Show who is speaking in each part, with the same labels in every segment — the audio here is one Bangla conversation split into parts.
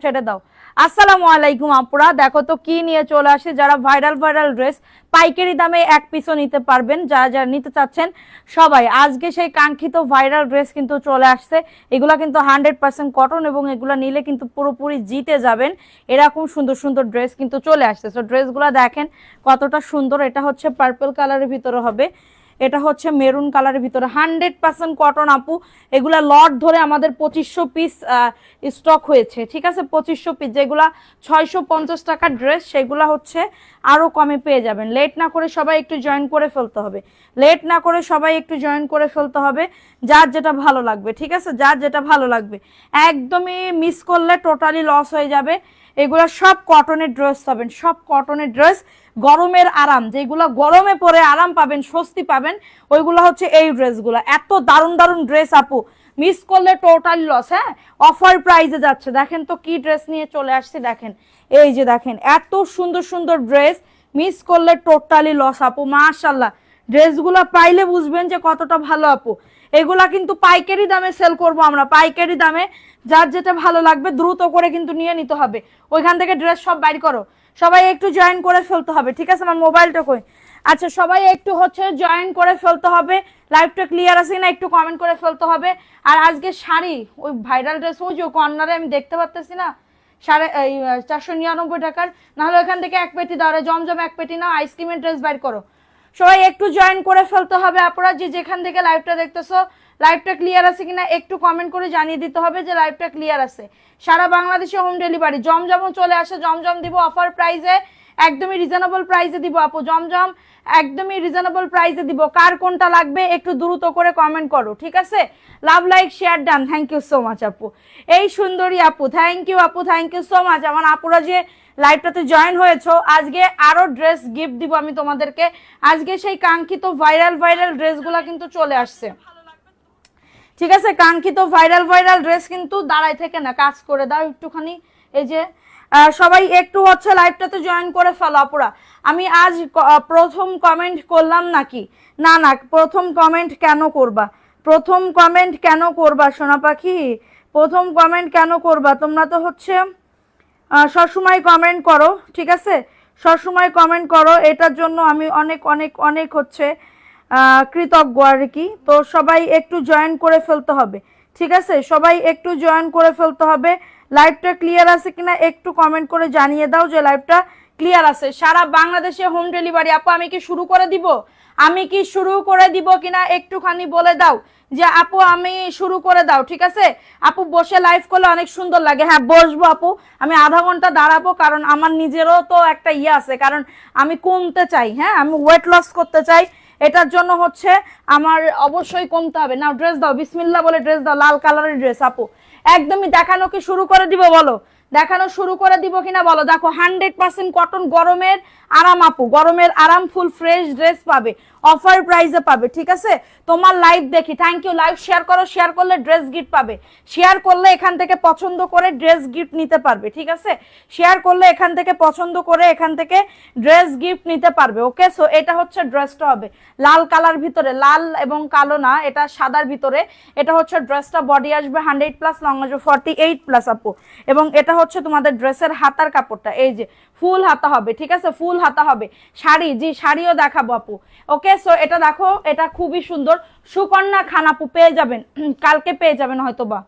Speaker 1: সেটা দাও। আসসালামু আলাইকুম আপুরা, দেখো তো কি নিয়ে চলে আসে। যারা ভাইরাল ড্রেস পাইকারি দামে এক পিসও নিতে পারবেন, যারা যারা নিতে চাচ্ছেন সবাই, আজকে সেই কাঙ্ক্ষিত ভাইরাল ড্রেস কিন্তু চলে আসছে। এগুলা কিন্তু 100% কটন এবং এগুলা নিলে কিন্তু পুরোপুরি জিতে যাবেন। এরকম সুন্দর সুন্দর ড্রেস কিন্তু চলে আসছে। সো ড্রেসগুলা দেখেন কতটা সুন্দর। এটা হচ্ছে পার্পল কালারের ভিতরে হবে, এটা হচ্ছে মেরুন কালারের ভিতরে 100% কটন আপু। এগুলা লট ধরে আমাদের 2500 পিস স্টক হয়েছে, ঠিক আছে। 2500 পিস, যেগুলা 650 টাকার ড্রেস সেগুলা হচ্ছে আরো কমে পেয়ে যাবেন। লেট না করে সবাই একটু জয়েন করে ফেলতে হবে, লেট না করে সবাই একটু জয়েন করে ফেলতে হবে। যার যেটা ভালো লাগবে, ঠিক আছে, যার যেটা ভালো লাগবে। একদমই মিস করলে টোটালি লস হয়ে যাবে। এগুলা সব কটনের ড্রেস পাবেন, সব কটনের ড্রেস। গরমের আরাম, যেগুলো গরমে পরে আরাম পাবেন, স্বস্তি পাবেন, ওইগুলো হচ্ছে এই ড্রেসগুলো। এত দারুণ দারুণ ড্রেস আপু, মিস করলে টোটালি লস। হ্যাঁ, অফার প্রাইজে যাচ্ছে। দেখেন তো কি ড্রেস নিয়ে চলে আসছি, দেখেন এই যে দেখেন এত সুন্দর সুন্দর ড্রেস, মিস করলে টোটালি লস আপু। মাশাল্লাহ, ড্রেসগুলো পাইলে বুঝবেন যে কতটা ভালো আপু। এগুলা কিন্তু পাইকারি দামে সেল করব আমরা, পাইকারি দামে। যার যেটা ভালো লাগবে দ্রুত করে কিন্তু নিয়ে নিতে হবে। ওইখান থেকে ড্রেস সব বাইর করো, সবাই একটু জয়েন করে ফেলতে হবে, ঠিক আছে। আমার মোবাইলটা কই? আচ্ছা, সবাই একটু হচ্ছে জয়েন করে ফেলতে হবে। লাইভটা ক্লিয়ার আছে না একটু কমেন্ট করে ফেলতে হবে। আর আজকে শাড়ি, ওই ভাইরাল ড্রেস, ওই যে কর্নারে আমি দেখতে পাচ্তেছি না, 499 টাকার। নাহলে ওইখান থেকে এক পেটি দাও, জমজম এক পেটি নাও, আইসক্রিমের ড্রেস বাইর করো। সবাই একটু জয়েন করে ফেলতে হবে। আপনারা যে যেখান থেকে লাইভটা দেখতেছো, লাইভটা ক্লিয়ার আছে কিনা একটু কমেন্ট করে জানিয়ে দিতে হবে যে লাইভটা ক্লিয়ার আছে। সারা বাংলাদেশে হোম ডেলিভারি। জমজমও চলে আসে, জমজম দিব অফার প্রাইসে, একদমই রিজনেবল প্রাইসে দিব আপু। জমজম একদমই রিজনেবল প্রাইসে দিব। কার কোনটা লাগবে একটু দ্রুত করে কমেন্ট করো, ঠিক আছে। Love, like, share, done. Thank you so much আপু। এই সুন্দরী আপু, থ্যাংক ইউ আপু, থ্যাংক ইউ সো মাচ। আমার আপুরা যে লাইভটাতে জয়েন হয়েছো, আজকে আরো ড্রেস গিফট দিব আমি তোমাদেরকে। আজকে সেই কাঙ্ক্ষিত ভাইরাল ড্রেসগুলা কিন্তু চলে আসছে, ঠিক আছে। কাঙ্ক্ষিত ভাইরাল ড্রেস কিন্তু দাঁড়ায় থেকে না, কাজ করে দাও একটুখানি। এই যে সবাই একটু হচ্ছে লাইভটাতে জয়েন করে ফেলো আপুরা। আমি আজ প্রথম কমেন্ট করলাম নাকি? না না, প্রথম কমেন্ট কেন করবা? প্রথম কমেন্ট কেন করবা সোনা পাখি? প্রথম কমেন্ট কেন করবা? তোমরা তো হচ্ছে সবসময় কমেন্ট করো, ঠিক আছে, সবসময় কমেন্ট করো। এটার জন্য আমি অনেক অনেক অনেক হচ্ছে কৃতজ্ঞ আর কি। তো সবাই একটু জয়েন করে ফেলতে হবে, ঠিক আছে, সবাই একটু জয়েন করে ফেলতে হবে। লাইভটা ক্লিয়ার আছে কিনা একটু কমেন্ট করে জানিয়ে দাও যে লাইভটা ক্লিয়ার আছে। সারা বাংলাদেশে হোম ডেলিভারি আপু। আমি কি শুরু করে দিব? আমি কি শুরু করে দিব কিনা একটুখানি বলে দাও যে আপু আমি শুরু করে দাও, ঠিক আছে। আপু বসে লাইভ করলে অনেক সুন্দর লাগে। হ্যাঁ, বসবো আপু, আমি আধা ঘন্টা দাঁড়াবো, কারণ আমার নিজেরও তো একটা ইয়ে আছে, কারণ আমি কমতে চাই। হ্যাঁ, আমি ওয়েট লস করতে চাই, এটার জন্য হচ্ছে আমার অবশ্যই কমতে হবে। না, ড্রেস দাও, বিসমিল্লাহ বলে ড্রেস দাও। লাল কালারের ড্রেস আপু, একদমই দেখানো কি শুরু করে দিব? বলো, দেখানো শুরু করে দিব কিনা বলো। দেখো 100% কটন, গরমের আরাম আপু, গরমের আরাম, ফুল ফ্রেশ ড্রেস পাবে, অফার প্রাইসে পাবে, ঠিক আছে। তোমার লাইভ দেখি, থ্যাংক ইউ। লাইভ শেয়ার করো, শেয়ার করলে ড্রেস গিফট পাবে। শেয়ার করলে এখান থেকে পছন্দ করে ড্রেস গিফট নিতে পারবে, ঠিক আছে। শেয়ার করলে এখান থেকে পছন্দ করে এখান থেকে ড্রেস গিফট নিতে পারবে। ওকে, সো এটা হচ্ছে ড্রেসটা হবে লাল কালার ভিতরে, লাল এবং কালো না, এটা সাদার ভিতরে। এটা হচ্ছে ড্রেসটা, বডি আসবে 100+, লং আসবে 48+ আপু। এবং এটা হচ্ছে তোমাদের ড্রেসের হাতার কাপড়টা, এই যে ফুল হাতা হবে, ঠিক আছে, ফুল হাতা হবে। শাড়ি, জি শাড়িও দেখাবো আপু। ওকে, সো এটা দেখো, এটা খুবই সুন্দর। সুকন্যা খান আপু পেয়ে যাবেন, কালকে পেয়ে যাবেন হয়তো বা,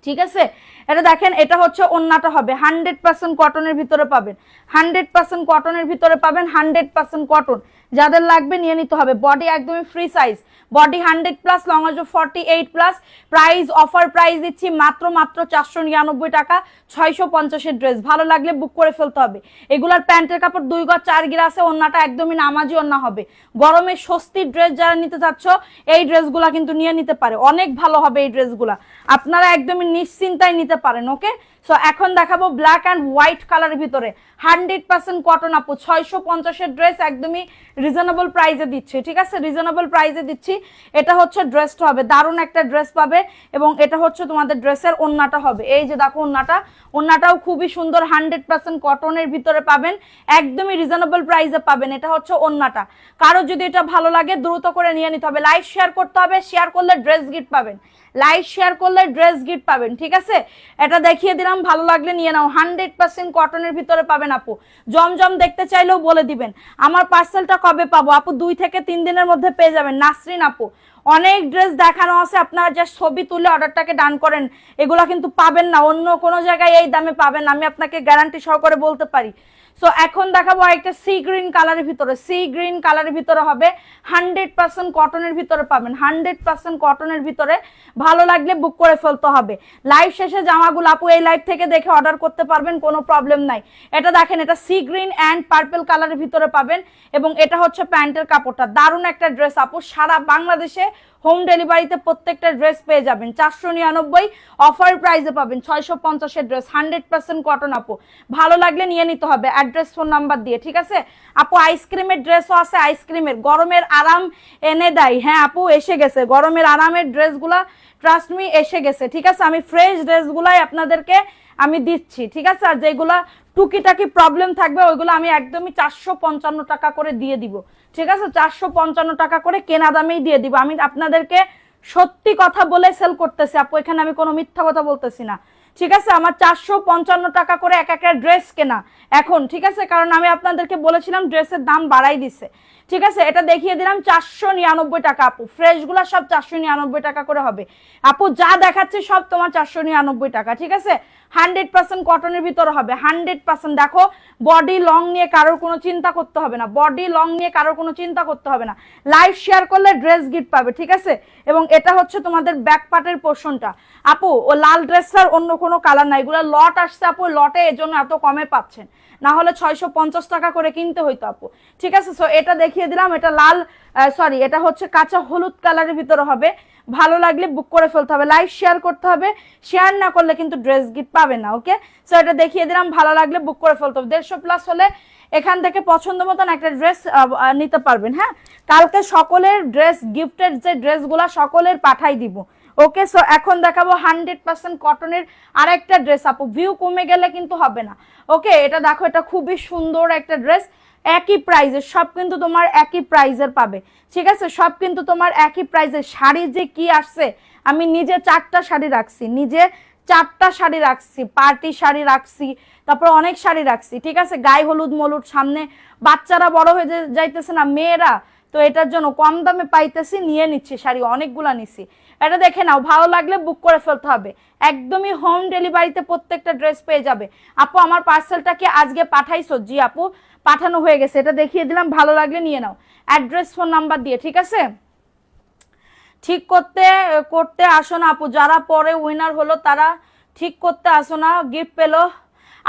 Speaker 1: ঠিক আছে। এটা দেখেন, এটা হচ্ছে ওন্নাটা হবে 100% কটনের ভিতরে পাবেন, 100% কটনের ভিতরে পাবেন, 100% কটন। যাদের লাগবে নিয়ে নিতে হবে। বডি একদমই ফ্রি সাইজ, বডি 100+, লং আসবে 48+। প্রাইস, অফার প্রাইস দিচ্ছি মাত্র 499 টাকা। 650-এর ড্রেস ভালো লাগলে বুক করে ফেলতে হবে। এগুলার প্যান্টের কাপড় 2 গজ 4 গিরা আছে। ওন্নাটা একদমই নামাজি ওন্না হবে। গরমে স্বস্তির ড্রেস যারা নিতে চাচ্ছ, এই ড্রেসগুলা কিন্তু নিয়ে নিতে পারে, অনেক ভালো হবে এই ড্রেসগুলা। আপনারা একদমই নিশ্চিন্তায় নিতে পারেন। ওকে, সো এখন দেখাবো ব্ল্যাক অ্যান্ড হোয়াইট কালারের ভিতরে 100% কটন আপু। 650-এর ড্রেস একদমই রিজনেবল প্রাইসে দিচ্ছি, ঠিক আছে, রিজনেবল প্রাইসে দিচ্ছি। এটা হচ্ছে ড্রেসটা হবে, দারুণ একটা ড্রেস পাবে। এবং এটা হচ্ছে তোমাদের ড্রেসের ওন্নাটা হবে, এই যে দেখো ওন্নাটা, ওন্নাটাও খুবই সুন্দর, 100% কটনের ভিতরে পাবেন, একদমই রিজনেবল প্রাইসে পাবেন। এটা হচ্ছে ওন্নাটা। কারো যদি এটা ভালো লাগে দ্রুত করে নিয়ে নিতে হবে। লাইভ শেয়ার করতে হবে, শেয়ার করলে ড্রেস গিফট পাবেন, লাইভ শেয়ার করলে ড্রেস গিফট পাবেন, ঠিক আছে। এটা দেখিয়ে দিলাম। দিলাম, ভালো লাগলে নিয়ে নাও। 100% কটনের ভিতরে পাবেন আপু। জমজম দেখতে চাইলেও বলে দিবেন। আমার পার্সেলটা কবে পাবো আপু? 2 থেকে 3 দিনের মধ্যে পেয়ে যাবেন। নাসরিন আপু, অনেক ড্রেস দেখানো আছে, আপনারা জাস্ট ছবি তুলে অর্ডারটাকে ডান করেন। এগুলা কিন্তু পাবেন না, অন্য কোনো জায়গায় এই দামে পাবেন না, আমি আপনাকে গ্যারান্টি সহকারে বলতে পারি। সো এখন দেখাবো একটা সি গ্রিন কালারের ভিতরে, সি গ্রিন কালারের ভিতরে হবে, 100% কটনের ভিতরে পাবেন, 100% কটনের ভিতরে। ভালো লাগলে বুক করে ফেলতে হবে। লাইভ শেষে জামাগুলো আপু এই লাইভ থেকে দেখে অর্ডার করতে পারবেন, কোনো প্রবলেম নাই। এটা দেখেন, এটা সি গ্রিন অ্যান্ড পার্পল কালারের ভিতরে পাবেন, এবং এটা হচ্ছে প্যান্টের কাপড়টা। দারুণ একটা ড্রেস আপু, সারা বাংলাদেশে হোম ডেলিভারিতে প্রত্যেকটা ড্রেস পেয়ে যাবেন। 499 অফার প্রাইসে পাবেন 650 ড্রেস, 100% কটন আপু। ভালো লাগলে নিয়ে নিতে হবে অ্যাড্রেস ফোন নাম্বার দিয়ে, ঠিক আছে আপু। আইসক্রিমের ড্রেসও আছে, আইসক্রিমের গরমের আরাম এনে দেয়। হ্যাঁ আপু, এসে গেছে গরমের আরামের ড্রেসগুলা, ট্রাস্ট মি এসে গেছে, ঠিক আছে। আমি ফ্রেশ ড্রেসগুলাই আপনাদেরকে আমি দিচ্ছি, ঠিক আছে। আর যেগুলা টুকিটাকি প্রবলেম থাকবে ওইগুলো আমি একদমই 455 টাকা করে দিয়ে দিব, ঠিক আছে। 455 টাকা করে কেনা দামেই দিয়ে দিব। আমি আপনাদেরকে সত্যি কথা বলে সেল করতেছি আপু, এখানে আমি কোনো মিথ্যা কথা বলতেছি না, ঠিক আছে। আমার 455 টাকা করে এক একটা ড্রেস কেনা এখন, ঠিক আছে, কারণ আমি আপনাদেরকে বলেছিলাম ড্রেসের দাম বাড়াই দিছে, ঠিক আছে। এটা দেখিয়ে দিলাম 499 টাকা আপু। ফ্রেশগুলো সব 499 টাকা করে হবে আপু, যা দেখাচ্ছে সব তোমার 499 টাকা, ঠিক আছে। 100% কটনের ভিতরে হবে, 100%। দেখো, বডি লং নিয়ে কারোর কোনো চিন্তা করতে হবে না, বডি লং নিয়ে কারোর কোনো চিন্তা করতে হবে না। লাইভ শেয়ার করলে ড্রেস গিফট পাবে, ঠিক আছে। এবং এটা হচ্ছে তোমাদের ব্যাক পার্টের পোর্শনটা আপু। ও লাল ড্রেসটার অন্য কোনো কালার নাই, এগুলো লট আসছে আপু, লটে এজন্য এত কমে পাচ্ছেন, না হলে 650 টাকা করে কিনতে হইতো আপু, ঠিক আছে। সো এটা দেখিয়ে দিলাম, এটা লাল সরি এটা হচ্ছে কাঁচা হলুদ কালারের ভিতরে হবে। ভালো লাগলে বুক করে ফেলতে হবে, লাইভ শেয়ার করতে হবে, শেয়ার না করলে কিন্তু ড্রেস গিফট পাবে না, ওকে। সো এটা দেখিয়ে দিলাম, ভালো লাগলে বুক করে ফেলতে হবে। 150 প্লাস হলে এখান থেকে পছন্দ মতন একটা ড্রেস নিতে পারবেন। হ্যাঁ, কালকে সকলের ড্রেস গিফটের যে ড্রেসগুলা সকলের পাঠাই দিব, ওকে। সো এখন দেখাবো 100% কটনের আরেকটা ড্রেস আপু। ভিউ কমে গেলে কিন্তু হবে না, ওকে। এটা দেখো, এটা খুবই সুন্দর একটা ড্রেস, একই প্রাইজের, সব কিন্তু তোমার একই প্রাইজের পাবে, ঠিক আছে। সব কিন্তু তোমার একই প্রাইজের। শাড়ি যে কি আসছে, আমি নিজে 4টা শাড়ি রাখছি, নিজে 4টা শাড়ি রাখছি, পার্টি শাড়ি রাখছি, তারপর অনেক শাড়ি রাখছি, ঠিক আছে। গায়ে হলুদ মলুদ, সামনে বাচ্চারা বড় হয়ে যাইতেছে না, মেয়েরা, তো এটার জন্য কম দামে পাইতেছি, নিয়ে নিচ্ছি শাড়ি, অনেকগুলা নিছি। এটা দেখে নাও, ভালো লাগলে বুক করে ফেলতে হবে। একদমই হোম ডেলিভারিতে প্রত্যেকটা ড্রেস পেয়ে যাবে আপু। আমার পার্সেলটা কি আজকে পাঠাইছো? জি আপু, পাঠানো হয়ে গেছে। এটা দেখিয়ে দিলাম, ভালো লাগলে নিয়ে নাও অ্যাড্রেস ফোন নাম্বার দিয়ে, ঠিক আছে। ঠিক করতে করতে আসো না আপু, যারা পরে উইনার হলো তারা ঠিক করতে আসো না, গিফট পেলো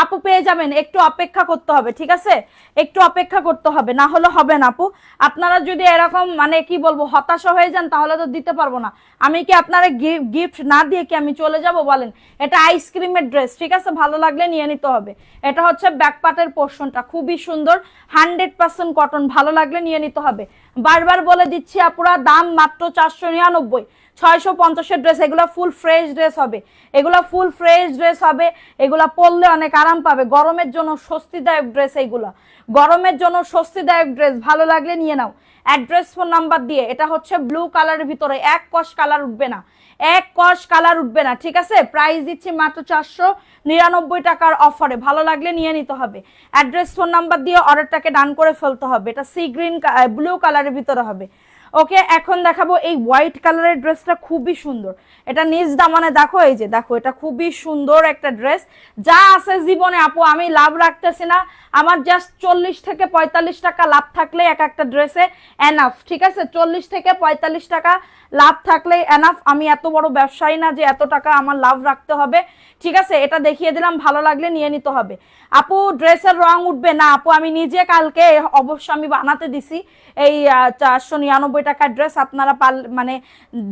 Speaker 1: আপু। পেয়ে যাবেন, একটু অপেক্ষা করতে হবে, ঠিক আছে, একটু অপেক্ষা করতে হবে, না হলে হবে না আপু। আপনারা যদি এরকম মানে কি বলবো হতাশা হয়ে যান তাহলে তো দিতে পারবো না। আমি কি আপনারা গিফট না দিয়ে কি আমি চলে যাব বলেন? এটা আইসক্রিমের ড্রেস, ঠিক আছে, ভালো লাগলে নিয়ে নিতে হবে। এটা হচ্ছে ব্যাক পার্টের পোর্শনটা, খুবই সুন্দর, 100% কটন, ভালো লাগলে নিয়ে নিতে হবে। বারবার বলে দিচ্ছি আপুরা, দাম মাত্র 499, 650 ড্রেস। এগুলো ফুল ফ্রেশ ড্রেস হবে, এগুলো ফুল ফ্রেশ ড্রেস হবে, এগুলা পরলে অনেক আরাম পাবে। গরমের জন্য স্বস্তিদায়ক ড্রেস, এইগুলা গরমের জন্য স্বস্তিদায়ক ড্রেস। ভালো লাগলে নিয়ে নাও অ্যাড্রেস ফোন নাম্বার দিয়ে। এটা হচ্ছে ব্লু কালারের ভিতরে, এক কষ কালার উঠবে না, এক কষ কালার উঠবে না, ঠিক আছে। প্রাইস দিচ্ছি মাত্র 499 টাকার অফারে। ভালো লাগলে নিয়ে নিতে হবে, অ্যাড্রেস ফোন নাম্বার দিয়ে অর্ডারটাকে ডান করে ফেলতে হবে। এটা সি গ্রিন ব্লু কালারের ভিতরে হবে, ওকে। এখন দেখাবো এই হোয়াইট কালারের ড্রেসটা, খুবই সুন্দর। এটা নিজ দামানে দেখো, এই যে দেখো, এটা খুবই সুন্দর একটা ড্রেস। যা আছে জীবনে আপু আমি লাভ রাখতেছি না, আমার জাস্ট 40 থেকে 45 টাকা লাভ থাকলে এক একটা ড্রেসে এনাফ, ঠিক আছে। 40 থেকে 45 টাকা লাভ থাকলে এনাফ। আমি এত বড় ব্যবসায়ী না যে এত টাকা আমার লাভ রাখতে হবে, ঠিক আছে। এটা দেখিয়ে দিলাম, ভালো লাগলে নিয়ে নিতে হবে আপু। ড্রেসের রং উঠবে না আপু, আমি নিজে কালকে অবশ্য আমি বানাতে দিছি এই 499 টাকার ড্রেস। আপনারা মানে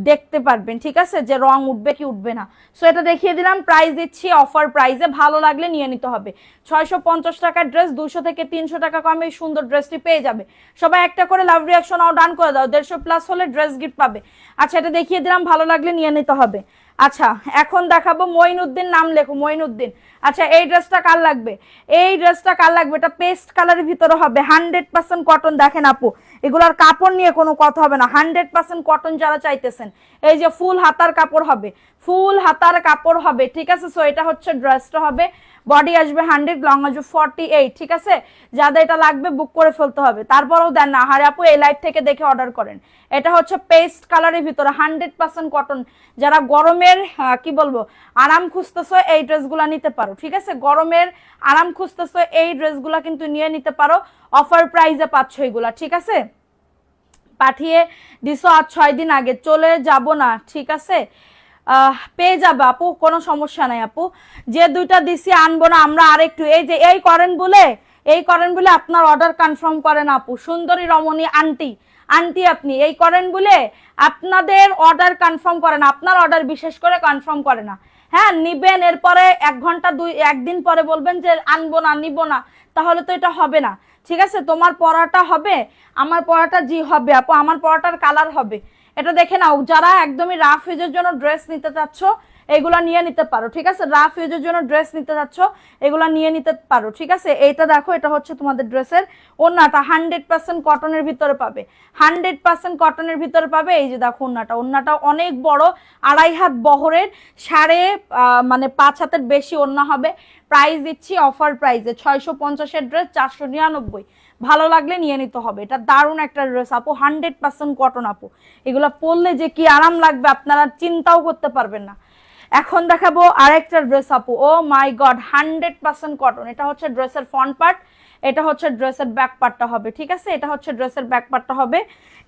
Speaker 1: দেখতে পারবেন, ঠিক আছে, যে রং উঠবে কি উঠবে না। সো এটা দেখিয়ে দিলাম, প্রাইস দিচ্ছি অফার প্রাইসে, ভালো লাগলে নিয়ে নিতে হবে। 650 টাকার ড্রেস, 200 থেকে 300 টাকা কমে এই সুন্দর ড্রেসটি পেয়ে যাবে। সবাই একটা করে লাভ রিয়াকশন ডান করে দাও, 150 প্লাস হলে ড্রেস গিফট পাবে। আচ্ছা, এটা দেখিয়ে দিলাম, ভালো লাগলে নিয়ে নিতে হবে। আচ্ছা, এখন দেখাবো মঈনুদ্দিন, নাম লেখো মঈনুদ্দিন। আচ্ছা এই ড্রেসটা কার লাগবে, এই ড্রেসটা কার লাগবে, এটা পেস্ট কালারের ভিতরে হবে, 100% কটন। দেখেন আপু এগুলার কাপড় নিয়ে কোনো কথা হবে না, 100% কটন যারা চাইতেছেন। এই যে ফুল হাতার কাপড় হবে, ফুল হাতার কাপড় হবে, ঠিক আছে। সো এটা হচ্ছে ড্রেসটা হবে, বডি আসবে 100, লং আসবে 48, ঠিক আছে। যাদের এটা লাগবে বুক করে ফেলতে হবে। তারপরেও দেন না, আরে আপু এই লাইভ থেকে দেখে অর্ডার করেন। এটা হচ্ছে পেস্ট কালারের ভিতরে 100% কটন। যারা গরমের কি বলবো আরাম খুঁজতেছো এই ড্রেসগুলো নিতে পারো, ঠিক আছে। গরমের আরাম খুঁজতেছো এই ড্রেসগুলো কিন্তু নিয়ে নিতে পারো, অফার প্রাইসে পাচ্ছ এগুলা, ঠিক আছে। পাঠিয়ে দিছো আজ 6 দিন আগে, চলে যাব না, ঠিক আছে। পেয়ে যাবে আপু, কোনো সমস্যা নাই আপু। যে দুইটা দিছি আনবো না আমরা আরেকটু, এই যে এই করেন বলে আপনার অর্ডার কনফার্ম করেন আপু। সুন্দরী রমণী আন্টি, আন্টি আপনি এই করেন বলে আপনাদের অর্ডার কনফার্ম করে না, আপনার অর্ডার বিশেষ করে কনফার্ম করে না। হ্যাঁ নিবেন, এরপরে 1 ঘন্টা একদিন পরে বলবেন যে আনবো না, নিব না, তাহলে তো এটা হবে না, ঠিক আছে। তোমার পরাটা হবে, আমার পরাটা জি হবে আপু, আমার পরাটার কালার হবে। এটা দেখে নাও, যারা একদমই রাফ ইউজের জন্য ড্রেস নিতে চাচ্ছ এগুলা নিয়ে নিতে পারো, ঠিক আছে। রাফ ইউজের জন্য ড্রেস নিতে চাচ্ছ এগুলা নিয়ে নিতে পারো, ঠিক আছে। এইটা দেখো, এটা হচ্ছে তোমাদের ড্রেসের ওন্নাটা, 100% কটনের ভিতরে পাবে, 100% কটনের ভিতরে পাবে। এই যে দেখো ওন্নাটা, ওন্নাটা অনেক বড়, 2.5 হাত বহরের, 5 হাতের বেশি ওন্না হবে। প্রাইস দিচ্ছি অফার প্রাইসে 650 ড্রেস 499। ভালো লাগলে নিয়ে নিতে হবে, এটা দারুণ একটা ড্রেস আপু, 100% কটন আপু। এগুলো পরলে যে কি আরাম লাগবে আপনারা চিন্তাও করতে পারবেন না। এখন দেখাবো আরেকটা ড্রেস আপু, ও মাই গড, 100% কটন। এটা হচ্ছে ড্রেসের ফ্রন্ট পার্ট, এটা হচ্ছে ড্রেসের ব্যাক পার্টটা হবে, ঠিক আছে। এটা হচ্ছে ড্রেসের ব্যাক পার্টটা হবে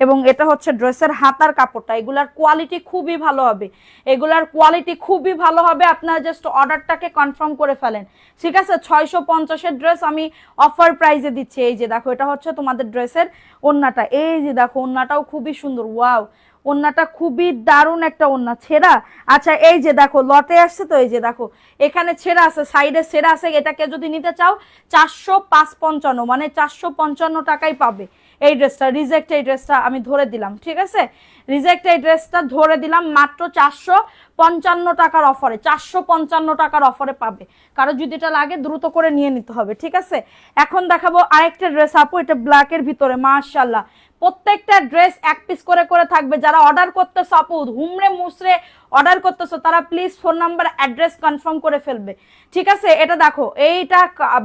Speaker 1: এবং এটা হচ্ছে ড্রেসের হাতার কাপড়টা। এগুলার কোয়ালিটি খুবই ভালো হবে, এগুলার কোয়ালিটি খুবই ভালো হবে। আপনারা জাস্ট অর্ডারটাকে কনফার্ম করে ফেলেন, ঠিক আছে। 650 ড্রেস আমি অফার প্রাইসে দিচ্ছি। এই যে দেখো, এটা হচ্ছে তোমাদের ড্রেসের ওন্নাটা, এই যে দেখো ওন্নাটাও খুবই সুন্দর, ওয়াও, ওন্নাটা খুবই দারুণ একটা ওন্না ছেঁড়া। আচ্ছা এই যে দেখো লটে আসছে তো, এই যে দেখো এখানে ছেঁড়া আছে, সাইডে ছেঁড়া আছে। এটাকে যদি নিতে চাও 455, মানে 455 টাকায় পাবে এই ড্রেসটা। রিজেক্ট এই ড্রেসটা আমি ধরে দিলাম, ঠিক আছে। রিজেক্ট এই ড্রেসটা ধরে দিলাম মাত্র 455 টাকার অফারে, 455 টাকার অফারে পাবে। কারো যদি এটা লাগে দ্রুত করে নিয়ে নিতে হবে, ঠিক আছে। এখন দেখাবো আরেকটা ড্রেস আপু, এটা ব্ল্যাকের ভিতরে, মাশাআল্লাহ। প্রত্যেকটা ড্রেস 1 পিস করে করে থাকবে। যারা অর্ডার করতেছো আপু, হুমড়ে মুসড়ে অর্ডার করতেছো, তারা please phone number address confirm করে ফেলবে, ঠিক আছে। এটা দেখো, এইটা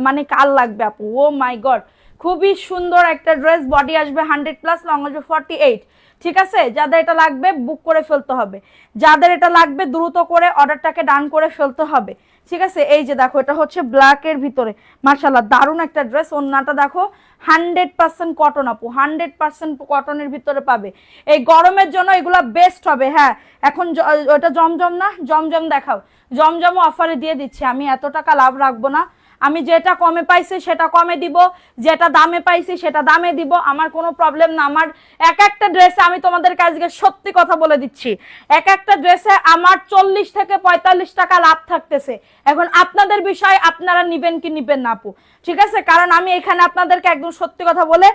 Speaker 1: মানে কাল লাগবে আপু, ও মাই গড, খুবই সুন্দর একটা ড্রেস। বডি আসবে 100+, লং আসবে 48, ঠিক আছে। যাদের এটা লাগবে বুক করে ফেলতে হবে, যাদের এটা লাগবে দ্রুত করে অর্ডারটাকে ডান করে ফেলতে হবে, ঠিক আছে। এই যে দেখো, এটা হচ্ছে ব্ল্যাকের ভিতরে, মাশাআল্লাহ দারুণ একটা ড্রেস। ওন্নাটা দেখো 100% কটন আপু, 100% কটনের ভিতরে পাবে। এই গরমের জন্য এগুলা বেস্ট হবে। হ্যাঁ এখন ওটা জমজম না, জমজম দেখাও, জমজমও অফারে দিয়ে দিচ্ছি। আমি এত টাকা লাভ রাখবো না, আমি যেটা কমে পাইছি সেটা কমে দিব, যেটা দামে পাইছি সেটা দামে দিব, আমার কোনো প্রবলেম না। আমার এক একটা ড্রেসে, আমি তোমাদের কাছে সত্যি কথা বলে দিচ্ছি, এক একটা ড্রেসে আমার 40 থেকে 45 টাকা লাভ থাকতেছে। এখন আপনাদের বিষয়, আপনারা নিবেন কি নিবেন না আপু, ঠিক আছে। কারণ আমি এখানে আপনাদেরকে একদম সত্যি কথা বলে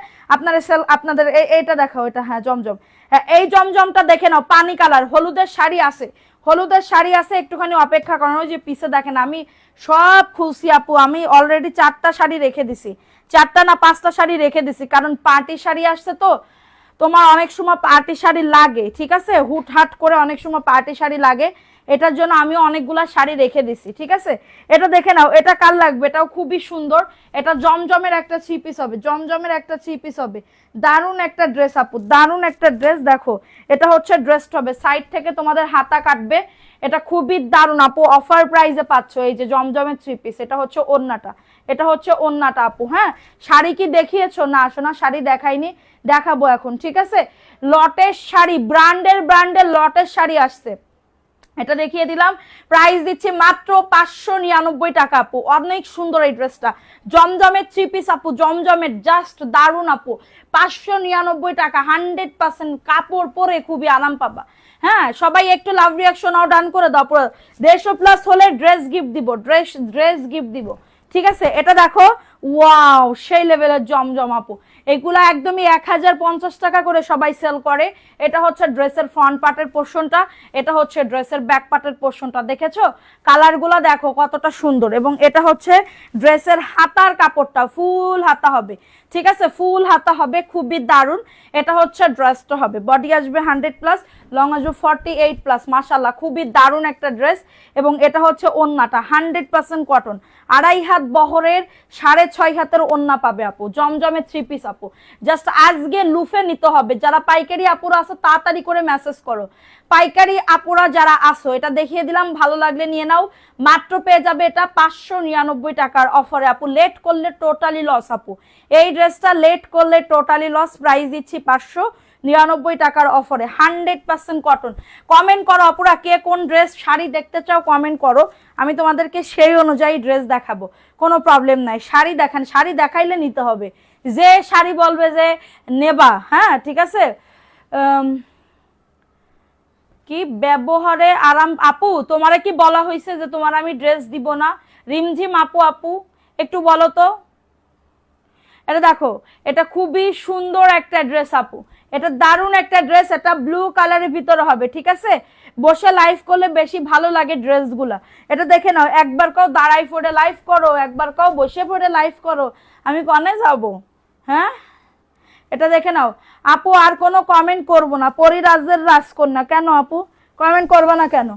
Speaker 1: আপনাদের এইটা দেখাও, এটা হ্যাঁ জমজম, হ্যাঁ এই জমজমটা দেখে নাও, পানি কালার, হলুদের শাড়ি আছে, হলুদের শাড়ি আছে, একটুখানি অপেক্ষা করেন। ওই যে পিছে দেখেন আমি সব খুলছি আপু, আমি অলরেডি 4টা শাড়ি রেখে দিছি, 4টা না 5টা শাড়ি রেখে দিছি। কারণ পার্টি শাড়ি আসছে তো, তোমার অনেক সময় পার্টি শাড়ি লাগে, ঠিক আছে। হুটহাট করে অনেক সময় পার্টি শাড়ি লাগে, এটার জন্য আমি অনেকগুলা শাড়ি রেখে দিছি, ঠিক আছে। এটা দেখে নাও, এটা কাল লাগবে, এটাও খুবই সুন্দর। এটা জমজমের একটা 3 পিস হবে, জমজমের একটা 3 পিস হবে। দারুণ একটা ড্রেস আপু, দারুণ একটা ড্রেস। দেখো এটা হচ্ছে ড্রেসটা হবে, সাইড থেকে তোমাদের হাতা কাটবে। এটা খুবই দারুণ আপু, অফার প্রাইসে পাচ্ছ। এই যে জমজমের 3 পিস, এটা হচ্ছে ওন্নাটা, এটা হচ্ছে ওন্নাটা আপু। হ্যাঁ শাড়ি কি দেখিয়েছো? না শোনা, শাড়ি দেখাইনি, দেখাবো এখন, ঠিক আছে। লটের শাড়ি, ব্র্যান্ডের লটের শাড়ি আসছে, এটা দেখিয়ে দিলাম। প্রাইস দিচ্ছি মাত্র 599 টাকা আপু, অনেক সুন্দর এই ড্রেসটা। জমজমের 3 পিস আপু, জমজমের, জাস্ট দারুণ আপু, 599 টাকা। 100% কাপড় পরে খুবই আরাম পাবা। হ্যাঁ সবাই একটু লাভ রিয়াকশন ডান করে দাও। 150+ হলে ড্রেস গিফট দিব, ড্রেস গিফট দিব, ঠিক আছে। এটা দেখো ওয়াও, সেই লেভেলের জমজম আপু। এগুলা একদমই 1050 টাকা করে সবাই সেল করে। এটা হচ্ছে ড্রেসের ফ্রন্ট পার্টের পোর্শনটা, এটা হচ্ছে ড্রেসের ব্যাক পার্টের পোর্শনটা। দেখেছো কালারগুলো দেখো কতটা সুন্দর। এবং এটা হচ্ছে ড্রেসের হাতার কাপড়টা, ফুল হাতা হবে, ঠিক আছে, ফুল হাতা হবে, খুবই দারুণ। এটা হচ্ছে ড্রেসটা হবে, বডি আসবে 100+, লং আসবে 48+। মাশাআল্লাহ, খুবই দারুণ একটা ড্রেস। এবং এটা হচ্ছে ওন্নাটা 100% কটন, 2.5 হাত বহরের, 6.5 হাতের ওন্না পাবে আপু, জমজমে 3 পিস আপু। জাস্ট আজকে লুফে নিতে হবে। যারা পাইকারি আপুরা আসো তাড়াতাড়ি করে মেসেজ করো। পাইকারি আপুরা যারা আসো, এটা দেখিয়ে দিলাম, ভালো লাগলে নিয়ে নাও। মাত্র পেয়ে যাবে এটা 599 টাকার অফারে আপু। লেট করলে টোটালি লস আপু, এই ড্রেসটা লেট করলে টোটালি লস। প্রাইস দিচ্ছি 599 টাকার অফারে, 100% কটন। কমেন্ট করো আপুরা, কে কোন ড্রেস শাড়ি দেখতে চাও কমেন্ট করো, আমি তোমাদেরকে সেই অনুযায়ী ড্রেস দেখাবো, কোনো প্রবলেম নাই। শাড়ি দেখান, শাড়ি দেখাইলে নিতে হবে। যে শাড়ি বলবে যে নেবা, হ্যাঁ ঠিক আছে। কি ব্যবহারে আরাম আপু, তোমারে কি বলা হয়েছে যে তোমার আমি ড্রেস দিব না? রিমঝিম আপু, আপু একটু বলো তো। এটা দেখো, এটা খুবই সুন্দর একটা ড্রেস আপু, এটা দারুণ একটা ড্রেস। এটা ব্লু কালারের ভিতরে হবে, ঠিক আছে। বসে লাইভ করলে বেশি ভালো লাগে ড্রেসগুলা। এটা দেখে নাও, একবার কাও দাঁড়াই পড়ে লাইভ করো, একবার কাও বসে পড়ে লাইভ করো, আমি কনে যাব? হ্যাঁ, এটা দেখে নাও আপু। আর কোনো কমেন্ট করবো না, পরিরাজের রাজকন্যা। কেন আপু কমেন্ট করবো না কেন?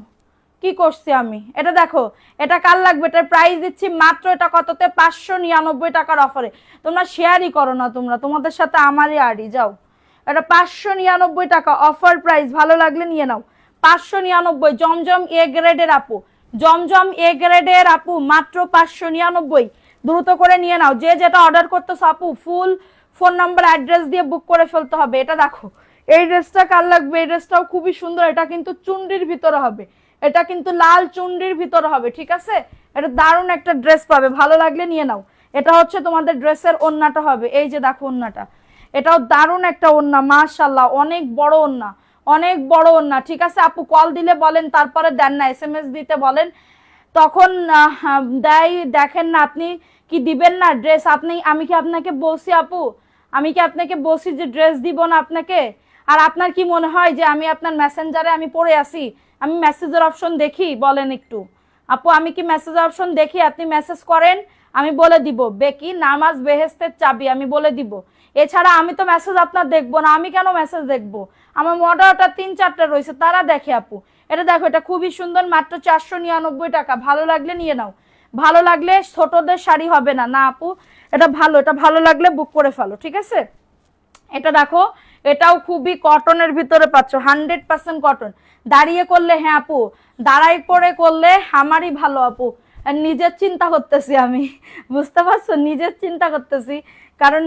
Speaker 1: কি করছি আমি? এটা দেখো, এটা কার লাগবে? এটার প্রাইস দিচ্ছি মাত্র, এটা কততে? 599 টাকার অফারে। তোমরা শেয়ারই করো না, তোমরা তোমাদের সাথে আমারই আড়ি যাও। এটা 599 টাকা অফার প্রাইস, ভালো লাগলে নিয়ে নাও। 599, জমজম এ গ্রেডের আপু, জমজম এ গ্রেডের আপু, মাত্র 599। দ্রুত করে নিয়ে নাও। যে যেটা অর্ডার করতেছো আপু, ফুল ফোন নাম্বার অ্যাড্রেস দিয়ে বুক করে ফেলতে হবে। এটা দেখো, এই ড্রেসটা কার লাগবে? এই ড্রেসটাও খুবই সুন্দর। এটা কিন্তু চুন্ডির ভিতরে হবে, এটা কিন্তু লাল চুন্ডির ভিতরে হবে, ঠিক আছে। এটা দারুণ একটা ড্রেস পাবে, ভালো লাগলে নিয়ে নাও। এটা হচ্ছে তোমাদের ড্রেসের ওন্নাটা হবে, এই যে দেখো ওন্নাটা, এটাও দারুণ একটা ওন্না, মাশাআল্লাহ, অনেক বড় ওন্না, অনেক বড় ওন্না, ঠিক আছে আপু। কল দিলে বলেন, তারপরে দেন না, SMS দিতে বলেন, তখন দেয়। দেখেন না আপনি কি দিবেন না ড্রেস? আপনি, আমি কি আপনাকে বলছি আপু, আমি কি আপনাকে বলছি যে ড্রেস দিব না আপনাকে? আর আপনার কি মনে হয় যে আমি আপনার মেসেঞ্জারে আমি পড়ে আসি? আমি মেসেজের অপশন দেখি? বলেন একটু আপু, আমি কি মেসেজের অপশন দেখি? আপনি মেসেজ করেন, আমি বলে দিব। বেকি নামাজ বেহেস্তের চাবি, আমি বলে দিব। এছাড়া আমি তো মেসেজ আপনার দেখবো না, আমি কেন মেসেজ দেখবো? আমার মডারটা 3-4টা রয়েছে, তারা দেখে আপু। এটা দেখো, এটা খুবই সুন্দর, মাত্র 499 টাকা। ভালো লাগলে নিয়ে নাও, ভালো লাগলে। ছোটদের শাড়ি হবে না, না আপু, এটা ভালো, এটা ভালো লাগলে বুক করে ফেলো, ঠিক আছে। এটা দেখো, এটাও খুবই কটনের ভিতরে পাচ্ছ, 100% কটন। দাঁড়িয়ে করলে, হ্যাঁ আপু, দাঁড়াই পরে করলে আমারই ভালো আপু। নিজের চিন্তা করতেছি আমি, বুঝতে পারছো, নিজের চিন্তা করতেছি। কারণ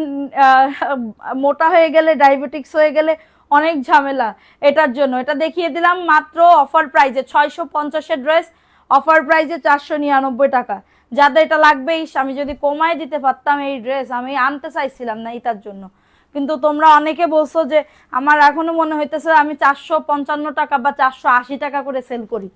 Speaker 1: মোটা হয়ে গেলে, ডায়াবেটিক্স হয়ে গেলে অনেক ঝামেলা, এটার জন্য। এটা দেখিয়ে দিলাম মাত্র অফার প্রাইজে, 650-এর ড্রেস, অফার প্রাইজে 499 টাকা। যাদের এটা লাগবে, আমি যদি কমায় দিতে পারতাম এই ড্রেস, আমি আনতে চাইছিলাম না এটার জন্য। কিন্তু তোমরা অনেকে বলছো যে, আমার এখনো মনে হইতেছে আমি 455 টাকা বা 480 টাকা করে সেল করি।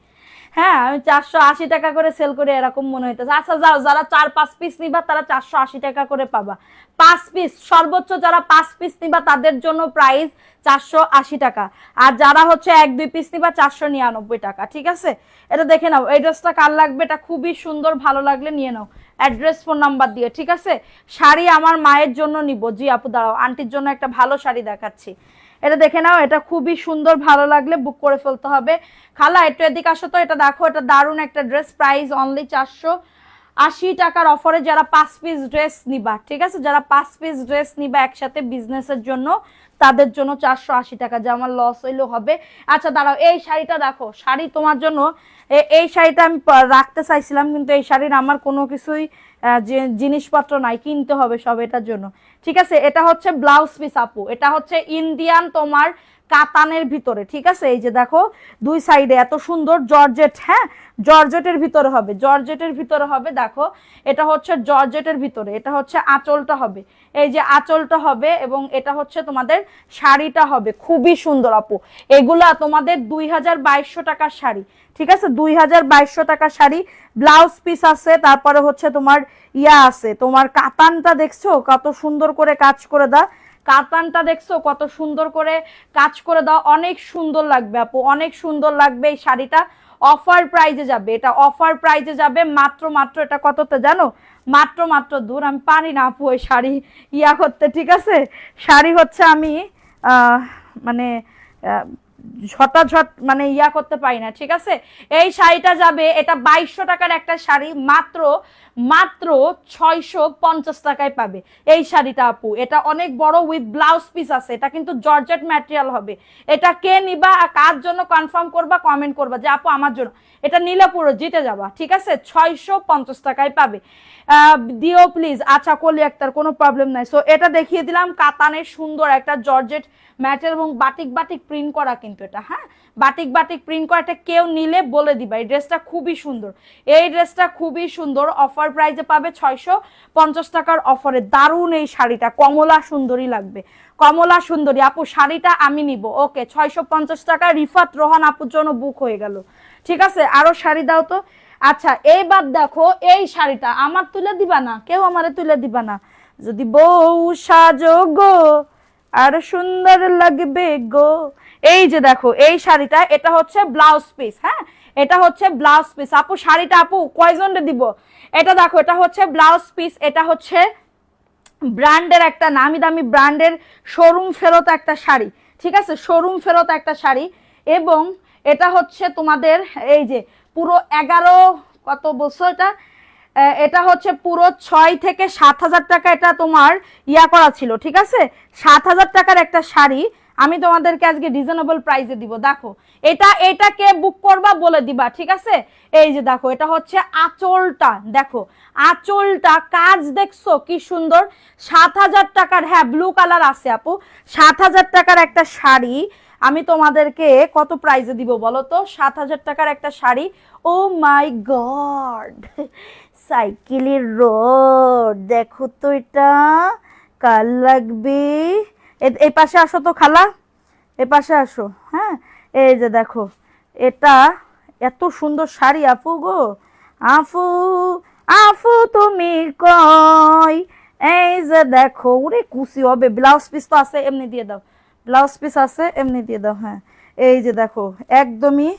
Speaker 1: হ্যাঁ, আমি 480 টাকা করে সেল করি, এরকম মনে হইতেছে। আচ্ছা যাও, যারা 4-5 পিস নিবা তারা 480 টাকা করে পাবা। 5 পিস সর্বোচ্চ, যারা 5 পিস নিবা তাদের জন্য প্রাইস 480 টাকা। আর যারা হচ্ছে 1-2 পিস নিবা 499 টাকা, ঠিক আছে। এটা দেখে নাও, এই ড্রেসটা কার লাগবে? এটা খুবই সুন্দর, ভালো লাগলে নিয়ে নাও, অ্যাড্রেস ফোন নাম্বার দিয়ে, ঠিক আছে। শাড়ি আমার মায়ের জন্য নিব। জি আপু দাঁড়াও, আন্টির জন্য একটা ভালো শাড়ি দেখাচ্ছি। এটা দেখে নাও, এটা খুবই সুন্দর, ভালো লাগলে বুক করে ফেলতে হবে। খালা একটু এদিকে আসো তো। এটা দেখো, এটা দারুণ একটা ড্রেস, প্রাইস অনলি 480 টাকার অফারে। যারা 5 পিস ড্রেস নিবা, ঠিক আছে, যারা 5 পিস ড্রেস নিবা একসাথে বিজনেসের জন্য, তাদের জন্য 480 টাকা। যে আমার লস হইলেও হবে। আচ্ছা দাঁড়াও, এই শাড়িটা দেখো, শাড়ি তোমার জন্য। এই শাড়িটা আমি রাখতে চাইছিলাম, কিন্তু এই শাড়ির আমার কোনো কিছুই জিনিসপত্র নাই, কিনতে হবে সব এটার জন্য, ঠিক আছে। এটা হচ্ছে ব্লাউজ পিস আপু, এটা হচ্ছে ইন্ডিয়ান তোমার কাতানের ভিতরে, ঠিক আছে? এই যে দেখো দুই সাইডে এত সুন্দর জর্জেট, হ্যাঁ জর্জেটের ভিতরে হবে, জর্জেটের ভিতরে হবে। দেখো এটা হচ্ছে জর্জেটের ভিতরে, এটা হচ্ছে আঁচলটা হবে, এই যে আঁচলটা হবে, এবং এটা হচ্ছে তোমাদের শাড়িটা হবে। খুবই সুন্দর আপু, এগুলা তোমাদের 2200 টাকার শাড়ি, ঠিক আছে? 2200 টাকার শাড়ি, ব্লাউজ পিস আছে, তারপরে হচ্ছে তোমার ইয়া আছে, তোমার কাতানটা দেখছো কত সুন্দর করে কাজ করে দাও, কাতানটা দেখছো কত সুন্দর করে কাজ করে দাও, অনেক সুন্দর লাগবে আপু, অনেক সুন্দর লাগবে এই শাড়িটা। অফার প্রাইজে যাবে, এটা অফার প্রাইজে যাবে মাত্র মাত্র, এটা কততে জানো? মাত্র মাত্র, দূর আমি পারি না আপু ওই শাড়ি ইয়া করতে, ঠিক আছে? শাড়ি হচ্ছে আমি মানে ঝটাঝট মানে ইয়া করতে পারি না, ঠিক আছে? এই শাড়িটা যাবে, এটা 2200 টাকার একটা শাড়ি, মাত্র মাত্র 650 টাকায় পাবে এই শাড়িটা আপু। এটা অনেক বড় উইথ ব্লাউজ পিস আছে, এটা কিন্তু জর্জেট ম্যাটেরিয়াল হবে। এটা কে নিবা, কার জন্য কনফার্ম করবা, কমেন্ট করবা যে আপু আমার জন্য, এটা নিলে পুরো জিতে যাবা, ঠিক আছে? 650 টাকায় পাবে, দিও প্লিজ। আচ্ছা কলি একটার কোনো প্রবলেম নাই। সো এটা দেখিয়ে দিলাম কাতানের সুন্দর একটা জর্জেট ম্যাটেরিয়াল এবং বাটিক বাটিক প্রিন্ট করা, কিন্তু এটা হ্যাঁ বাটিক বাটিক প্রিন্ট করা, এটা কেউ নিলে বলে দিবা এই ড্রেসটা খুবই সুন্দর, এই ড্রেসটা খুবই সুন্দর। অফার প্রাইসে পাবে 650 টাকার অফারে। দারুণ এই শাড়িটা, কমলা সুন্দরী লাগবে, কমলা সুন্দরী আপু শাড়িটা আমি নিব। ওকে 650 টাকা, রিফাত রোহান আপুর জন্য বুক হয়ে গেল, ঠিক আছে? আরো শাড়ি দাও তো। আচ্ছা এইবার দেখো এই শাড়িটা আমার তুলে দিবা না, কেউ আমারে তুলে দিবা না, যদি বউ সাজো গো আর সুন্দর লাগবে গো। এই যে দেখো এই শাড়িটা, এটা হচ্ছে ব্লাউজ পিস, হ্যাঁ এটা হচ্ছে ব্লাউজ পিস আপু। শাড়িটা আপু কয়জনরে দিব? এটা দেখো এটা হচ্ছে ব্লাউজ পিস, এটা হচ্ছে ব্র্যান্ডের একটা নামি দামি ব্র্যান্ডের শোরুম ফেরত একটা শাড়ি, ঠিক আছে? শোরুম ফেরত একটা শাড়ি, এবং এটা হচ্ছে তোমাদের এই যে পুরো 11 কত বছর এটা, এটা হচ্ছে পুরো 6 থেকে 7,000 টাকা এটা তোমার ইয়া করা ছিল, ঠিক আছে? 7,000 টাকার একটা শাড়ি আমি তোমাদেরকে আজকে রিজনেবল প্রাইসে দিব। দেখো এটা কে বুক করবা বলে দিবা, ঠিক আছে? এই যে দেখো এটা হচ্ছে আঁচলটা, দেখো আঁচলটা কাজ দেখছো কি সুন্দর, 7,000 টাকার, হ্যাঁ ব্লু কালার আছে আপু, 7,000 টাকার একটা শাড়ি আমি তোমাদেরকে কত প্রাইসে দিব বলো তো? 7,000 টাকার একটা শাড়ি। ও মাই গড, সাইকেলের রোড দেখো তো, এটা কার লাগবে? এই পাশে আসো তো খালা, এ পাশে আসো, হ্যাঁ এই যে দেখো এটা এত সুন্দর শাড়ি আপু গো, আফু আফু তুমি কই, এই যে দেখো ওরে কুচি হবে। ব্লাউজ পিস তো আছে, এমনি দিয়ে দাও, ব্লাউজ পিস আছে এমনি দিয়ে দাও, হ্যাঁ এই যে দেখো একদমই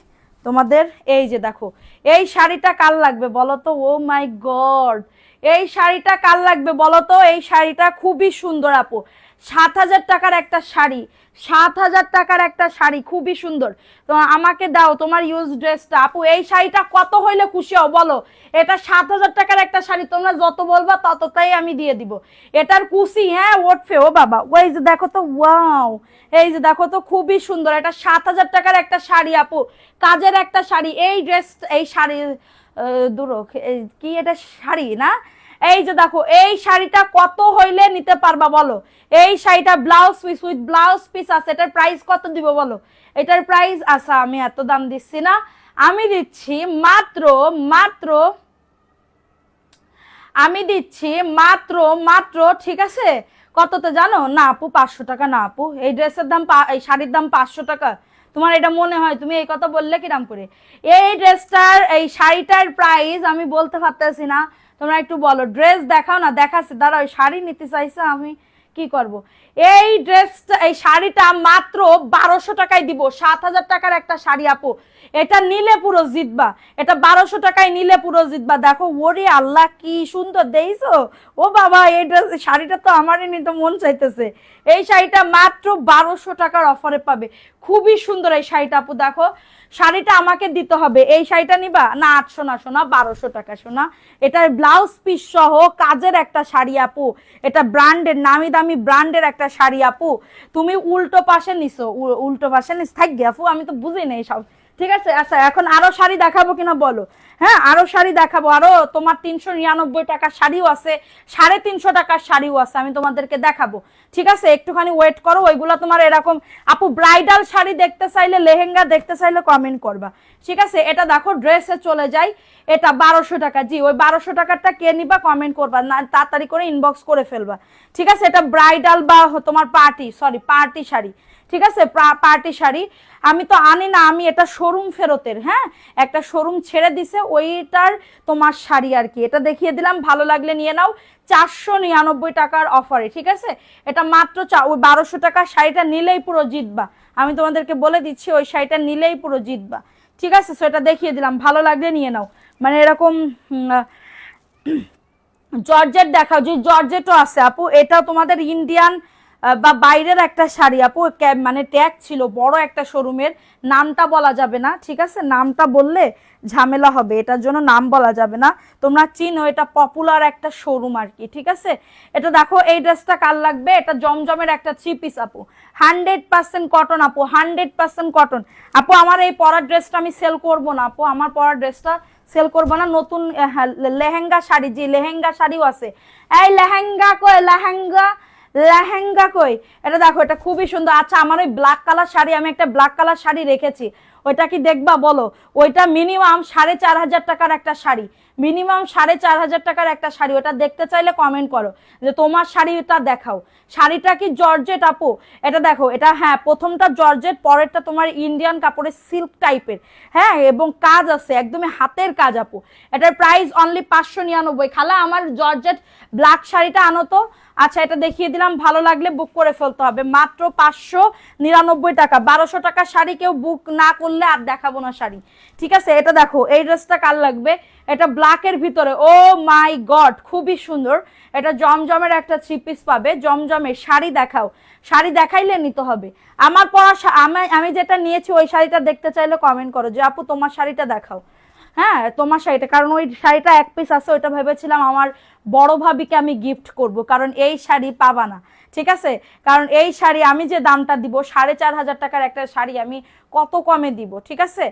Speaker 1: তোমাদের। এই যে দেখো এই শাড়িটা কার লাগবে বলো তো? ও মাই গড, এই শাড়িটা কার লাগবে বলো তো? এই শাড়িটা খুবই সুন্দর আপু, 7,000 টাকার একটা শাড়ি, 7,000 টাকার একটা শাড়ি খুবই সুন্দর। তো আমাকে দাও তোমার ইউজ ড্রেসটা আপু। এই শাড়িটা কত হইলে খুশি হও বলো? এটা 7,000 টাকার একটা শাড়ি, তোমরা যত বলবা ততটাই আমি দিয়ে দিব। এটার কুচি হ্যাঁ ওঠবে ও বাবা, ওই যে দেখো তো, ওয়াও এই যে দেখো তো খুবই সুন্দর, এটা 7,000 টাকার একটা শাড়ি আপু, কাজের একটা শাড়ি। এই ড্রেস এই শাড়ি দূর কি এটা শাড়ি না, এই যে দেখো এই শাড়িটা কত হইলে নিতে পারবা বলো? এই শাড়িটা blouse piece with blouse piece আছে, এটার প্রাইস কত দিব বলো? এটার প্রাইস আচ্ছা আমি এত দাম দিচ্ছি না, আমি দিচ্ছি মাত্র মাত্র আমি দিচ্ছি মাত্র মাত্র, ঠিক আছে কততে জানো? না আপু 500 টাকা না আপু, এই ড্রেসের দাম এই শাড়ির দাম 500 টাকা। তোমার এটা মনে হয়? তুমি এই কথা বললে কিরাম করে? এই ড্রেসটার এই শাড়িটার প্রাইস আমি বলতে পারতেছি না, তোমরা একটু বলো। ড্রেস দেখাও না, দেখাচ্ছে দাঁড়াও, শাড়ি নিতে চাইছে আমি কি করব? এই ড্রেসটা এই শাড়িটা মাত্র 1200 টাকায় দিব। 7,000 টাকার একটা শাড়ি আপু, এটা নিলে পুরো জিতবা, এটা 1200 টাকায় নিলে পুরো জিতবা। দেখো ওরে আল্লাহ কি সুন্দর দেইছো, ও বাবা এই ড্রেস শাড়িটা তো আমারই নিতে মন চাইতেছে। এই শাড়িটা মাত্র 1200 টাকার অফারে পাবে, খুবই সুন্দর এই শাড়িটা আপু। দেখো শাড়িটা আমাকে দিতে হবে, এই শাড়িটা নিবা না? 800 না সোনা, 1200 টাকা সোনা। এটার ব্লাউজ পিস সহ কাজের একটা শাড়ি আপু, এটা ব্র্যান্ডের নামি দামি ব্র্যান্ডের একটা শাড়ি আপু। তুমি উল্টো পাশে নিছো, উল্টো পাশে নিস থাকবে আপু, আমি তো বুঝি না সব, ঠিক আছে? আচ্ছা এখন আরো শাড়ি দেখাবো কিনা বলো? হ্যাঁ আরো শাড়ি দেখাবো, আরো তোমার 399 টাকার শাড়িও আছে, 350 টাকার শাড়িও আছে, আমি তোমাদেরকে দেখাবো। ঠিক আছে, একটুখানি ওয়েট করো। ওইগুলো তোমার এরকম আপু ব্রাইডাল শাড়ি দেখতে চাইলে, লেহেঙ্গা দেখতে চাইলে কমেন্ট করবা। ঠিক আছে, এটা দেখো ড্রেসে চলে যাই, এটা 1200 টাকা। জি, ওই 1200 টাকারটা কে নিবা কমেন্ট করবা, না তাড়াতাড়ি করে ইনবক্স করে ফেলবা। ঠিক আছে, এটা ব্রাইডাল বা তোমার পার্টি শাড়ি। ঠিক আছে, পার্টি শাড়ি আমি তো আনি না, আমি এটা শোরুম ফেরতের, হ্যাঁ একটা শোরুম ছেড়ে দিছে ওইটার তোমার শাড়ি আর কি। এটা দেখিয়ে দিলাম, ভালো লাগলে নিয়ে নাও। 499 টাকার অফারে। ঠিক আছে, এটা মাত্র ওই 1200 টাকার শাড়িটা নিলেই পুরো জিতবা, আমি তোমাদেরকে বলে দিচ্ছি, ওই শাড়িটা নিলেই পুরো জিতবা। ঠিক আছে, সো এটা দেখিয়ে দিলাম, ভালো লাগলে নিয়ে নাও। মানে এরকম জর্জেট দেখাও, যে জর্জেটও আছে আপু, এটা তোমাদের ইন্ডিয়ান বা বাইরের একটা শাড়ি আপু, মানে ট্যাগ ছিল বড় একটা শোরুমের, নামটা বলা যাবে না। ঠিক আছে, নামটা বললে ঝামেলা হবে, এটার জন্য নাম বলা যাবে না। তোমরা চিনো, এটা পপুলার একটা শোরুম আর কি। ঠিক আছে, এটা দেখো, এই ড্রেসটা কার লাগবে, এটা জমজমের একটা 3 পিস আপু, 100% কটন আপু, 100% কটন আপু। আমার এই পরার ড্রেসটা আমি সেল করব না আপু, আমার পরার ড্রেসটা সেল করবো না। নতুন লেহেঙ্গা শাড়ি, জি লেহেঙ্গা শাড়িও আছে। এই লেহেঙ্গা কই, লেহেঙ্গা কই, এটা দেখো, এটা খুবই সুন্দর। আচ্ছা, আমার ওই ব্ল্যাক কালার শাড়ি, আমি একটা ব্ল্যাক কালার শাড়ি রেখেছি, ওইটা কি দেখবা বলো? ওইটা মিনিমাম 4500 টাকার একটা শাড়ি, মিনিমাম 4500 টাকার একটা শাড়ি। ওটা দেখতে চাইলে কমেন্ট করো যে তোমার শাড়িটা দেখাও। শাড়িটা কি জর্জেট আপু? এটা দেখো, এটা হ্যাঁ প্রথমটা জর্জেট, পরেরটা তোমার ইন্ডিয়ান কাপড়ের সিল্ক টাইপের, হ্যাঁ এবং কাজ আছে, একদমই হাতের কাজ আপু। এটার প্রাইস অনলি 599। খালা আমার জর্জেট ব্ল্যাক শাড়িটা আনো তো। আচ্ছা, এটা দেখিয়ে দিলাম, ভালো লাগলে বুক করে ফেলতে হবে, মাত্র 599 টাকা। 1200 টাকার শাড়ি কেউ বুক না করলে আর দেখাবো না শাড়ি। ঠিক আছে, এটা দেখো, এই ড্রেসটা কার লাগবে, এটা ব্ল্যাকের ভিতরে, ও মাই গড খুবই সুন্দর। এটা জমজমের একটা 3 পিস পাবে, জমজমের শাড়ি দেখাও, শাড়ি দেখাইলে নিতে হবে। আমার পরা আমি যেটা নিয়েছি ওই শাড়িটা দেখতে চাইলে কমেন্ট করো যে আপু তোমার শাড়িটা দেখাও। হ্যাঁ তোমার শাড়িটা, কারণ ওই শাড়িটা 1 পিস আছে, ওইটা ভেবেছিলাম আমার বড় ভাবিকে আমি গিফট করব, কারণ এই শাড়ি পাবা না। ঠিক আছে, কারণ এই শাড়ি আমি যে দামটা দিব, 4500 টাকার একটা শাড়ি আমি কত কমে দিব। ঠিক আছে,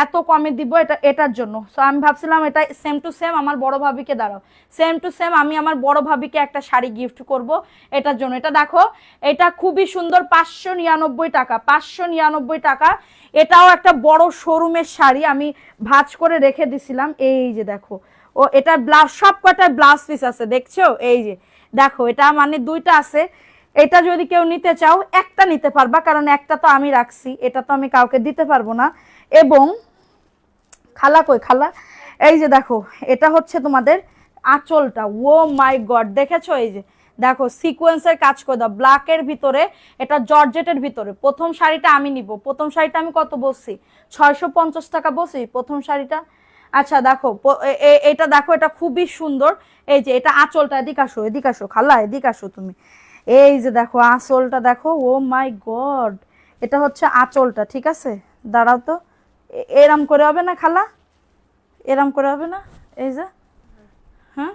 Speaker 1: এত কমে দিব এটার জন্য। সো আমি ভাবছিলাম এটা সেম টু সেম আমার বড় ভাবিকে দাঁড়াও, সেম টু সেম আমি আমার বড় ভাবিকে একটা শাড়ি গিফট করব এটার জন্য। এটা দেখো, এটা খুবই সুন্দর, 599 টাকা, 599 টাকা। এটাও একটা বড় শোরুমের শাড়ি, আমি ভাঁজ করে রেখে দিছিলাম। এই যে দেখো, ও এটা ব্লাউজ, সব কটা ব্লাউজ পিস আছে, দেখছো? এই যে দেখো, এটা মানে 2টা আছে। এটা যদি কেউ নিতে চাও একটা নিতে পারবা, কারণ একটা তো আমি রাখছি, এটা তো আমি কাউকে দিতে পারবো না। এবং খালা কই, খালা এই যে দেখো, এটা হচ্ছে তোমাদের আঁচলটা, ও মাই গড দেখেছো? এই যে দেখো, সিকোয়েন্সের কাজ করে দাও, ব্ল্যাকের ভিতরে, এটা জর্জেটের ভিতরে। প্রথম শাড়িটা আমি নিব, প্রথম শাড়িটা আমি কত বলছি, 650 টাকা বলছি প্রথম শাড়িটা। আচ্ছা দেখো, এটা দেখো, এটা খুবই সুন্দর। এই যে এটা আঁচলটা, এদিকে আসো, এদিকে আসো খালা, এদিকে আসো তুমি। এই যে দেখো আঁচলটা দেখো, ও মাই গড, এটা হচ্ছে আঁচলটা। ঠিক আছে, দাঁড়াও তো, এরম করে হবে না খালা, এরম করে হবে না, এই যে হ্যাঁ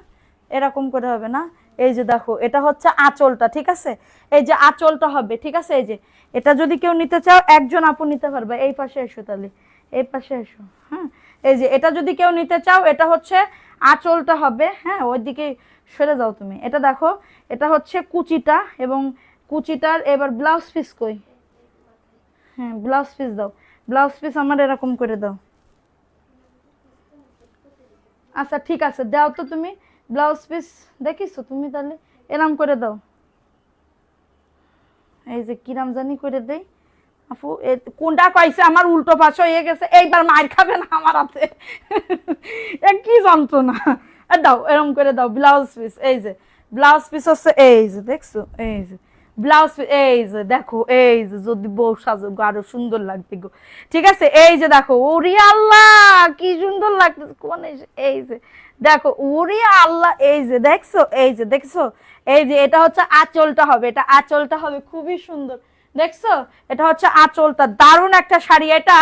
Speaker 1: এরকম করে হবে না। এই যে দেখো, এটা হচ্ছে আঁচলটা। ঠিক আছে, এই যে আঁচলটা হবে। ঠিক আছে, এই যে এটা যদি কেউ নিতে চাও একজন আপু নিতে পারবে। এই পাশে এসো তাহলে, এই পাশে এসো। হ্যাঁ, এই যে এটা যদি কেউ নিতে চাও, এটা হচ্ছে আঁচলটা হবে। হ্যাঁ, ওইদিকে সরে যাও তুমি। এটা দেখো, এটা হচ্ছে কুচিটা, এবং কুচিটার এবার ব্লাউজ পিস কই, হ্যাঁ ব্লাউজ পিস দাও, ব্লাউজ পিস আমার এরকম করে দাও। আচ্ছা ঠিক আছে, দাও তো তুমি ব্লাউজ পিস, দেখিছো তুমি, তাহলে এরম করে দাও। এই যে কিরাম জানি করে দেই আপু, কোনটা কইছে আমার উল্টো পাশ হয়ে গেছে, এইবার মার খাবে না আমার হাতে। কি যন্ত্রণা, দাও এরম করে দাও ব্লাউজ পিস। এই যে ব্লাউজ পিস হচ্ছে, এই যে দেখছো, এই যে ব্লাউজ পিস, এই যে দেখো, এই যে যদি বউ সাজো আরো সুন্দর লাগবে গো। ঠিক আছে, এই যে দেখো, ওরে আল্লাহ কি সুন্দর লাগতেছে, কোন এই যে দেখো, ওরে আল্লাহ, এই যে দেখছো, এই যে দেখছো, এই যে এটা হচ্ছে আঁচলটা হবে, এটা আঁচলটা হবে খুবই সুন্দর, দেখছো? এটা হচ্ছে আঁচলটা, দারুণ একটা শাড়ি। এটা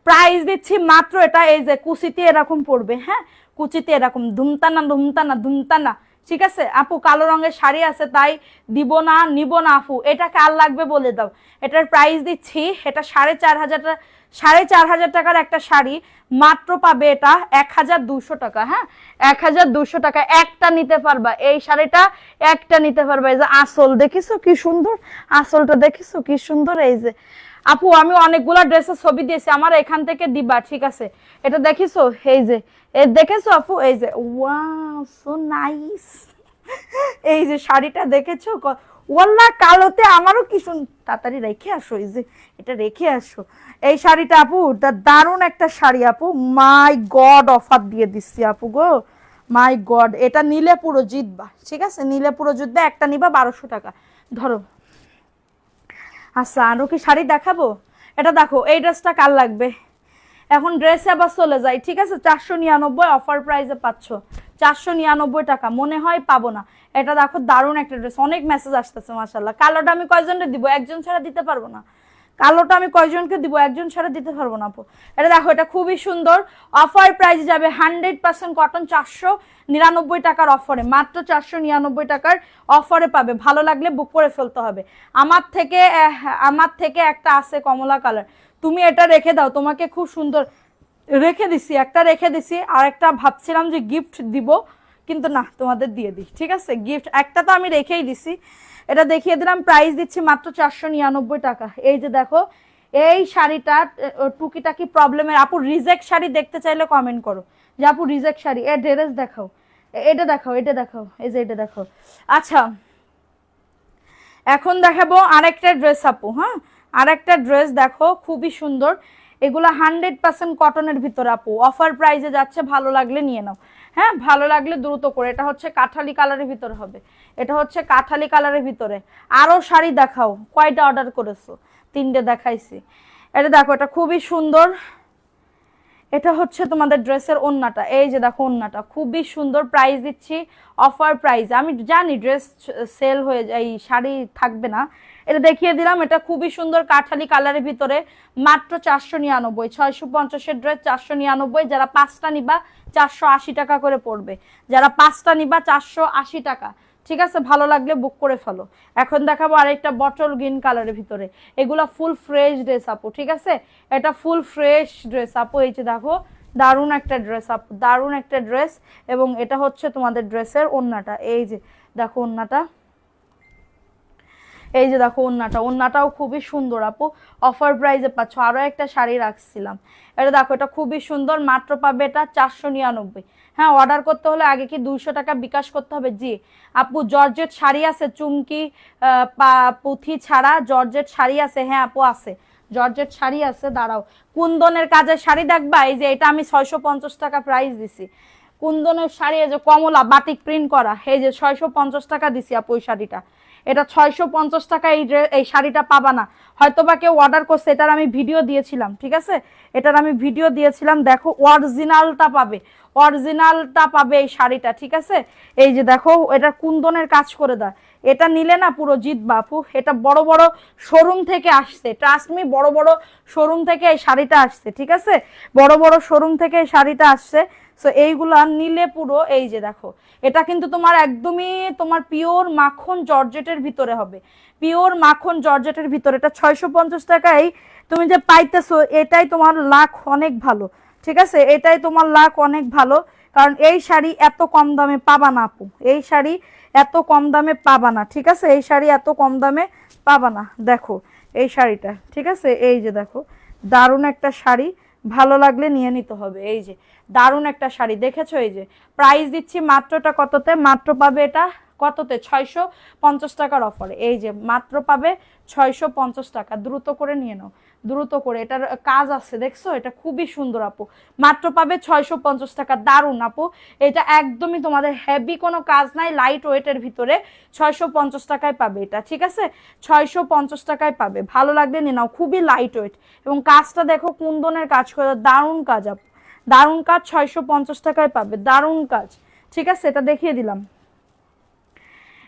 Speaker 1: প্রাইস দিচ্ছি মাত্র, এটা এই যে কুচিতে এরকম পড়বে, হ্যাঁ কুচিতে এরকম ধুমতানা ধুমতানা ধুমতানা, ঠিক আছে আপু, কালো রঙের শাড়ি আছে তাই দিব না, নিব না আপু, এটা কার লাগবে বলে দাও। এটার প্রাইস দিচ্ছি, এটা 4,500 4,500 টাকার একটা শাড়ি, মাত্র পাবে এটা 1,200 টাকা। হ্যাঁ 1,200 টাকা একটা নিতে পারবা, এই শাড়িটা একটা নিতে পারবা। এই যে আসল দেখিছো কি সুন্দর, আসলটা দেখিছো কি সুন্দর। এই যে আপু আমি অনেকগুলা ড্রেসের ছবি দিয়েছি, আমার এখান থেকে দিবা, ঠিক আছে। এটা দেখিছো, এই যে দেখেছো আপু, এই যে ওয়াও সো নাইস, এই যে শাড়িটা দেখেছো, ওয়াল্লাহ কালোতে আমারও কি তাড়াতাড়ি রেখে আসো, এই যে এটা রেখে আসো। এই শাড়িটা আপু দারুণ একটা শাড়ি আপু, মাই গড অফার দিয়ে দিচ্ছি আপু গো, মাই গড। এটা নিলে পুরো জিতবা, ঠিক আছে, নিলে পুরো জিতবে, একটা নিবা 1,200 টাকা। ধরো আচ্ছা আরো কি শাড়ি দেখাবো, এটা দেখো, এই ড্রেসটা কার লাগবে। এখন ড্রেসে আবার চলে যাই, ঠিক আছে। 499 অফার প্রাইসে পাচ্ছ, 499 টাকা, মনে হয় পাবো না। এটা দেখো দারুণ একটা ড্রেস, অনেক মেসেজ আসতেছে মাশাআল্লাহ। কালোটা আমি কয়জনকে দিব, একজন ছাড়া দিতে পারবো না। কালোটা আমি কয়জনকে দিব, একজন ছাড়া দিতে পারবো না আপু। এটা দেখো, এটা খুবই সুন্দর, অফার প্রাইস যাবে 100% কটন, 499 টাকার অফারে, মাত্র 499 টাকার অফারে পাবে। ভালো লাগলে বুক করে ফেলতে হবে। আমার থেকে একটা আছে কমলা কালার, তুমি এটা রেখে দাও, তোমাকে খুব সুন্দর রেখে দিছি, একটা রেখে দিছি, আর একটা ভাবছিলাম যে গিফট দিব, কিন্তু না তোমাদের দিয়ে দিই, ঠিক আছে। গিফট একটা তো আমি রেখেই দিছি, এটা দেখিয়ে দিলাম। প্রাইস দিচ্ছি মাত্র 499 টাকা। এই যে দেখো, এই শাড়িটা টুকিটাকি প্রবলেমের আপু, রিজেক্ট শাড়ি দেখতে চাইলে কমেন্ট করো যে আপু রিজেক্ট শাড়ি, এর ড্রেস দেখাও, এটা দেখাও, এটা দেখাও, এই যে এটা দেখাও। আচ্ছা এখন দেখাবো আরেকটা ড্রেস আপু। হ্যাঁ আরেকটা ড্রেস দেখো, খুবই সুন্দর, এগুলো 100% কটনের ভিতরে আপু, অফার প্রাইসে যাচ্ছে, ভালো লাগলে নিয়ে নাও। হ্যাঁ ভালো লাগলে দ্রুত করে। এটা হচ্ছে কাঠালি কালারের ভিতরে হবে, এটা হচ্ছে কাঠালি কালারের ভিতরে। আরো শাড়ি দেখাও, কয়টা অর্ডার করেছো, 3টে দেখাইছি। এটা দেখো, এটা খুবই সুন্দর, এটা হচ্ছে তোমাদের ড্রেসের ওন্নাটা, এই যে দেখো ওন্নাটা খুবই সুন্দর, প্রাইস দিচ্ছি অফার প্রাইস। আমি জানি ড্রেস সেল হয়ে যায়, শাড়ি থাকবে না, এটা দেখিয়ে দিলাম। এটা খুবই সুন্দর কাঠালি কালারের ভিতরে, মাত্র 499, 650-এর ড্রেস 499। যারা 5টা নিবা 480 টাকা করে পড়বে, যারা 5টা নিবা 480 টাকা, ঠিক আছে। ভালো লাগলে বুক করে ফেলো। এখন দেখাবো আরেকটা বটল গ্রিন কালারের ভিতরে, এগুলা ফুল ফ্রেশ ড্রেস আপু, ঠিক আছে। এটা ফুল ফ্রেশ ড্রেস আপু, এই যে দেখো দারুণ একটা ড্রেস আপু, দারুণ একটা ড্রেস। এবং এটা হচ্ছে তোমাদের ড্রেসের ওন্নাটা, এই যে দেখো ওন্নাটা, এই যে দেখো ওন্নাটা, ওন্নাটাও খুবই সুন্দর আপু, অফার প্রাইসে পাচ্ছ। আরো একটা শাড়ি রাখছিলাম, এটা দেখো, এটা খুবই সুন্দর, মাত্র পাবে এটা 499। হ্যাঁ অর্ডার করতে হলে আগে কি 200 টাকা বিকাশ করতে হবে। জি আপু, জর্জেট শাড়ি আছে, চুমকি পুঁথি ছাড়া জর্জেট শাড়ি আছে। হ্যাঁ আপু আছে, জর্জেট শাড়ি আছে। দাঁড়াও, কুন্দনের কাজের শাড়ি দেখবা, এই যে এটা আমি 650 টাকা প্রাইস দিছি। কুন্দনের শাড়ি, এই যে কমলা বাটিক প্রিন্ট করা, এই যে 650 টাকা দিছি আপু ওই শাড়িটা। এটা 650 টাকা এই শাড়িটা পাবা না, হয়তো বা কেউ অর্ডার করছে, এটার আমি ভিডিও দিয়েছিলাম, ঠিক আছে। এটার আমি ভিডিও দিয়েছিলাম, দেখো অরিজিনালটা পাবে, অরিজিনালটা পাবে এই শাড়িটা, ঠিক আছে। এই যে দেখো, এটা কুন্দনের কাজ করে দেয়, এটা নিলে না পুরো জিতবা আপু। এটা বড় বড় শোরুম থেকে আসছে, ট্রাস্ট মি, বড় বড় শোরুম থেকে এই শাড়িটা আসছে, ঠিক আছে। বড় বড় শোরুম থেকে এই শাড়িটা আসছে। সো এইগুলা নিলে পুরো, এই যে দেখো, এটা কিন্তু তোমার একদমই তোমার পিওর মাখন জর্জেটের ভিতরে হবে, পিওর মাখন জর্জেটের ভিতরে। এটা 650 টাকায় তুমি যে পাইতেছো, এটাই তোমার লাখ অনেক ভালো, ঠিক আছে। এটাই তোমার লাখ অনেক ভালো, কারণ এই শাড়ি এত কম দামে পাবা না আপু, এই শাড়ি এত কম দামে পাবা না, ঠিক আছে। এই শাড়ি এত কম দামে পাবা না। দেখো এই শাড়িটা, ঠিক আছে, এই যে দেখো দারুণ একটা শাড়ি, ভালো লাগলে নিয়ে নিতে হবে। এই যে দারুণ একটা শাড়ি দেখেছো, এই যে প্রাইস দিচ্ছি মাত্রটা কততে, মাত্র পাবে এটা কততে, 650 টাকার অফারে। এই যে মাত্র পাবে 650 টাকা, দ্রুত করে নিয়ে নাও, দ্রুত করে। এটার কাজ আছে দেখছো, এটা খুবই সুন্দর আপু, মাত্র পাবে 650 টাকা। দারুণ আপু, এটা একদমই তোমাদের হেভি কোনো কাজ নাই, লাইট ওয়েটের ভিতরে 650 টাকায় পাবে এটা, ঠিক আছে। 650 টাকায় পাবে, ভালো লাগলে নিয়ে নাও, খুবই লাইট ওয়েট। এবং কাজটা দেখো, কুন্দনের কাজ করে, দারুণ কাজ আপু, দারুণ কাজ, 650 টাকায় পাবে, দারুণ কাজ, ঠিক আছে। এটা দেখিয়ে দিলাম।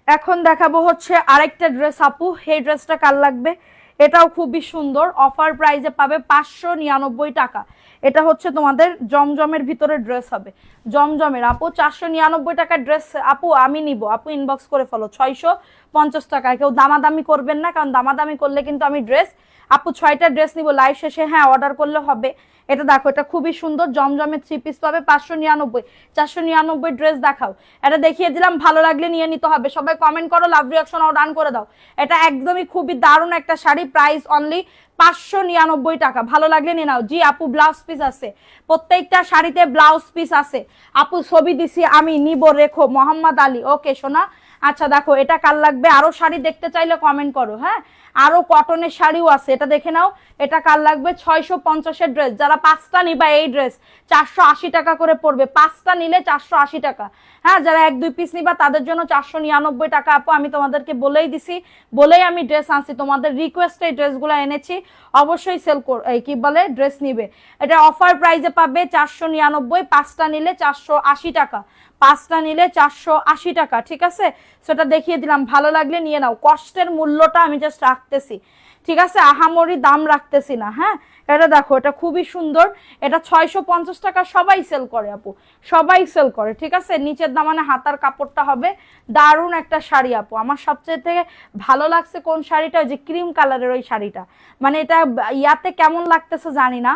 Speaker 1: এখন দেখাবো হচ্ছে আরেকটা ড্রেস আপু, এই ড্রেসটা কার লাগবে, এটাও খুবই সুন্দর, অফার প্রাইসে পাবে 599 টাকা। এটা হচ্ছে তোমাদের জমজমের ভিতরে ড্রেস হবে, জমজমের আপু 499 টাকার ড্রেস আপু আমি নিব, আপু ইনবক্স করে ফেলো 650 টাকায়। কেউ দামাদামি করবেন না, কারণ দামাদামি করলে কিন্তু আমি ড্রেস আপু 6টা ড্রেস নিব লাইভ শেষে, হ্যাঁ অর্ডার করলে হবে। এটা দেখো, এটা খুবই সুন্দর জমজমের 3 পিস পাবে 599। 499 ড্রেস দেখাও, এটা দেখিয়ে দিলাম, ভালো লাগলে নিয়ে নিতে হবে। সবাই কমেন্ট করো, লাভ রিয়াকশন ও ডান করে দাও। এটা একদমই খুবই দারুণ একটা শাড়ি, প্রাইস অনলি 599 টাকা, ভালো লাগলে নিয়ে নাও। জি আপু ব্লাউজ পিস আছে, প্রত্যেকটা শাড়িতে ব্লাউজ পিস আছে আপু, ছবি দিছি আমি, নিব রেখো। মোহাম্মদ আলী, ওকে সোনা। আচ্ছা দেখো, এটা কার লাগবে, আরো শাড়ি দেখতে চাইলে কমেন্ট করো, হ্যাঁ আরো কটনের শাড়িও আছে, এটা দেখে নাও। এটা কার লাগবে, 650-এর ড্রেস, যারা 5টা নিবা এই ড্রেস 480 টাকা করে পড়বে, 5টা নিলে 480 টাকা। হ্যাঁ যারা 1-2 পিস নিবা তাদের জন্য 499 টাকা আপু, আমি তোমাদেরকে বলেই দিছি, বলেই আমি ড্রেস আনছি, তোমাদের রিকোয়েস্টে ড্রেসগুলো এনেছি, অবশ্যই সেল কি বলে ড্রেস নিবে। এটা অফার প্রাইসে পাবে 499, 5টা নিলে 480 টাকা, 5টা নিলে 480 টাকা, ঠিক আছে। সেটা দেখিয়ে দিলাম, ভালো লাগলে নিয়ে নাও। কষ্টের মূল্যটা আমি জাস্ট রাখতেছি, ঠিক আছে, আহামরি দাম রাখতেছি না। হ্যাঁ এটা দেখো, এটা খুবই সুন্দর, এটা 650 টাকা, সবাই সেল করে আপু, সবাই সেল করে, ঠিক আছে। নিচের দামানে হাতার কাপড়টা হবে, দারুণ একটা শাড়ি আপু। আমার সবচেয়ে থেকে ভালো লাগছে কোন শাড়িটা, যে ক্রিম কালারের ওই শাড়িটা, মানে এটা ইয়াতে কেমন লাগতেছে জানি না,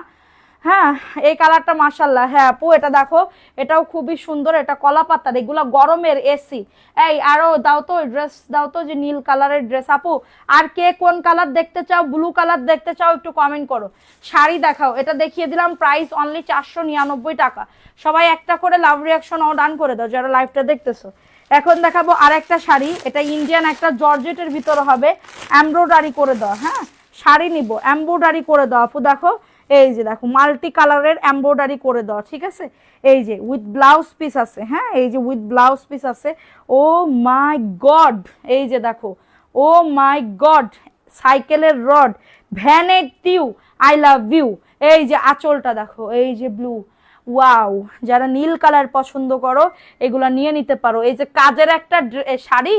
Speaker 1: হ্যাঁ এই কালারটা মাশাল্লাহ। হ্যাঁ আপু এটা দেখো, এটাও খুবই সুন্দর, এটা কলা পাতার, এগুলো গরমের এসি। এই আরো দাও তো ড্রেস, দাও তো, যে নীল কালারের ড্রেস আপু। আর কে কোন কালার দেখতে চাও, ব্লু কালার দেখতে চাও, একটু কমেন্ট করো। শাড়ি দেখাও, এটা দেখিয়ে দিলাম, প্রাইস অনলি 499 টাকা। সবাই একটা করে লাভ রিয়াকশন ও ডান করে দাও যারা লাইভটা দেখতেছো। এখন দেখাবো আরেকটা শাড়ি, এটা ইন্ডিয়ান একটা জর্জেটের ভিতরে হবে, এমব্রয়ডারি করে দাও। হ্যাঁ শাড়ি নিব, এমব্রয়ডারি করে দাও আপু। দেখো এই যে দেখো, মাল্টি কালারের এমব্রয়ডারি করে দাও, ঠিক আছে। এই যে উইথ ব্লাউজ পিস আছে, হ্যাঁ এই যে উইথ ব্লাউজ পিস আছে। ও মাই গড, এই যে দেখো, ও মাই গড, সাইকেলের রড, ভ্যানের টিউ, আই লাভ ইউ। এই যে আঁচলটা দেখো, এই যে ব্লু, ওয়াও, যারা নীল কালার পছন্দ করো এগুলা নিয়ে নিতে পারো। এই যে কাজের একটা শাড়ি,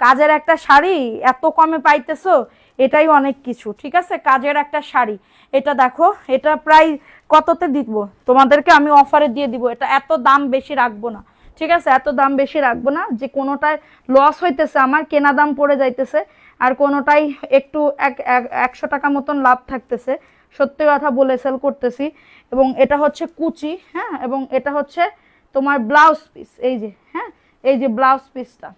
Speaker 1: কাজের একটা শাড়ি এত কমে পাইতেছো, এটাই অনেক কিছু, ঠিক আছে। কাজের একটা শাড়ি, এটা দেখো, এটা প্রায় কততে দিব তোমাদেরকে, আমি অফারে দিয়ে দিব। এটা এত দাম বেশি রাখবো না, ঠিক আছে, এত দাম বেশি রাখবো না, যে কোনোটায় লস হইতেছে আমার, কেনা দাম পড়ে যাইতেছে, আর কোনোটাই একটু 100 টাকা মতন লাভ থাকতেছে, সত্যি কথা বলে সেল করতেছি। এবং এটা হচ্ছে কুচি, হ্যাঁ, এবং এটা হচ্ছে তোমার ব্লাউজ পিস, এই যে, হ্যাঁ এই যে ব্লাউজ পিসটা,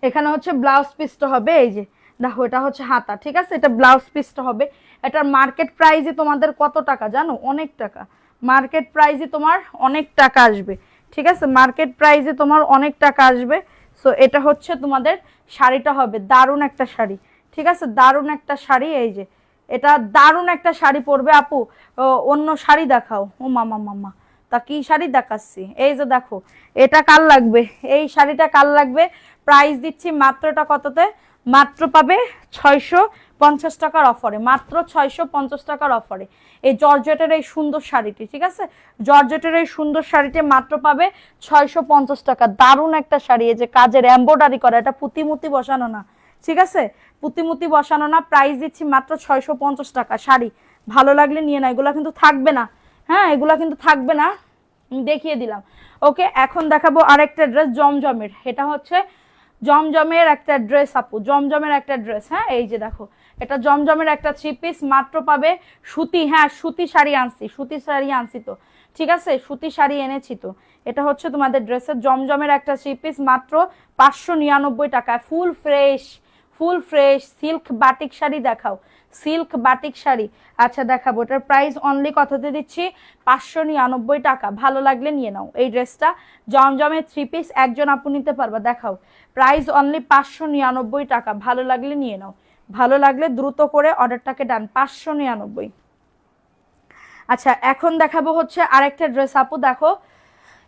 Speaker 1: এখানে হচ্ছে ব্লাউজ পিসটা হবে, এই যে দেখো, এটা হচ্ছে হাতা, ঠিক আছে, এটা ব্লাউজ পিসটা হবে। এটার মার্কেট প্রাইসে তোমাদের কত টাকা জানো, অনেক টাকা, মার্কেট প্রাইসে তোমার অনেক টাকা আসবে, ঠিক আছে, মার্কেট প্রাইসে তোমার অনেক টাকা আসবে। সো এটা হচ্ছে তোমাদের শাড়িটা হবে, দারুণ একটা শাড়ি, ঠিক আছে, দারুণ একটা শাড়ি। এই যে এটা দারুণ একটা শাড়ি পরবে আপু। অন্য শাড়ি দেখাও, ও মামা মামা, তা কি শাড়ি দেখাচ্ছি, এই যে দেখো, এটা কার লাগবে, এই শাড়িটা কার লাগবে, প্রাইস দিচ্ছি মাত্রটা কততে, মাত্র পাবে 650 টাকার অফারে, মাত্র 650 টাকার অফারে এই জর্জেটের এই সুন্দর শাড়িটি, ঠিক আছে, জর্জেটের এই সুন্দর শাড়িটি মাত্র পাবে 650 টাকা। দারুণ একটা শাড়ি, এই যে কাজের এমব্রয়ডারি করা, এটা পুঁতিমুতি বসানো না, ঠিক আছে, পুঁতিমুতি বসানো না, প্রাইস দিচ্ছি মাত্র 650 টাকা শাড়ি। ভালো লাগলে নিয়ে না, এগুলা কিন্তু থাকবে না, হ্যাঁ এগুলা কিন্তু থাকবে না, দেখিয়ে দিলাম। ওকে এখন দেখাবো আরেকটা ড্রেস জমজমের, এটা হচ্ছে জমজমের একটা ড্রেস আপু, জমজমের একটা ড্রেস, হ্যাঁ এই যে দেখো, এটা জমজমের একটা 3 পিস, মাত্র পাবে সুতি, হ্যাঁ সুতি শাড়ি আনছি, সুতি শাড়ি আনছি তো, ঠিক আছে, সুতি শাড়ি এনেছি তো। এটা হচ্ছে তোমাদের ড্রেসের জমজমের একটা 3 পিস, মাত্র 599 টাকায়, full fresh, full fresh silk batik sari দেখাও, সিল্ক বাটিক শাড়ি। আচ্ছা দেখাবো, এটার প্রাইস অনলি কততে দিচ্ছি, 599 টাকা। ভালো লাগলে নিয়ে নাও এই ড্রেসটা, জমজমের 3 পিস, একজন আপু নিতে পারবা, দেখাও, প্রাইস অনলি 599 টাকা। ভালো লাগলে নিয়ে নাও, ভালো লাগলে দ্রুত করে অর্ডারটাকে ডান, 599। আচ্ছা এখন দেখাবো হচ্ছে আরেকটা ড্রেস আপু, দেখো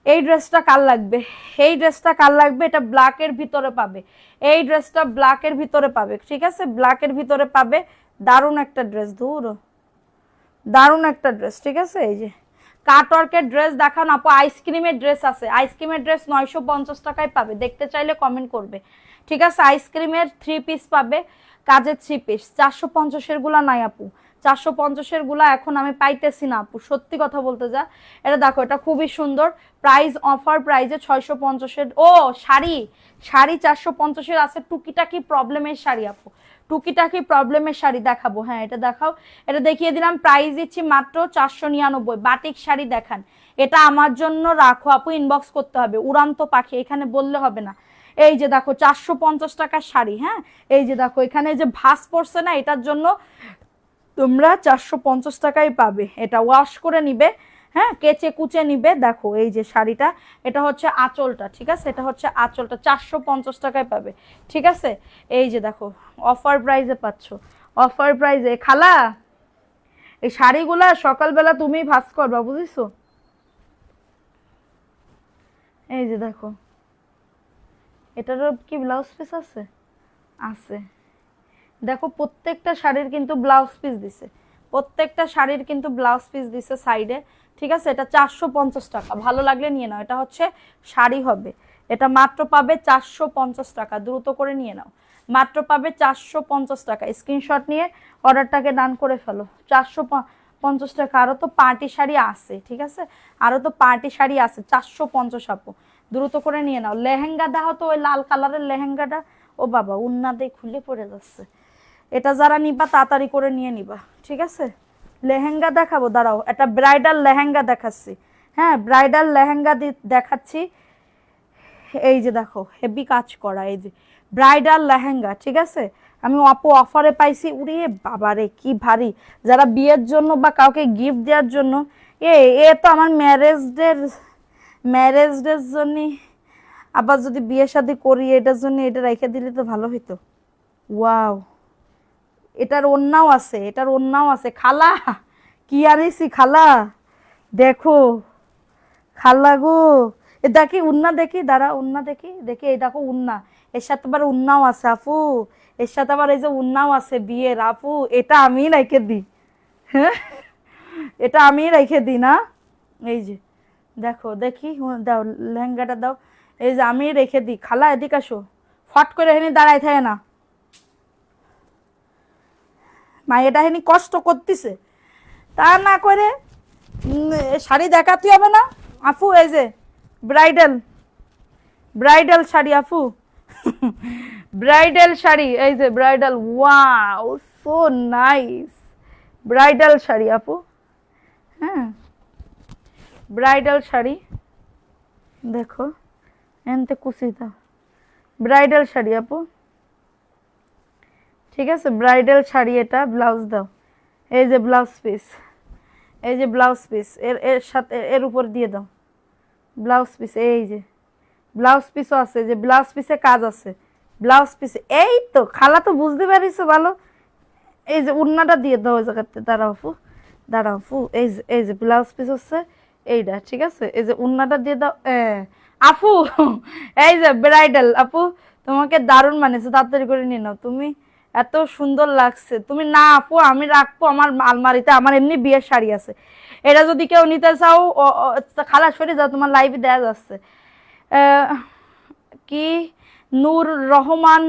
Speaker 1: এই ড্রেসটা কার লাগবে, এই ড্রেসটা কার লাগবে, এটা ব্ল্যাকের ভিতরে পাবে, এই ড্রেসটা ব্ল্যাকের ভিতরে পাবে, ঠিক আছে, ব্ল্যাকের ভিতরে পাবে, দারুণ একটা ড্রেস, দূর দারুণ একটা ড্রেস, ঠিক আছে। এই যে কাটওয়ার্কের ড্রেস দেখান আপু, আইসক্রিমের ড্রেস আছে, আইসক্রিমের ড্রেস 950 টাকায় পাবে, দেখতে চাইলে কমেন্ট করবে, ঠিক আছে। আইসক্রিমের 3 পিস পাবে, কাজের 3 পিস, 450 এর গুলা নাই আপু, 450-এর গুলা এখন আমি পাইতেছি না আপু, সত্যি কথা বলতে যা। এটা দেখো, এটা খুবই সুন্দর, প্রাইস অফার প্রাইজে 650-এর। ও শাড়ি, শাড়ি 450-এর আছে, টুকিটাকি প্রবলেমের শাড়ি আপু, টুকিটাকি প্রবলেমের শাড়ি দেখাবো। হ্যাঁ এটা দেখাও, এটা দেখিয়ে দিলাম, প্রাইস দিচ্ছি মাত্র 499। বাটিক শাড়ি দেখান, এটা আমার জন্য রাখো আপু, ইনবক্স করতে হবে, উড়ান্ত পাখি, এখানে বললে হবে না। এই যে দেখো 450 টাকার শাড়ি, হ্যাঁ এই যে দেখো এখানে যে ভাঁজ পড়ছে না, এটার জন্য তোমরা 450 টাকায় পাবে। এটা ওয়াশ করে নিবে, হ্যাঁ কেচে কুচে নিবে। দেখো এই যে শাড়িটা, এটা হচ্ছে আঁচলটা, ঠিক আছে, এটা হচ্ছে আঁচলটা, 450 টাকায় পাবে, ঠিক আছে। এই যে দেখো অফার প্রাইসে পাচ্ছ, অফার প্রাইসে। খালা এই শাড়িগুলা সকালবেলা তুমি ভাঁজ করবা, বুঝিছো? এই যে দেখো, এটারও কি ব্লাউজ পিস আছে? আছে। দেখো প্রত্যেকটা শাড়ির কিন্তু ব্লাউজ পিস দিছে, প্রত্যেকটা শাড়ির কিন্তু ব্লাউজ পিস দিছে সাইডে, ঠিক আছে। এটা 450 টাকা, ভালো লাগলে নিয়ে নাও। এটা হচ্ছে শাড়ি হবে, এটা মাত্র পাবে 450 টাকা, দ্রুত করে নিয়ে নাও, মাত্র পাবে 450 টাকা। স্ক্রিনশট নিয়ে অর্ডারটাকে ডান করে ফেলো। 450 টাকা। আরও তো পার্টি শাড়ি আছে, ঠিক আছে, আরও তো পার্টি শাড়ি আছে, 450 আপু, দ্রুত করে নিয়ে নাও। লেহেঙ্গা দেখো তো, ওই লাল কালারের লেহেঙ্গাটা, ও বাবা উন্না দিয়ে খুলে পড়ে যাচ্ছে। এটা যারা নিবা তাড়াতাড়ি করে নিয়ে নিবা, ঠিক আছে। লেহেঙ্গা দেখাবো, দাঁড়াও, এটা ব্রাইডাল লেহেঙ্গা দেখাচ্ছি, হ্যাঁ ব্রাইডাল লেহেঙ্গা দেখাচ্ছি। এই যে দেখো হেভি কাজ করা, এই যে ব্রাইডাল লেহেঙ্গা, ঠিক আছে। আমি অফারে পাইছি, উড়ে বাবারে কি ভারী, যারা বিয়ের জন্য বা কাউকে গিফট দেওয়ার জন্য। এ এ তো আমার ম্যারেজ ডের জন্য, আবার যদি বিয়ে শাদী করি এটার জন্য এটা রেখে দিলে তো ভালো হইতো। ওয়াও, এটার ওন্নাও আছে, এটার ওন্নাও আছে। খালা কি আনিছি খালা, দেখো খালা গো, এ দেখি উন্না, দেখি দাঁড়া উন্না দেখি, দেখি এই দেখো উন্না, এর সাথে আবার উন্নাও আছে আপু, এর সাথে আবার এই যে উন্নাও আছে বিয়ের আপু, এটা আমি রেখে দিই, হ্যাঁ এটা আমি রেখে দিই না। এই যে দেখো, দেখি দাও লেহেঙ্গাটা দাও, এই যে আমি রেখে দিই। খালা এদিকে আসো, ফট করে এখানে দাঁড়ায় থাকে না, মায়েরা হেনি কষ্ট করতেছে, তা না করে শাড়ি দেখাতে হবে না আপু। এই যে ব্রাইডাল, ব্রাইডাল শাড়ি আপু, ব্রাইডাল শাড়ি, এই যে bridal, wow so nice, bridal sari আপু, হ্যাঁ ব্রাইডাল শাড়ি দেখো, এনতে কুচি দাও, ব্রাইডাল শাড়ি আপু, ঠিক আছে ব্রাইডাল শাড়ি। এটা ব্লাউজ দাও, এই যে ব্লাউজ পিস, এই যে ব্লাউজ পিস, এর এর সাথে এর উপর দিয়ে দাও ব্লাউজ পিস। এই যে ব্লাউজ পিসও আছে, যে ব্লাউজ পিসে কাজ আছে, ব্লাউজ পিসে। এই তো খালা তো বুঝতে পারিস ভালো। এই যে উন্নাটা দিয়ে দাও ওই জায়গাতে, দাঁড়াও আপু, দাঁড়াও আপু, এই যে ব্লাউজ পিস হচ্ছে এইটা, ঠিক আছে। এই যে উন্নাটা দিয়ে দাও আপু, এই যে ব্রাইডাল আপু, তোমাকে দারুণ মানেছে, তাড়াতাড়ি করে নিয়ে নাও তুমি, এত সুন্দর লাগছে। তুমি না আপু, আমি রাখবো আমার আলমারিতে, আমার এমনি বিয়ের শাড়ি আছে, এটা যদি কেউ নিতে চাও খালা সরে যাও, তোমার লাইভে দেওয়া যাচ্ছে। কি নূর রহমান,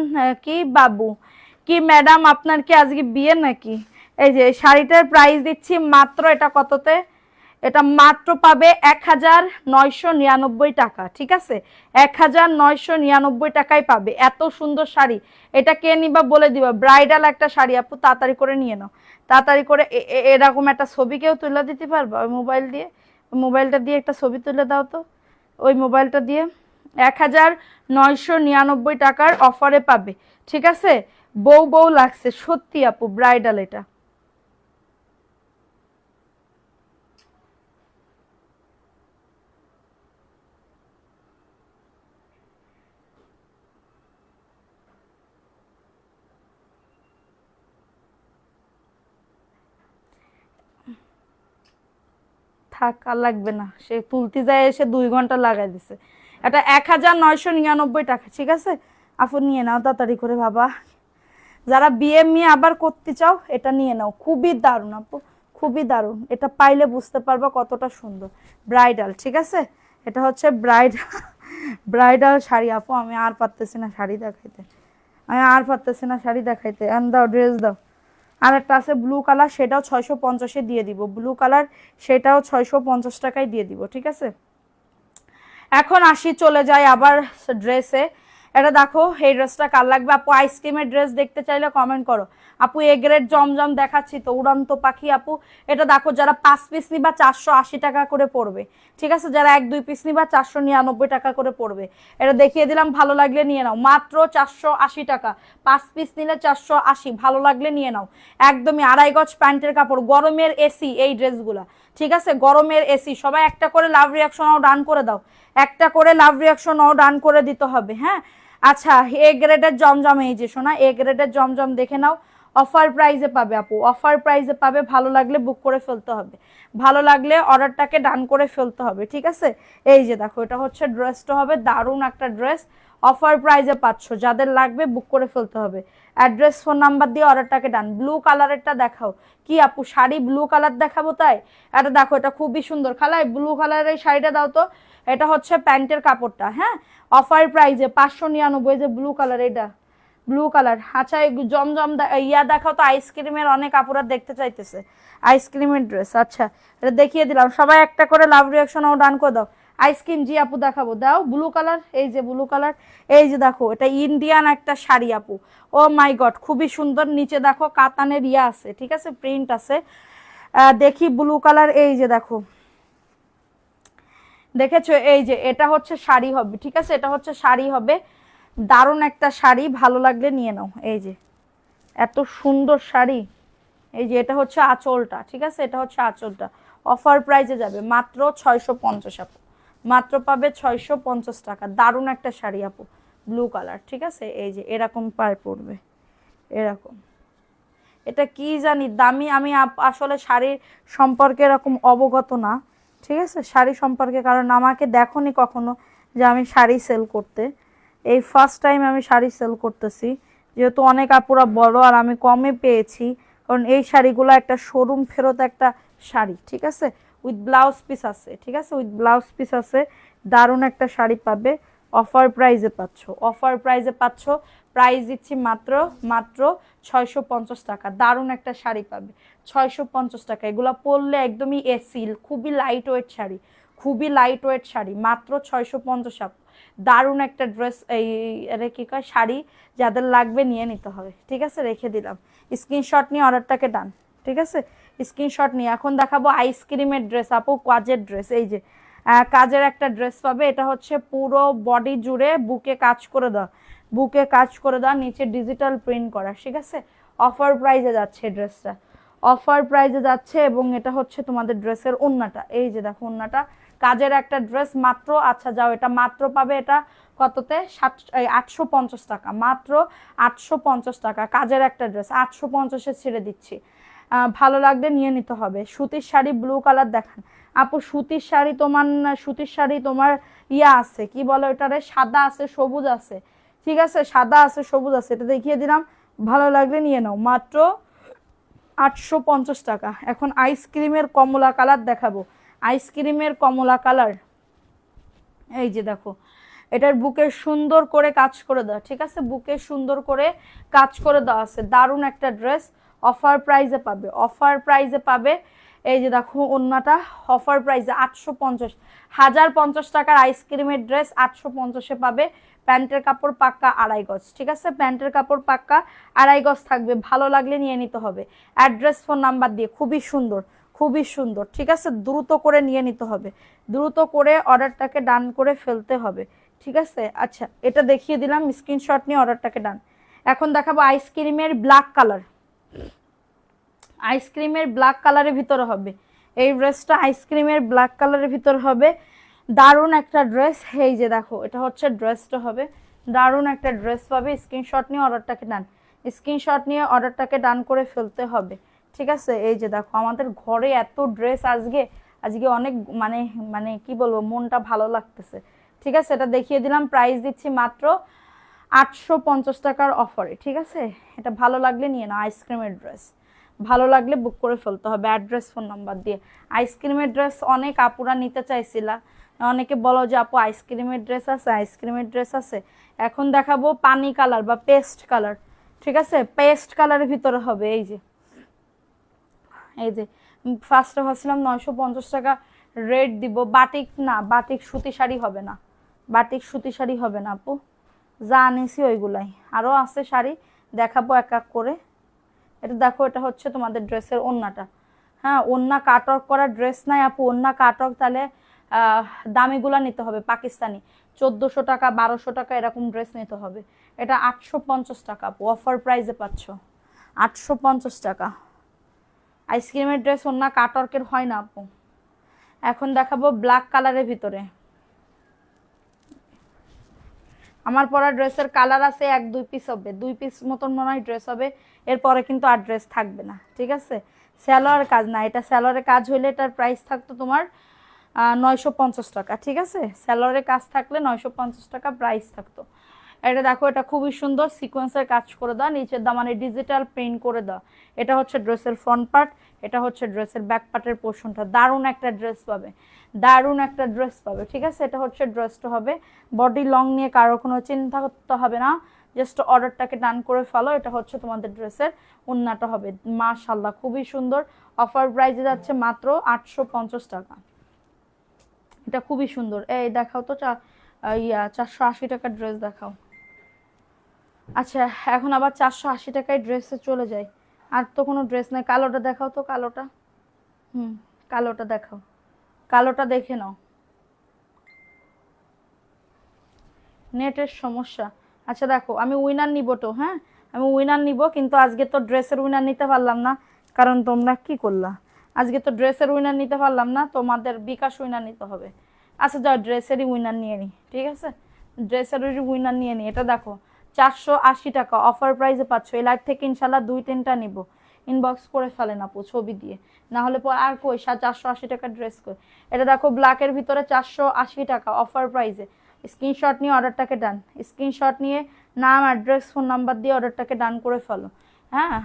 Speaker 1: কি বাবু, কি ম্যাডাম আপনার কি আজকে বিয়ে নাকি? এই যে শাড়িটার প্রাইস দিচ্ছি মাত্র, এটা কততে, এটা মাত্র পাবে 1999 টাকা, ঠিক আছে 1999 টাকায় পাবে, এত সুন্দর শাড়ি। এটা কে নিবা বলে দিবা, ব্রাইডাল একটা শাড়ি আপু, তাড়াতাড়ি করে নিয়ে নাও, তাড়াতাড়ি করে। এরকম একটা ছবি কেউ তুলে দিতে পারবা ওই মোবাইল দিয়ে, মোবাইলটা দিয়ে একটা ছবি তুলে দাও তো, ওই মোবাইলটা দিয়ে। 1999 টাকার অফারে পাবে, ঠিক আছে। বউ বউ লাগছে সত্যি আপু, ব্রাইডাল এটা। থাক আর লাগবে না, সে তুলতে যায় এসে 2 ঘন্টা লাগাই দিছে। এটা 1999 টাকা, ঠিক আছে আপু, নিয়ে নাও তাড়াতাড়ি করে বাবা। যারা বিয়ে মেয়ে আবার করতে চাও এটা নিয়ে নাও, খুবই দারুণ আপু, খুবই দারুণ। এটা পাইলে বুঝতে পারবা কতটা সুন্দর, ব্রাইডাল, ঠিক আছে। এটা হচ্ছে ব্রাইডাল শাড়ি আপু, আমি আর পারতেছি না শাড়ি দেখাইতে, আমি আর পারতেছি না শাড়ি দেখাইতে। দাও ড্রেস দাও, আর একটা আছে ব্লু কালার, সেটাও 650-এ দিয়ে দিব। ব্লু কালার সেটাও 650 টাকায় দিয়ে দিব, ঠিক আছে। এখন আসি, চলে যাই আবার ড্রেসে। এটা দেখো, এই ড্রেসটা কার লাগবে আপু? আইসক্রিমের ড্রেস দেখতে চাইলে কমেন্ট করো আপু। এ গ্রেড জমজম দেখাচ্ছি তো, উড়ন্ত পাখি আপু। এটা দেখো, যারা 5 পিস নিবা 480 টাকা করে পড়বে, ঠিক আছে। যারা 1-2 পিস নিবা 499 টাকা করে পড়বে। এটা দেখিয়ে দিলাম, ভালো লাগলে নিয়ে নাও, মাত্র 480 টাকা। 5 পিস নিলে 480, ভালো লাগলে নিয়ে নাও। একদমই 2.5 গজ প্যান্টের কাপড়, গরমের এসি এই ড্রেসগুলা, ঠিক আছে। গরমের এসি। সবাই একটা করে লাভ রিয়াকশনও ডান করে দাও, একটা করে লাভ রিয়াকশনও ডান করে দিতে হবে, হ্যাঁ। আচ্ছা, এ গ্রেডের জমজম, এই যে শোনা, এ গ্রেডের জমজম দেখে নাও, অফার প্রাইসে পাবে আপু, অফার প্রাইসে পাবে। ভালো লাগলে বুক করে ফেলতে হবে, ভালো লাগলে অর্ডারটাকে ডান করে ফেলতে হবে, ঠিক আছে। এই যে দেখো, এটা হচ্ছে ড্রেসটা হবে, দারুণ একটা ড্রেস, অফার প্রাইসে পাচ্ছ। যাদের লাগবে বুক করে ফেলতে হবে। অ্যাড্রেস, ফোন নাম্বার দিয়ে অর্ডারটাকে ডান। ব্লু কালারেরটা দেখাও। কি আপু, শাড়ি ব্লু কালার দেখাবো তাই? এটা দেখো, এটা খুবই সুন্দর। খালাই ব্লু কালারের শাড়িটা দাও তো। এটা হচ্ছে প্যান্টের কাপড়টা, হ্যাঁ, অফার প্রাইসে 599, যে ব্লু কালার, এটা ব্লু কালার। আচ্ছা, এই জমজম ইয়া দেখাও তো, আইসক্রিমের অনেক আপুরা দেখতে চাইতেছে আইসক্রিমের ড্রেস। আচ্ছা, এটা দেখিয়ে দিলাম। সবাই একটা করে লাভ রিয়াকশনও ডান করে দাও। আইসক্রিম, জি আপু দেখাবো, দাও ব্লু কালার, এই যে ব্লু কালার। এই যে দেখো, এটা ইন্ডিয়ান একটা শাড়ি আপু, ও মাই গড, খুবই সুন্দর। নিচে দেখো কাতানের ইয়া আছে, ঠিক আছে, প্রিন্ট আছে। দেখি ব্লু কালার, এই যে দেখো, দেখেছো? এই যে এটা হচ্ছে শাড়ি হবে, ঠিক আছে, এটা হচ্ছে শাড়ি হবে। দারুণ একটা শাড়ি, ভালো লাগলে নিয়ে নাও। এই যে এত সুন্দর শাড়ি। এই যে এটা হচ্ছে আঁচলটা, ঠিক আছে, এটা হচ্ছে আঁচলটা। অফার প্রাইসে যাবে মাত্র 650 আপু, মাত্র পাবে 650 টাকা। দারুণ একটা শাড়ি আপু, ব্লু কালার, ঠিক আছে। এই যে এরকম পায়ে পড়বে, এরকম। এটা কি জানি দামি, আমি আসলে শাড়ির সম্পর্কে এরকম অবগত না, ঠিক আছে, শাড়ি সম্পর্কে, কারণ আমাকে দেখোনি কখনো যে আমি শাড়ি সেল করতে। এই ফার্স্ট টাইম আমি শাড়ি সেল করতেছি, যেহেতু অনেক আপুরা বড় আর আমি কমে পেয়েছি, কারণ এই শাড়িগুলো একটা শোরুম ফেরত একটা শাড়ি, ঠিক আছে, উইথ ব্লাউজ পিস আছে, ঠিক আছে, উইথ ব্লাউজ পিস আছে। দারুণ একটা শাড়ি পাবে, অফার প্রাইজে পাচ্ছ, অফার প্রাইজে পাচ্ছ। প্রাইস দিচ্ছি মাত্র মাত্র 650 টাকা। দারুণ একটা শাড়ি পাবে 650 টাকা। এগুলো পরলে একদমই এসিল, খুবই লাইট ওয়েট শাড়ি, খুবই লাইট ওয়েট শাড়ি, মাত্র 650 টাকা। দারুণ একটা ড্রেস, এই কি কয় শাড়ি, যাদের লাগবে নিয়ে নিতে হবে, ঠিক আছে। রেখে দিলাম, স্ক্রিনশট নিয়ে অর্ডারটাকে ডান, ঠিক আছে। স্ক্রিনশট নিয়ে এখন দেখাবো আইসক্রিমের ড্রেস আপু, কাজের ড্রেস। এই যে কাজের একটা ড্রেস পাবে, এটা হচ্ছে পুরো বডি জুড়ে বুকে কাজ করে দাও, বুকে কাজ করে দাও, নিচে ডিজিটাল প্রিন্ট করা, ঠিক আছে। অফার প্রাইজে যাচ্ছে ড্রেসটা, অফার প্রাইজে যাচ্ছে। এবং এটা হচ্ছে তোমাদের ড্রেসের ওড়নাটা, এই যে দেখো ওড়নাটা, কাজের একটা ড্রেস মাত্র। আচ্ছা যাও, এটা মাত্র পাবে, এটা কততে? 850 টাকা, মাত্র 850 টাকা। কাজের একটা ড্রেস 850-এ ছেড়ে দিচ্ছি, ভালো লাগলে নিয়ে নিতে হবে। সুতির শাড়ি ব্লু কালার দেখান আপু। সুতির শাড়ি তোমার, সুতির শাড়ি তোমার ইয়া আছে, কি বলে ওটারে, সাদা আছে সবুজ আছে, ঠিক আছে, সাদা আছে সবুজ আছে, এটা দেখিয়ে দিলাম, ভালো লাগলে নিয়ে নাও, মাত্র 850 টাকা। এখন আইসক্রিমের কমলা কালার দেখাবো, আইসক্রিমের কমলা কালার। এই যে দেখো, এটার বুকে সুন্দর করে কাজ করে দেওয়া, ঠিক আছে, বুকে সুন্দর করে কাজ করে দেওয়া আছে। দারুণ একটা ড্রেস, অফার প্রাইজে পাবে, অফার প্রাইজে পাবে। এই যে দেখো ওন্নাটা, অফার প্রাইজে 850, 1050 টাকার আইসক্রিমের ড্রেস 850-এ পাবে। প্যান্টের কাপড় পাক্কা 2.5 গজ, ঠিক আছে, প্যান্টের কাপড় পাক্কা 2.5 গজ থাকবে, ভালো লাগলে নিয়ে নিতে হবে। অ্যাড্রেস, ফোন নাম্বার দিয়ে, খুবই সুন্দর, খুবই সুন্দর, ঠিক আছে। দ্রুত করে নিয়ে নিতে হবে, দ্রুত করে অর্ডারটাকে ডান করে ফেলতে হবে, ঠিক আছে। আচ্ছা, এটা দেখিয়ে দিলাম, স্ক্রিনশট নিয়ে অর্ডারটাকে ডান। এখন দেখাবো আইসক্রিমের ব্ল্যাক কালার, আইসক্রিমের ব্ল্যাক কালারের ভিতরে হবে এই ড্রেসটা, আইসক্রিমের ব্ল্যাক কালারের ভিতর হবে। দারুণ একটা ড্রেস, এই যে দেখো, এটা হচ্ছে ড্রেসটা হবে, দারুণ একটা ড্রেস পাবে। স্ক্রিনশট নিয়ে অর্ডারটাকে ডান, স্ক্রিনশট নিয়ে অর্ডারটাকে ডান করে ফেলতে হবে, ঠিক আছে। এই যে দেখো, আমাদের ঘরে এত ড্রেস আজকে, আজকে অনেক মানে মানে কি বলবো, মনটা ভালো লাগতেছে, ঠিক আছে। এটা দেখিয়ে দিলাম, প্রাইস দিচ্ছি মাত্র 850 টাকার অফারে, ঠিক আছে। এটা ভালো লাগলে নিয়ে নাও, আইসক্রিমের ড্রেস, ভালো লাগলে বুক করে ফেলতে হবে অ্যাড্রেস, ফোন নাম্বার দিয়ে। আইসক্রিমের ড্রেস অনেক আপুরা নিতে চাইছিলা, অনেকে বলো যে আপু আইসক্রিমের ড্রেস আছে, আইসক্রিমের ড্রেস আছে। এখন দেখাবো পানি কালার বা পেস্ট কালার, ঠিক আছে, পেস্ট কালারের ভিতরে হবে। এই যে এই যে ফার্স্টে ভাবছিলাম 950 টাকা রেট দিব, বাটিক না, বাটিক সুতি শাড়ি হবে না, বাটিক সুতি শাড়ি হবে না আপু, যা আনিছি ওইগুলাই। আরও আছে শাড়ি, দেখাবো এক এক করে। এটা দেখো, এটা হচ্ছে তোমাদের ড্রেসের ওড়নাটা। হ্যাঁ, ওড়না কাটওয়ার্ক করা ড্রেস নাই আপু, ওড়না কাটওয়ার্ক তাহলে দামিগুলা নিতে হবে পাকিস্তানি, 1400 টাকা 1200 টাকা এরকম ড্রেস নিতে হবে। এটা 850 টাকা আপু, অফার প্রাইসে পাচ্ছ 850 টাকা। আইসক্রিমের ড্রেস ওড়না কাটওয়ার্কের হয় না আপু। এখন দেখাবো ব্ল্যাক কালারের ভিতরে। আমার পরা ড্রেসের কালার আছে 1-2 পিস হবে, 2 পিস মতন মনে হয় ড্রেস হবে, এরপরে কিন্তু আর ড্রেস থাকবে না, ঠিক আছে। স্যালোয়ার কাজ না, এটা স্যালোয়ারের কাজ হইলে এটার প্রাইস থাকতো তোমার 950 টাকা, ঠিক আছে। স্যালোয়ারের কাজ থাকলে 950 টাকা প্রাইস থাকতো। এটা দেখো, এটা খুবই সুন্দর সিকোয়েন্সের কাজ করে দাও, নিচের দামানে ডিজিটাল প্রিন্ট করে দাও। এটা হচ্ছে ড্রেসের ফ্রন্ট পার্ট, এটা হচ্ছে ড্রেসের ব্যাক পার্টের পোর্শনটা। দারুণ একটা ড্রেস পাবে, দারুণ একটা ড্রেস পাবে, ঠিক আছে। এটা হচ্ছে ড্রেসটা হবে। বডি লং নিয়ে কারো কোনো চিন্তা করতে হবে না, জাস্ট অর্ডারটাকে ডান করে ফেলো। এটা হচ্ছে তোমাদের ড্রেসের ওড়নাটা হবে। মাশাআল্লাহ, খুবই সুন্দর। অফার প্রাইসে যাচ্ছে মাত্র 850 টাকা। এটা খুবই সুন্দর। এই দেখাও তো 480 টাকার ড্রেস দেখাও। আচ্ছা, এখন আবার 480 টাকায় ড্রেসে চলে যায়। আর তো কোনো ড্রেস নাই। কালোটা দেখাও তো, কালোটা। কালোটা দেখাও, কালোটা দেখে নাও। নেটের সমস্যা। আচ্ছা দেখো, আমি উইনার নিব তো, হ্যাঁ আমি উইনার নিব, কিন্তু আজকে তো ড্রেসের উইনার নিতে পারলাম না, কারণ তোমরা কি করলা। আজকে তো ড্রেসের উইনার নিতে পারলাম না, তোমাদের বিকাশ উইনার নিতে হবে। আচ্ছা যাও, ড্রেসেরই উইনার নিয়ে নিই, ঠিক আছে। ড্রেসেরই উইনার নিয়ে নিই। এটা দেখো 480 টাকা অফার প্রাইসে পাচ্ছ। এই লাইভ থেকে ইনশাল্লাহ 2-3টা নিব। ইনবক্স করে ফেলেন আপু ছবি দিয়ে, না হলে আর কই 480 টাকার ড্রেস কই। এটা দেখো ব্ল্যাকের ভিতরে 480 টাকা অফার প্রাইসে। স্ক্রিনশট নিয়ে অর্ডারটাকে ডান, স্ক্রিনশট নিয়ে নাম, অ্যাড্রেস, ফোন নাম্বার দিয়ে অর্ডারটাকে ডান করে ফেলো। হ্যাঁ,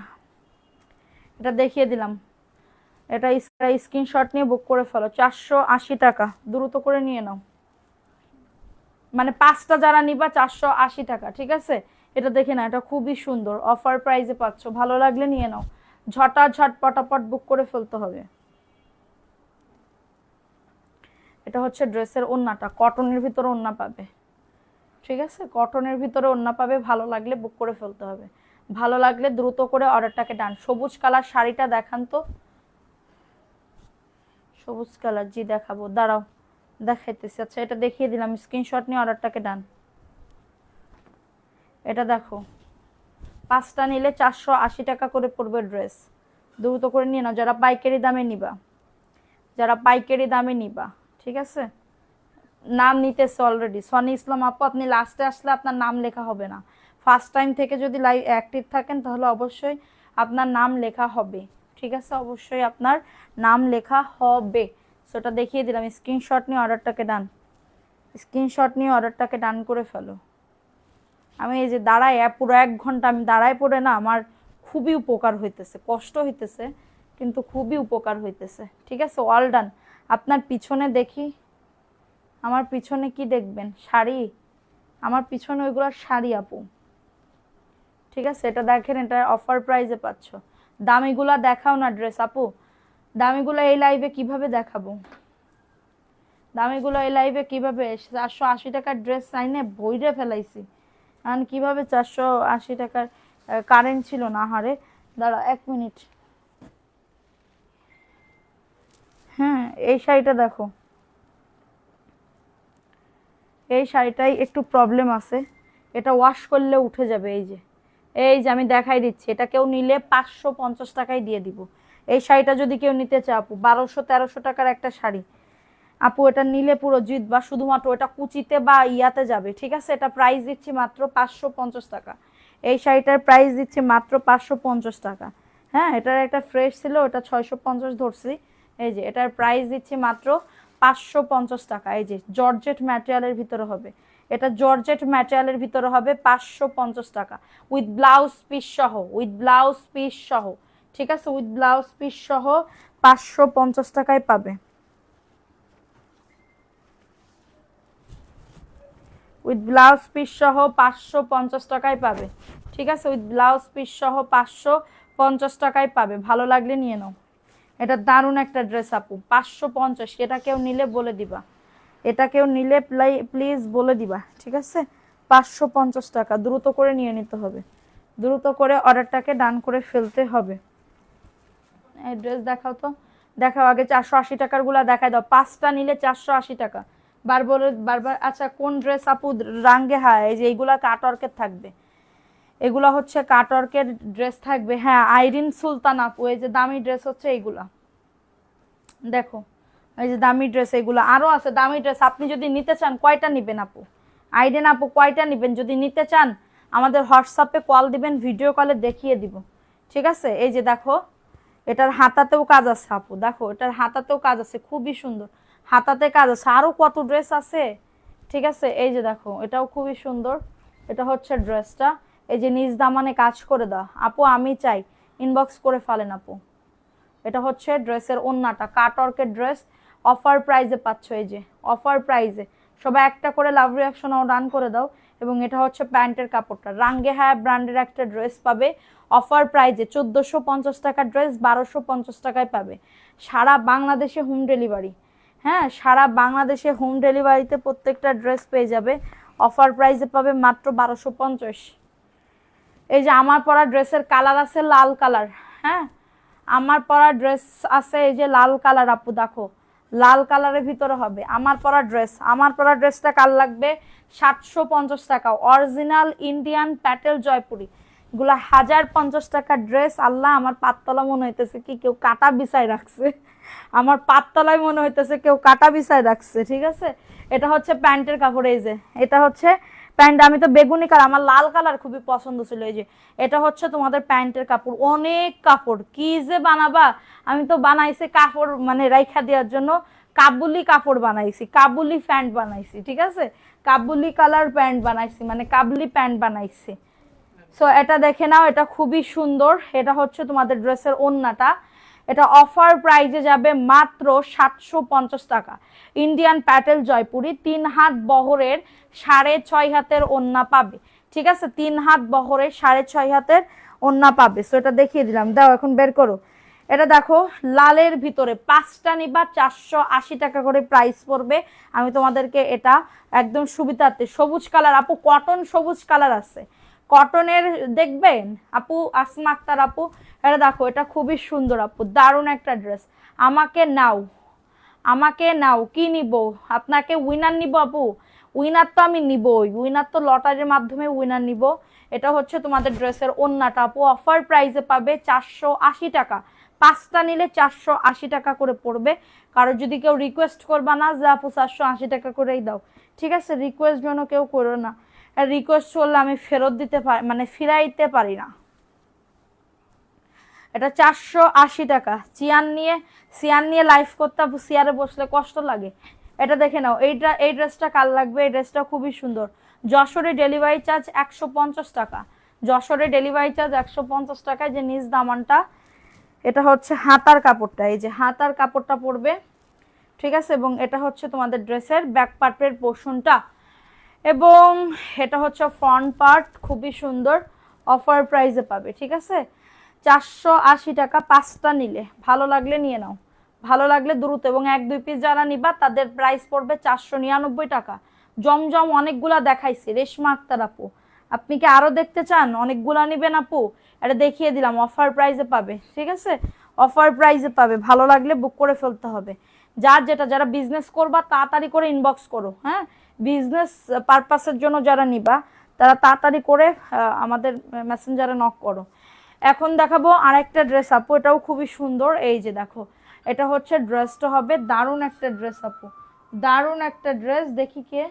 Speaker 1: এটা দেখিয়ে দিলাম। এটা স্ক্রিনশট নিয়ে বুক করে ফেলো। 480 টাকা, দ্রুত করে নিয়ে নাও। মানে 5টা যারা নিবা 480 টাকা, ঠিক আছে। এটা দেখে না, এটা খুবই সুন্দর, অফার প্রাইসে পাচ্ছ। ভালো লাগলে নিয়ে নাও, ঝটাঝট পটাপট বুক করে ফেলতে হবে। এটা হচ্ছে ড্রেসের ওড়নাটা, কটনের ভিতরে ওড়না পাবে, ঠিক আছে। কটনের ভিতরে ওড়না পাবে। ভালো লাগলে বুক করে ফেলতে হবে, ভালো লাগলে দ্রুত করে অর্ডারটাকে ডান। সবুজ কালার শাড়িটা দেখান তো, সবুজ কালার। জি দেখাবো, দাঁড়াও দেখাইতেছি। আচ্ছা এটা দেখিয়ে দিলাম, স্ক্রিনশট নিয়ে অর্ডারটাকে ডান। এটা দেখো, 5টা নিলে 480 টাকা করে পড়বে ড্রেস। দ্রুত করে নিয়ে নাও যারা পাইকারি দামে নিবা, যারা পাইকারি দামে নিবা, ঠিক আছে। নাম নিতেছে অলরেডি। সনি ইসলাম আপু, আপনি লাস্টে আসলে আপনার নাম লেখা হবে না। ফার্স্ট টাইম থেকে যদি লাইভ অ্যাক্টিভ থাকেন তাহলে অবশ্যই আপনার নাম লেখা হবে, ঠিক আছে। অবশ্যই আপনার নাম লেখা হবে। সেটা দেখিয়ে দিলাম। স্ক্রিনশট নিয়ে অর্ডারটাকে ডান, স্ক্রিনশট নিয়ে অর্ডারটাকে ডান করে ফেলো। আমি এই যে দাঁড়ায় পুরো 1 ঘন্টা আমি দাঁড়ায় পড়ে না, আমার খুবই উপকার হইতেছে, কষ্ট হইতেছে কিন্তু খুবই উপকার হইতেছে, ঠিক আছে। All done. আপনার পিছনে দেখি, আমার পিছনে কি দেখবেন? শাড়ি, আমার পিছনে ওইগুলো শাড়ি আপু, ঠিক আছে। এটা দেখেন, এটা অফার প্রাইসে পাচ্ছ। দামিগুলা দেখাও না ড্রেস আপু, দামিগুলো এই লাইভে কিভাবে দেখাবো? দামিগুলো এই লাইভে কিভাবে? 480 টাকার ড্রেস চাইনে বইরে ফেলাইছি, এখন কিভাবে 480 টাকার? কারেন্ট ছিল না, হারে দাঁড়া 1 মিনিট। হ্যাঁ, এই শাড়িটা দেখো, এই শাড়িটাই একটু প্রবলেম আছে, এটা ওয়াশ করলে উঠে যাবে। এই যে আমি দেখাই দিচ্ছি, এটা কেউ নিলে 550 টাকায় দিয়ে দিব। এই শাড়িটা যদি কেউ নিতে চায় আপু, 1200-1300 টাকার একটা শাড়ি আপু, এটা নিলে পুরো জিত বা শুধুমাত্র এটা কুচিতে বা ইয়াতে যাবে, ঠিক আছে। এটা প্রাইস দিচ্ছি মাত্র 550 টাকা। এই শাড়িটার প্রাইস দিচ্ছি মাত্র 550 টাকা। হ্যাঁ, এটার একটা ফ্রেশ ছিল, ওটা 650 ধরছি। এই যে এটার প্রাইস দিচ্ছি মাত্র 550 টাকা। এই যে জর্জেট ম্যাটেরিয়ালের ভিতরে হবে, এটা জর্জেট ম্যাটেরিয়ালের ভিতরে হবে 550 টাকা, উইথ ব্লাউজ পিস সহ, উইথ ব্লাউজ পিস সহ, ঠিক আছে। উইথ ব্লাউজ পিস সহ 550 টাকায় পাবে, উইথ ব্লাউজ পিস সহ 550 টাকায় পাবে, ঠিক আছে। উইথ ব্লাউজ পিস সহ 550 টাকায় পাবে। ভালো লাগলে নিয়ে নাও। এটা দারুণ একটা ড্রেস আপু, 550। এটা কেউ নিলে বলে দিবা, এটা কেউ নিলে প্লিজ বলে দিবা, ঠিক আছে? 550 টাকা, দ্রুত করে নিয়ে নিতে হবে, দ্রুত করে অর্ডারটাকে ডান করে ফেলতে হবে। এই ড্রেস দেখাও তো, দেখাও আগে 480 টাকার গুলা দেখাই দাও, 5টা নিলে 480 টাকা। বারবার আচ্ছা কোন ড্রেস আপু? রাঙ্গে, হ্যাঁ এই যে এইগুলা কাটওয়ার্কের থাকবে, এগুলা হচ্ছে কাটওয়ার্কের ড্রেস থাকবে। হ্যাঁ আইরিন সুলতান আপু, এই যে দামি ড্রেস হচ্ছে এইগুলা, দেখো এই যে দামি ড্রেস, এগুলো আরো আছে দামি ড্রেস। আপনি যদি নিতে চান কয়টা নিবেন আপু? আইডেন আপু কয়টা নিবেন? যদি নিতে চান আমাদের হোয়াটসঅ্যাপে কল দিবেন, ভিডিও কলে দেখিয়ে দিব, ঠিক আছে? এই যে দেখো এটার হাতাতেও কাজ আছে আপু, দেখো এটার হাতাতেও কাজ আছে, খুবই সুন্দর হাতাতে কাজ আছে। আরো কত ড্রেস আছে, ঠিক আছে? এই যে দেখো এটাও খুবই সুন্দর, এটা হচ্ছে ড্রেসটা, এই যে নিজ দামানে কাজ করে দাও আপু, আমি চাই ইনবক্স করে ফেলেন আপু। এটা হচ্ছে ড্রেসের ওন্নাটা, কাটওয়ার্কের ড্রেস, অফার প্রাইজে পাচ্ছ, এই যে অফার প্রাইজে। সবাই একটা করে লাভ রিয়াকশন রান করে দাও। এবং এটা হচ্ছে প্যান্টের কাপড়টা, রাঙ্গে হ্যাঁ ব্র্যান্ডের একটা ড্রেস পাবে অফার প্রাইজে, 1450 টাকার ড্রেস 1250 টাকায় পাবে। সারা বাংলাদেশে হোম ডেলিভারি, হ্যাঁ সারা বাংলাদেশে হোম ডেলিভারিতে প্রত্যেকটা ড্রেস পেয়ে যাবে, অফার প্রাইজে পাবে মাত্র 1250। এই যে আমার পরা ড্রেসের কালার আছে লাল কালার, হ্যাঁ আমার পরা ড্রেস আছে এই যে লাল কালার আপু, দেখো লাল কালারের ভিতরে হবে আমার পরা ড্রেস। আমার পরা ড্রেসটা কাল লাগবে 750 টাকা, অরিজিনাল ইন্ডিয়ান প্যাটেল জয়পুরি, এগুলা 1050 টাকার ড্রেস। আল্লাহ আমার পাততলা মনে হইতেছে কি কেউ কাটা বিছায় রাখছে, আমার পাততলায় মনে হইতেছে কেউ কাটা বিছায় রাখছে, ঠিক আছে? এটা হচ্ছে প্যান্টের কাপড়, এই যে এটা হচ্ছে প্যান্ট, আমি তো বেগুনি কালার, আমার লাল কালার খুবই পছন্দ ছিল। এই যে এটা হচ্ছে তোমাদের প্যান্টের কাপড়, অনেক কাপড়, কি যে বানাবা। আমি তো বানাইছি কাপড় মানে রাইখা দেওয়ার জন্য, কাবুলি কাপড় বানাইছি, কাবুলি প্যান্ট বানাইছি, ঠিক আছে? কাবুলি কালার প্যান্ট বানাইছি, মানে কাবুলি প্যান্ট বানাইছি। সো এটা দেখে নাও, এটা খুবই সুন্দর। এটা হচ্ছে তোমাদের ড্রেসের ওন্নাটা, এটা অফার প্রাইজে যাবে মাত্র 750 টাকা। ইন্ডিয়ান প্যাটেল জয়পুরি, 3 হাত বহরের 6.5 হাতের ওন্না পাবে, ঠিক আছে? 3 হাত বহরের 6.5 হাতের ওন্না পাবে। সো এটা দেখিয়ে দিলাম, দাও এখন বের করো। এটা দেখো লালের ভিতরে, 5টা নিবা 480 টাকা করে প্রাইস পড়বে। আমি তোমাদেরকে এটা একদম সুবিধার্থে, সবুজ কালার আপু, কটন সবুজ কালার আছে, কটনের দেখবেন আপু, আসমা আক্তার আপু, এটা দেখো এটা খুবই সুন্দর আপু, দারুণ একটা ড্রেস। আমাকে নাও, আমাকে নাও, কি নিব? আপনাকে উইনার নিব আপু, উইনার তো আমি নিবই, উইনার তো লটারির মাধ্যমে উইনার নিব। এটা হচ্ছে তোমাদের ড্রেসের ওন্নাটা আপু, অফার প্রাইসে পাবে 480 টাকা, 5টা নিলে 480 টাকা করে পড়বে। কারো যদি কেউ রিকোয়েস্ট করবা না যে আপু 480 টাকা করেই দাও, ঠিক আছে? রিকোয়েস্ট যেন কেউ করো না, রিকোয়েস্ট করলে আমি ফেরত দিতে পারি, মানে ফিরাইতে পারি না। এটা 480 টাকা। সিয়ান নিয়ে লাইভ করতে আপু, সিয়ারে বসলে কষ্ট লাগে। এটা দেখে নাও, এই ড্রেসটা কাল লাগবে, এই ড্রেসটা খুবই সুন্দর। যশোরে ডেলিভারি চার্জ 150 টাকা, যশোরে ডেলিভারি চার্জ 150 টাকায়, যে নিজ দামানটা। এটা হচ্ছে হাতার কাপড়টা, এই যে হাতার কাপড়টা পড়বে, ঠিক আছে? এবং এটা হচ্ছে তোমাদের ড্রেসের ব্যাক পার্টের পোর্শনটা, এবং এটা হচ্ছে ফ্রন্ট পার্ট, খুবই সুন্দর, অফার প্রাইসে পাবে, ঠিক আছে? 480 টাকা, 5টা নিলে, ভালো লাগলে নিয়ে নাও, ভালো লাগলে দ্রুত। এবং 1-2 পিস যারা নিবা তাদের প্রাইস পড়বে 499 টাকা। জমজম অনেকগুলা দেখাইছি, রেশমা আক্তার আপু আপনি কি আরো দেখতে চান? অনেকগুলা নিবেন আপু, এটা দেখিয়ে দিলাম, অফার প্রাইসে পাবে, ঠিক আছে? অফার প্রাইসে পাবে, ভালো লাগলে বুক করে ফেলতে হবে। যার যেটা, যারা বিজনেস করবা তাড়াতাড়ি করে ইনবক্স করো, হ্যাঁ বিজনেস পারপাসের জন্য যারা নিবা তারা তাড়াতাড়ি করে আমাদের মেসেঞ্জারে নক করো। এখন দেখাবো আরেকটা ড্রেস আপু, এটাও খুবই সুন্দর। এই যে দেখো এটা হচ্ছে ড্রেসটা হবে, দারুণ একটা ড্রেস আপু, দারুণ একটা ড্রেস। দেখি কে,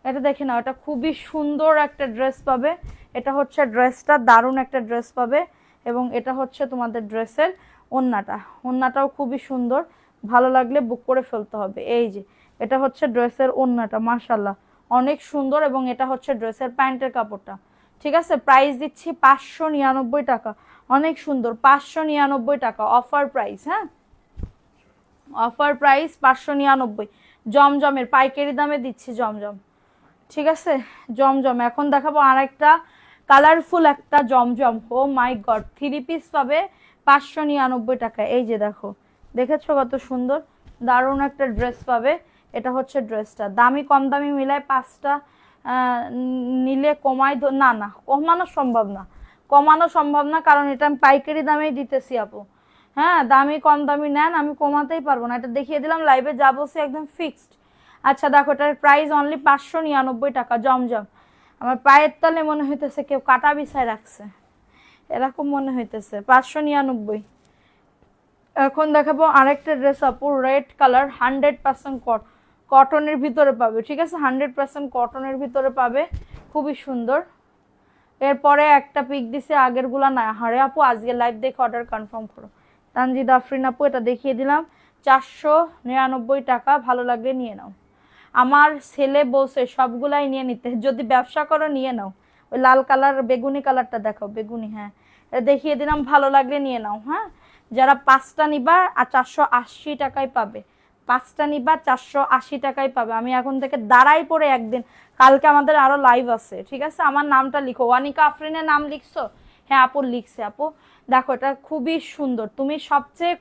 Speaker 1: এটা দেখে নাও, এটা খুবই সুন্দর একটা ড্রেস পাবে। এটা হচ্ছে ড্রেসটা, দারুণ একটা ড্রেস পাবে। এবং এটা হচ্ছে তোমাদের ড্রেসের ওন্নাটা, ওন্নাটাও খুবই সুন্দর, ভালো লাগলে বুক করে ফেলতে হবে। এই যে এটা হচ্ছে ড্রেসের ওন্নাটা, মাশাল্লাহ অনেক সুন্দর। এবং এটা হচ্ছে ড্রেসের প্যান্টের কাপড়টা, ঠিক আছে? প্রাইস দিচ্ছি 599 টাকা, অনেক সুন্দর, 599 টাকা অফার প্রাইস, হ্যাঁ অফার প্রাইস 599। জমজমের পাইকারি দামে দিচ্ছি জমজম, ঠিক আছে? জমজম। এখন দেখাবো আর একটা কালারফুল একটা জমজম, ও মাই গড, 3 পিস পাবে 599 টাকা। এই যে দেখো, দেখেছো কত সুন্দর, দারুণ একটা ড্রেস পাবে। এটা হচ্ছে ড্রেসটা। দামি কম দামি মিলায় 5টা নিলে না না, কমানো সম্ভব না, কমানো সম্ভব না, কারণ এটা আমি পাইকারি দামেই দিতেছি আপু। হ্যাঁ, দামি কম দামি নেন, আমি কমাতেই পারবো না। এটা দেখিয়ে দিলাম, লাইভে যা বলছি একদম ফিক্সড। আচ্ছা দেখো, এটার প্রাইস অনলি 599 টাকা। জমজম, আমার পায়ের তলে মনে হইতেছে কেউ কাটা বিছায় রাখছে, এরকম মনে হইতেছে। 599। এখন দেখাবো আরেকটা ড্রেস আপু, রেড কালার, 100% কটনের ভিতরে পাবে, ঠিক আছে? 100% কটনের ভিতরে পাবে, খুবই সুন্দর। এরপরে একটা পিক দিছে, আগের গুলা না। হারে আপু, আজকে লাইভ দেখে অর্ডার কনফার্ম করো। তানজিদ আফরিন আপু, এটা দেখিয়ে দিলাম, 499 টাকা। ভালো লাগলে নিয়ে নাও। আমার ছেলে বলছে সবগুলাই নিয়ে নিতে, যদি ব্যবসা করো নিয়ে নাও। ওই লাল কালার, বেগুনি কালারটা দেখাও, বেগুনি, হ্যাঁ, এটা দেখিয়ে দিলাম, ভালো লাগলে নিয়ে নাও। হ্যাঁ, যারা 5টা নিবা আর 480 টাকায় পাবে, 5টা নিবা 480 টাকায় পাবে। আমি এখন থেকে দাঁড়াই পড়ে একদিন, কালকে আমাদের আরো লাইভ আছে, ঠিক আছে? আমার নামটা লিখো, ওয়ানিকা আফরিনের নাম লিখছো? হ্যাঁ আপু লিখছে। আপু দেখো, এটা খুবই সুন্দর, তুমি সবচেয়ে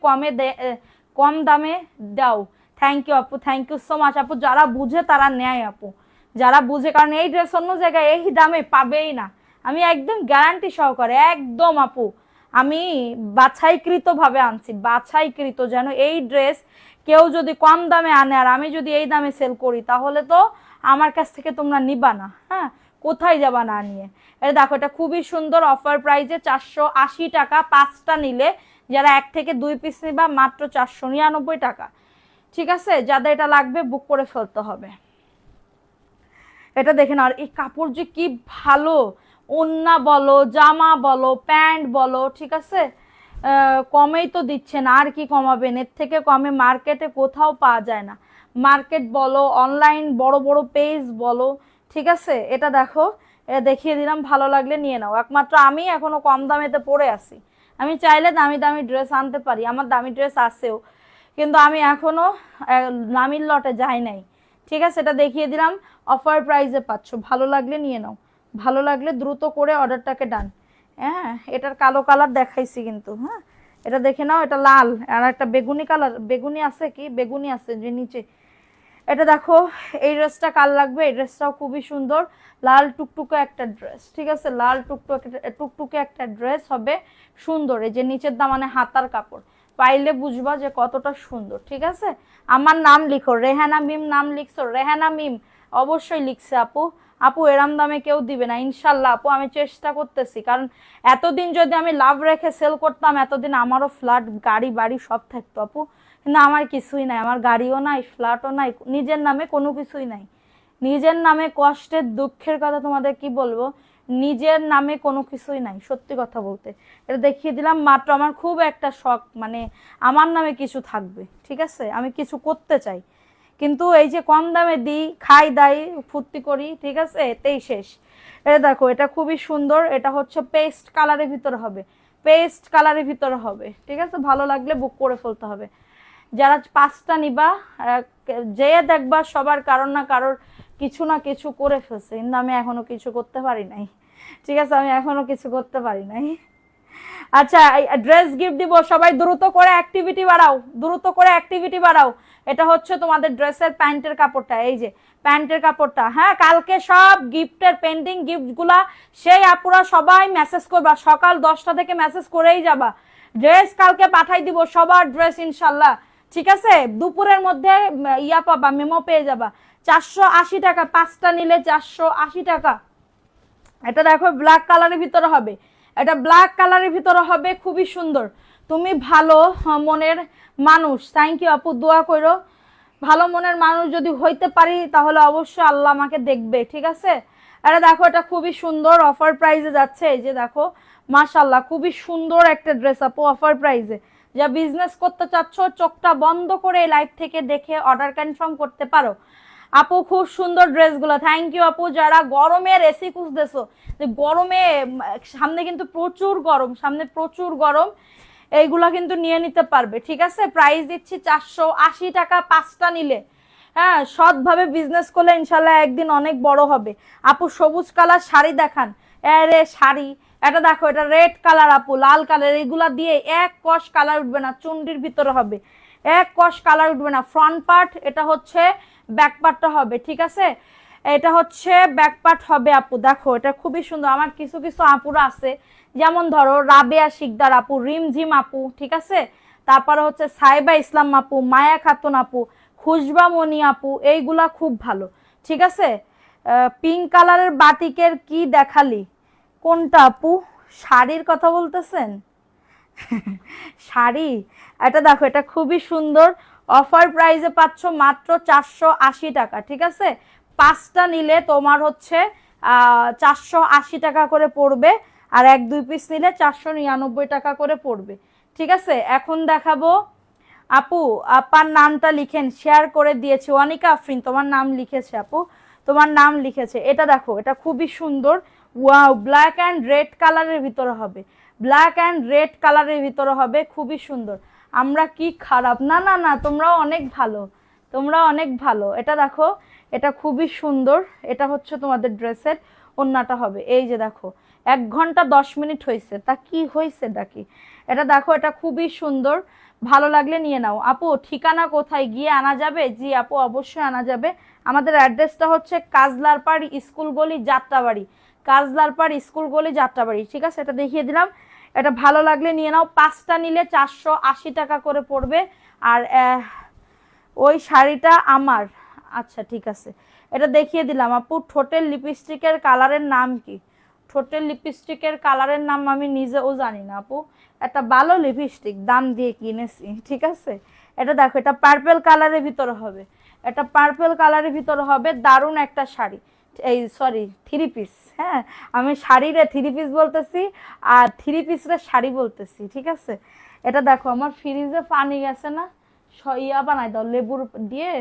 Speaker 1: কম দামে দাও। থ্যাংক ইউ আপু, থ্যাংক ইউ সো মাচ আপু। যারা বুঝে তারা নেয় আপু, যারা বুঝে, কারণ এই ড্রেস অন্য জায়গায় এই দামে পাবেই না। আমি একদম গ্যারান্টি সহকারে, একদম আপু, আমি বাছাইকৃত ভাবে আনছি, বাছাইকৃত, যেন এই ড্রেস কেউ যদি কম দামে আনে আর আমি যদি এই দামে সেল করি, তাহলে তো আমার কাছ থেকে তোমরা নিবা না। হ্যাঁ, কোথায় যাবা না নিয়ে। এটা দেখো, এটা খুবই সুন্দর, অফার প্রাইসে 480 টাকা। 5টা নিলে, যারা 1 থেকে 2 পিস নিবা, মাত্র 499 টাকা, ঠিক আছে? যাদের এটা লাগবে বুক করে ফেলতে হবে। এটা দেখেন, আর এই কাপড় যে কি ভালো, ওন্না বলো, জামা বলো, প্যান্ট বলো, ঠিক আছে? কমেই তো দিচ্ছেন, আর কি কমাবেন? এর থেকে কমে মার্কেটে কোথাও পাওয়া যায় না। মার্কেট বলো, অনলাইন বড় বড় পেজ বলো, ঠিক আছে? এটা দেখো, এটা দেখিয়ে দিলাম, ভালো লাগলে নিয়ে নাও। একমাত্র আমি এখনো কম দামেতে পরে আছি। আমি চাইলে দামি দামি ড্রেস আনতে পারি, আমার দামি ড্রেস আছেও, কিন্তু আমি এখনো দামির লটে যাই নাই, ঠিক আছে? এটা দেখিয়ে দিলাম, অফার প্রাইসে পাচ্ছ, ভালো লাগলে নিয়ে নাও, ভালো লাগলে দ্রুত করে অর্ডারটাকে ডান। হ্যাঁ, এটার কালো কালার দেখাইছি কিন্তু। হ্যাঁ, এটা দেখে নাও, এটা লাল, আর একটা বেগুনি কালার, বেগুনি আছে কি, বেগুনি আছে যে নিচে। এটা দেখো, এই ড্রেসটা কাল লাগবে, এই ড্রেসটাও খুবই সুন্দর, লাল টুকটুকে একটা ড্রেস, ঠিক আছে? লাল টুকটুকে একটা ড্রেস হবে, সুন্দর। এই যে নিচের দামানে হাতার কাপড়, পাইলে বুঝবা যে কতটা সুন্দর, ঠিক আছে? আমার নাম লিখো, রেহানা মিম নাম লিখছো? রেহানা মিম অবশ্যই লিখছে আপু। আপু এরম দামে কেউ দিবে না ইনশাল্লাহ আপু, আমি চেষ্টা করতেছি, কারণ এতদিন যদি আমি লাভ রেখে সেল করতাম, এতদিন আমারও ফ্ল্যাট, গাড়ি বাড়ি সব থাকতো আপু, কিন্তু আমার কিছুই নাই, আমার গাড়িও নাই, ফ্ল্যাটও নাই, নিজের নামে কোনো কিছুই নাই। নিজের নামে কষ্টের দুঃখের কথা তোমাদের কি বলবো, নিজের নামে কোনো কিছুই নাই, সত্যি কথা বলতে। এটা দেখিয়ে দিলাম মাত্র, আমার খুব একটা শখ, মানে আমার নামে কিছু থাকবে, ঠিক আছে? আমি কিছু করতে চাই, কিন্তু এই যে কম দামে দিই, খাই দাই, ফুর্তি করি, ঠিক আছে? এতেই শেষ। এটা দেখো, এটা খুবই সুন্দর, এটা হচ্ছে পেস্ট কালারের ভিতরে হবে, পেস্ট কালারের ভিতরে হবে, ঠিক আছে? ভালো লাগলে বুক করে ফেলতে হবে। যারা 5টা নিবা, যে দেখবা সবার কারোর না কারোর কিছু না কিছু করে ফেলছে, কিন্তু আমি এখনো কিছু করতে পারি নাই, ঠিক আছে? আমি এখনো কিছু করতে পারি নাই। আচ্ছা, ড্রেস গিফট দিব, সবাই দ্রুত করে অ্যাক্টিভিটি বাড়াও, দ্রুত করে অ্যাক্টিভিটি বাড়াও। এটা হচ্ছে তোমাদের ড্রেসের প্যান্টের কাপড়টা, এই যে প্যান্টের কাপড়টা। হ্যাঁ, কালকে সব গিফটের পেন্ডিং গিফটগুলা সেই আপুরা সবাই মেসেজ করবা, সকাল 10টা থেকে মেসেজ করেই যাবা। ড্রেস কালকে পাঠাই দিব, সবার ড্রেস ইনশাল্লাহ, ঠিক আছে? দুপুরের মধ্যে ইয়া পাবা, মেমো পেয়ে যাবা। 480 টাকা, 5টা নিলে 480 টাকা। এটা দেখো, ব্ল্যাক কালারের ভিতরে হবে, এটা ব্ল্যাক কালারের ভিতরে হবে, খুবই সুন্দর। তুমি ভালো মনের মানুষ, থ্যাংক ইউ আপু, দোয়া করো। ভালো মনের মানুষ যদি হইতে পারি, তাহলে অবশ্যই আল্লাহ আমাকে দেখবে, ঠিক আছে? এটা দেখো, এটা খুবই সুন্দর, অফার প্রাইসে যাচ্ছে। এই যে দেখো, মাশাআল্লাহ, খুবই সুন্দর একটা ড্রেস আপু, অফার প্রাইসে। যা বিজনেস করতে চাচ্ছ, চোখটা বন্ধ করে এই লাইভ থেকে দেখে অর্ডার কনফার্ম করতে পারো। আপু খুব সুন্দর ড্রেসগুলো, থ্যাংক ইউ আপু। যারা গরমের এসি খুঁজতেছো, যে গরমে, সামনে কিন্তু প্রচুর গরম, সামনে প্রচুর গরম, এইগুলা কিন্তু নিয়ে নিতে পারবে, ঠিক আছে? প্রাইস দিচ্ছি 480 টাকা 5টা নিলে। হ্যাঁ, সৎভাবে বিজনেস করলে ইনশাল্লাহ একদিন অনেক বড় হবে। আপু সবুজ কালার শাড়ি দেখান। আরে শাড়ি, এটা দেখো, এটা রেড কালার আপু, লাল কালার, এগুলা দিয়ে এক কষ কালার উঠবে না, চুন্ডির ভিতরে হবে, এক কষ কালার উঠবে না। ফ্রন্ট পার্ট, এটা হচ্ছে ব্যাক পার্টটা হবে, ঠিক আছে? এটা হচ্ছে ব্যাক পার্ট হবে আপু। দেখো এটা খুবই সুন্দর। আমার কিছু কিছু আপুরা আছে, যেমন ধরো রাবেয়া শিকদার আপু, রিমঝিম আপু, ঠিক আছে, তারপরে হচ্ছে সাইবা ইসলাম আপু, মায়া খাতুন আপু, খুশবা মনি আপু, এইগুলা খুব ভালো, ঠিক আছে? পিঙ্ক কালারের বাটিকের কি দেখালি, কোনটা আপু? শাড়ির কথা বলতেছেন? শাড়ি, এটা দেখো, এটা খুবই সুন্দর, অফার প্রাইসে পাচ্ছ মাত্র 480 টাকা, ঠিক আছে? 5টা নিলে তোমার হচ্ছে 480 টাকা করে পড়বে, আর 1-2 পিস নিলে 499 টাকা করে পড়বে, ঠিক আছে? এখন দেখাবো আপু, আপার নামটা লিখেন, শেয়ার করে দিয়েছি, অনিকা আফরিন তোমার নাম লিখেছে আপু, তোমার নাম লিখেছে। এটা দেখো, এটা খুবই সুন্দর, ওয়াও, ব্ল্যাক অ্যান্ড রেড কালারের ভিতরে হবে, ব্ল্যাক অ্যান্ড রেড কালারের ভিতরে হবে, খুবই সুন্দর। আমরা কি খারাপ? না না না, তোমরাও অনেক ভালো, তোমরা অনেক ভালো। এটা দেখো, এটা খুবই সুন্দর, এটা হচ্ছে তোমাদের ড্রেসের ওন্নাটা হবে, এই যে দেখো 1 ঘন্টা 10 মিনিট হয়েছে, তা কি হয়েছে নাকি? এটা দেখো, এটা খুবই সুন্দর, ভালো লাগলে নিয়ে নাও আপু। ঠিকানা কোথায়, গিয়ে আনা যাবে? জি আপু, অবশ্যই আনা যাবে। আমাদের অ্যাড্রেসটা হচ্ছে কাজলারপাড় স্কুল গলি যাত্রাবাড়ি, কাজলারপাড় স্কুল গলি যাত্রাবাড়ি, ঠিক আছে? এটা দেখিয়ে দিলাম, এটা ভালো লাগলে নিয়ে নাও। 5টা নিলে 480 টাকা করে পড়বে। আর ওই শাড়িটা আমার, আচ্ছা ঠিক আছে, এটা দেখিয়ে দিলাম আপু। ঠোঁটের লিপস্টিকের কালারের নাম কি? ঠোঁটের লিপস্টিকের কালারের নাম আমি নিজেও জানি না আপু, একটা ভালো লিপস্টিক দাম দিয়ে কিনেছি, ঠিক আছে? এটা দেখো, এটা পার্পল কালারের ভিতরে হবে, এটা পার্পল কালারের ভিতরে হবে, দারুণ একটা শাড়ি, এই সরি 3 পিস, হ্যাঁ আমি শাড়িরে 3 পিস বলতেছি, আর 3 পিসরে শাড়ি বলতেছি, ঠিক আছে? এটা দেখো, আমার ফ্রিজে পানি গেছে না, ইয়া বানাই দাও, লেবুর দিয়ে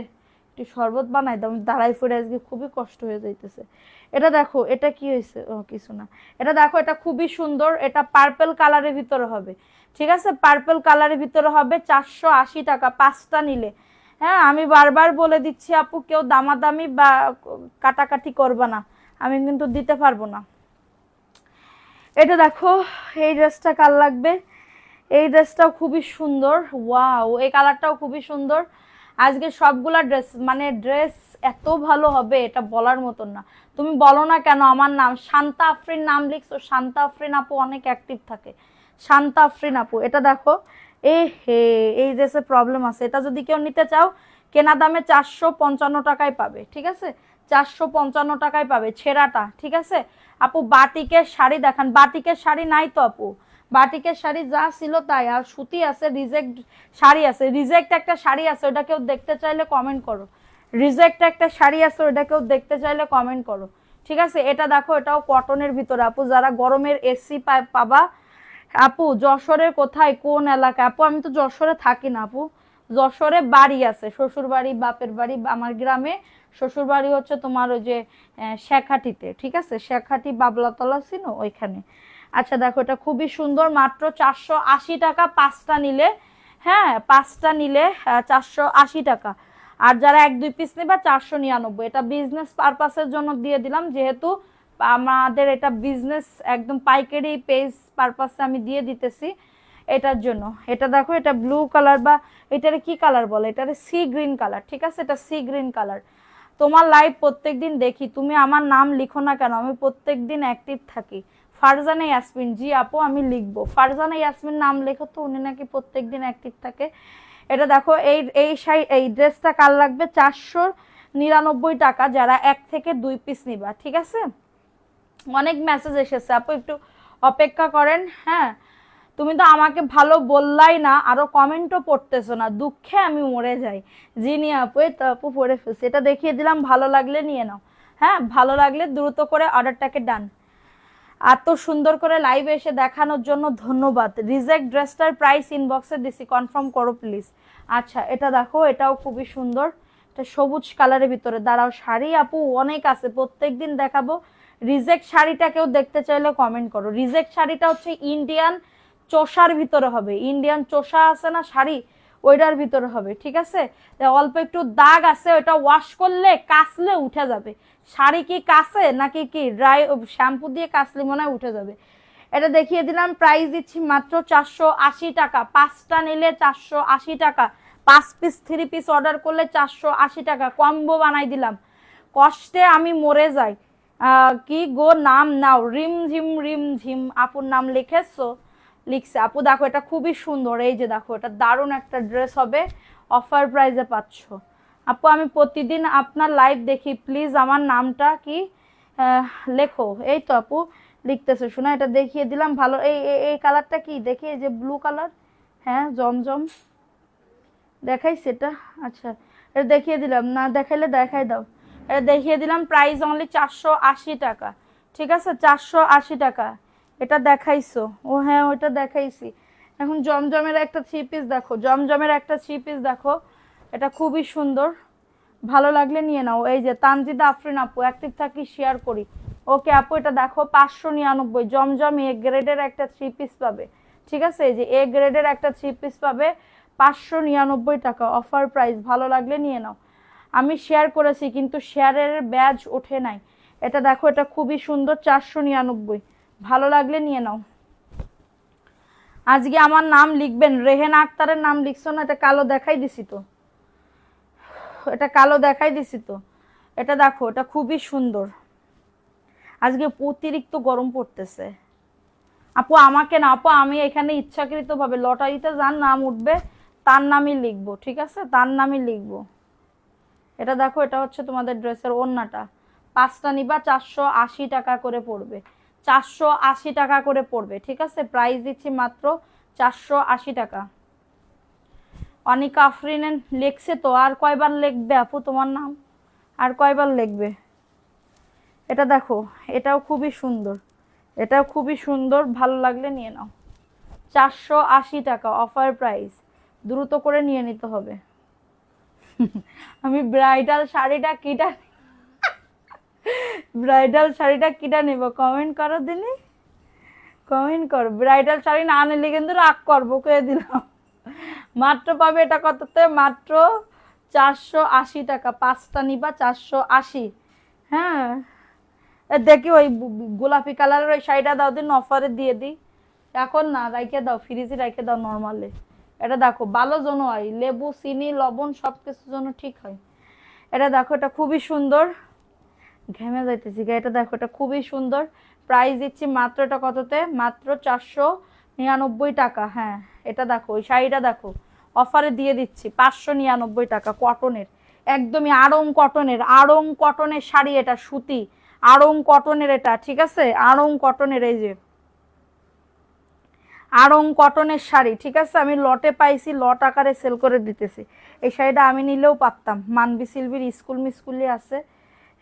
Speaker 1: একটু শরবত বানাই দাও, দাঁড়াই ফিরে আজকে খুবই কষ্ট হয়ে যাইতেছে। এটা দেখো, এটা কি হয়েছে? ও কিছু না। এটা দেখো, এটা খুবই সুন্দর, এটা পার্পল কালারের ভিতরে হবে, ঠিক আছে? পার্পল কালারের ভিতরে হবে, 480 টাকা 5টা নিলে। হ্যাঁ, আমি বারবার বলে দিচ্ছি আপু, কেউ দামাদামি বা কাটাকাটি করবে না, আমি কিন্তু দিতে পারবো না। এটা দেখো, এই ড্রেসটা কার লাগবে? এই ড্রেসটাও খুবই সুন্দর, ওয়াও, এই কালারটাও খুবই সুন্দর। আজকে সবগুলা ড্রেস, মানে ড্রেস এত ভালো হবে, এটা বলার মতন না। তুমি বলো না কেন আমার নাম শান্তা আফরিন, নাম লিখছো শান্তা আফরিন আপু, অনেক অ্যাক্টিভ থাকে শান্তা আফরিন আপু। এটা দেখো, এ হে, এই ড্রেসে প্রবলেম আছে, এটা যদি কেউ নিতে চাও কেনা দামে 455 টাকায় পাবে, ঠিক আছে? 455 টাকায় পাবে ছেঁড়াটা, ঠিক আছে আপু? বাটিকের শাড়ি দেখান। বাটিকের শাড়ি নাই তো আপু, বাটিকের শাড়ি যা ছিল তাই, আর সুতি আছে, রিজেক্ট শাড়ি আছে, রিজেক্ট একটা শাড়ি আছে, ওটা কেউ দেখতে চাইলে কমেন্ট করো, রিজেক্ট একটা শাড়ি আছে, ওটা কেউ দেখতে চাইলে কমেন্ট করো, ঠিক আছে? এটা দেখো, এটাও কটনের ভিতরে আপু, যারা গরমের এসি পাবা আপু। যশোরের কোথায়, কোন এলাকা আপু? আমি তো যশোরে থাকি না আপু, যশোরে বাড়ি আছে, শ্বশুর বাড়ি, বাপের বাড়ি আমার গ্রামে, শ্বশুর বাড়ি হচ্ছে তোমার ওই যে শেখাটিতে, ঠিক আছে? শেখাটি বাবলাতলা ছিল ওইখানে। আচ্ছা দেখো, এটা খুবই সুন্দর, মাত্র 480 টাকা 5টা নিলে, হ্যাঁ 5টা নিলে 480 টাকা। আর যারা 1-2 পিস নেবা 499। এটা বিজনেস পারপাসের জন্য দিয়ে দিলাম, যেহেতু আমাদের এটা বিজনেস একদম পাইকারি পেজ পারপাসে আমি দিয়ে দিতেছি, এটার জন্য। এটা দেখো, এটা ব্লু কালার, বা এটারে কি কালার বলে, এটারে সি গ্রিন কালার, ঠিক আছে? এটা সি গ্রিন কালার। তোমার লাইভ প্রত্যেকদিন দেখি, তুমি আমার নাম লিখো না কেন? আমি প্রত্যেকদিন অ্যাক্টিভ থাকি। ফারজানা ইয়াসমিন, জি আপু আমি লিখবো, ফারজানা ইয়াসমিন নাম লেখো তো, উনি নাকি প্রত্যেকদিন অ্যাক্টিভ থাকে। এটা দেখো, এই ড্রেসটা কার লাগবে? 499 টাকা, যারা 1 থেকে 2 পিস নিবা, ঠিক আছে? অনেক মেসেজ এসেছে আপু, একটু অপেক্ষা করেন। হ্যাঁ, তুমি তো আমাকে ভালো বললাই না, আরো কমেন্টও পড়তেছো না, দুঃখে আমি মরে যাই। জিনি আপু, এই তো আপু পড়ে ফেলছি, এটা দেখিয়ে দিলাম, ভালো লাগলে নিয়ে নাও। হ্যাঁ, ভালো লাগলে দ্রুত করে অর্ডারটাকে ডান। এত সুন্দর করে লাইভে এসে দেখানোর জন্য ধন্যবাদ। রিজেক্ট ড্রেসটার প্রাইস ইনবক্সে দিছি, কনফার্ম করো প্লিজ। আচ্ছা, এটা দেখো, এটাও খুবই সুন্দর, এটা সবুজ কালারের ভিতরে। দাঁড়াও, শাড়ি আপু অনেক আছে, প্রত্যেকদিন দেখাবো। রিজেক্ট শাড়িটা কেউ দেখতে চাইলে কমেন্ট করো। রিজেক্ট শাড়িটা হচ্ছে ইন্ডিয়ান চোষার ভিতরে হবে, ইন্ডিয়ান চোষা আছে না শাড়ি, ওইটার ভিতরে হবে, ঠিক আছে? অল্প একটু দাগ আছে, ওটা ওয়াশ করলে কাচলে উঠে যাবে। শাড়ি কি কাছে নাকি কি ড্রাই শ্যাম্পু দিয়ে কাচলে মনে হয় উঠে যাবে। এটা দেখিয়ে দিলাম, প্রাইস দিচ্ছি মাত্র 480 টাকা। 5টা নিলে 480 টাকা, 5 পিস 3 পিস অর্ডার করলে 480 টাকা কম্বো বানাই দিলাম। কষ্টে আমি মরে যাই। কি গো নাম নাও, রিম ঝিম আপুর নাম লিখেছো? লিখছে আপু। দেখো এটা খুবই সুন্দর, এই যে দেখো এটা দারুণ একটা ড্রেস হবে, অফার প্রাইসে পাচ্ছ। আপু আমি প্রতিদিন আপনার লাইভ দেখি, প্লিজ আমার নামটা কি লেখো। এই তো আপু লিখতেছে, শোনা এটা দেখিয়ে দিলাম। ভালো, এই কালারটা কি দেখি, এই যে ব্লু কালার, হ্যাঁ জমজম দেখাই সেটা। আচ্ছা এটা দেখিয়ে দিলাম, না দেখাইলে দেখাই দাও। এটা দেখিয়ে দিলাম, প্রাইস অনলি 480 টাকা। ঠিক আছে 480 টাকা। এটা দেখাইছো? ও হ্যাঁ ওইটা দেখাইছি। এখন জমজমের একটা 3 পিস দেখো, জমজমের একটা 3 পিস দেখো, এটা খুবই সুন্দর, ভালো লাগলে নিয়ে নাও। এই যে তানজিদা আফরিন আপু, অ্যাক্টিভ থাকি শেয়ার করি। ওকে আপু এটা দেখো 599, জমজম এ গ্রেডের একটা 3 পিস পাবে। ঠিক আছে, এই যে এ গ্রেডের একটা 3 পিস পাবে 599 টাকা, অফার প্রাইস, ভালো লাগলে নিয়ে নাও। আমি শেয়ার করেছি কিন্তু শেয়ারের ব্যাজ ওঠে নাই। এটা দেখো এটা খুবই সুন্দর, 499, ভালো লাগলে নিয়ে নাও। আজকে আমার নাম লিখবেন, রেহেনা আক্তারের নাম লিখছো না? এটা কালো দেখাই দিছি তো, এটা কালো দেখাই দিছি তো। এটা দেখো এটা খুবই সুন্দর। আজকে অতিরিক্ত গরম পড়তেছে। আপু আমাকে না, আপু আমি এখানে ইচ্ছাকৃত ভাবে লটারিতে যার নাম উঠবে তার নামই লিখবো। ঠিক আছে, তার নামই লিখবো। এটা দেখো এটা হচ্ছে তোমাদের ড্রেসের ওড়নাটা। 5টা নিবা 480 টাকা করে পড়বে, 480 টাকা করে পড়বে। ঠিক আছে, প্রাইস দিচ্ছি মাত্র 480 টাকা। অনিকা আফরিন লিখছে তো, আর কয়বার লিখবে আপু তোমার নাম, আর কয়বার লিখবে? এটা দেখো এটাও খুবই সুন্দর, এটাও খুবই সুন্দর, ভালো লাগলে নিয়ে নাও। 480 টাকা অফার প্রাইস, দ্রুত করে নিয়ে নিতে হবে। আমি ব্রাইডাল শাড়িটা কিটা, ব্রাইডাল শাড়িটা কিটা নেব? কমেন্ট করো দিনি, কমেন্ট করো। ব্রাইডাল শাড়ি না নিলে কিন্তু রাগ করবো, কে দিলাম। মাত্র পাবে এটা কততে, মাত্র 480 টাকা। 5টা নিবা 480। হ্যাঁ দেখি ওই গোলাপি কালারের ওই শাড়িটা দাও দিন, অফারে দিয়ে দিই। এখন না, রাইখে দাও, ফ্রিজে রাইখে দাও নর্মালে। এটা দেখো ভালো জন্য হয়, লেবু চিনি লবণ সব কিছুর জন্য ঠিক হয়। এটা দেখো এটা খুবই সুন্দর, ঘেমে যাইতেছি গা। এটা দেখো এটা খুবই সুন্দর, প্রাইস দিচ্ছি মাত্র এটা কততে, মাত্র 499 টাকা। হ্যাঁ এটা দেখো, ওই শাড়িটা দেখো অফারে দিয়ে দিচ্ছি 599 টাকা, কটনের, একদমই আড়ং কটনের, আড়ং কটনের শাড়ি, এটা সুতি আড়ং কটনের এটা। ঠিক আছে, আড়ং কটনের, এই যে আড়ং কটনের শাড়ি। ঠিক আছে, আমি লটে পাইছি, লট আকারে সেল করে দিতেছি। এই শাড়িটা আমি নিলেও পারতাম, মানবি সিলভির স্কুল মিস্কুলি আছে,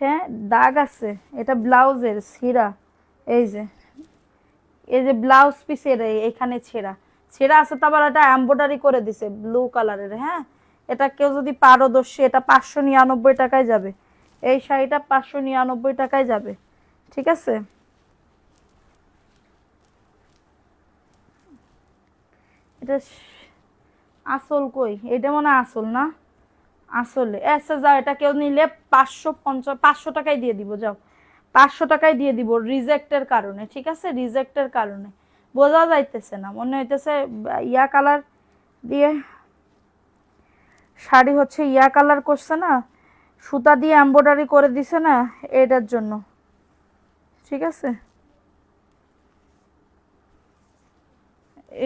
Speaker 1: হ্যাঁ দাগ আছে। এটা ব্লাউজের ছিঁড়া, এই যে এই যে ব্লাউজ পিসের এখানে ছেঁড়া ছেঁড়া আছে, তো আবার এটা এমব্রয়ডারি করে দিছে ব্লু কালারের। হ্যাঁ এটা কেউ যদি পারদর্শী, এটা 599 টাকায় যাবে, এই শাড়িটা 599 টাকায় যাবে। ঠিক আছে, এটা আসল কই, এটা মনে হয় আসল না, আসলে আচ্ছা যাও, এটা কেউ নিলে 550, 500 টাকায় দিয়ে দিব, যাও 500 টাকায় দিয়ে দিব, রিজেক্টের কারণে। ঠিক আছে, রিজেক্টের কারণে বোঝা যাইতেছে না, মনে হইতেছে ইয়া কালার দিয়ে শাড়ি হচ্ছে, ইয়া কালার করছে না, সুতা দিয়ে এমব্রয়ডারি করে দিছে না, এটার জন্য। ঠিক আছে,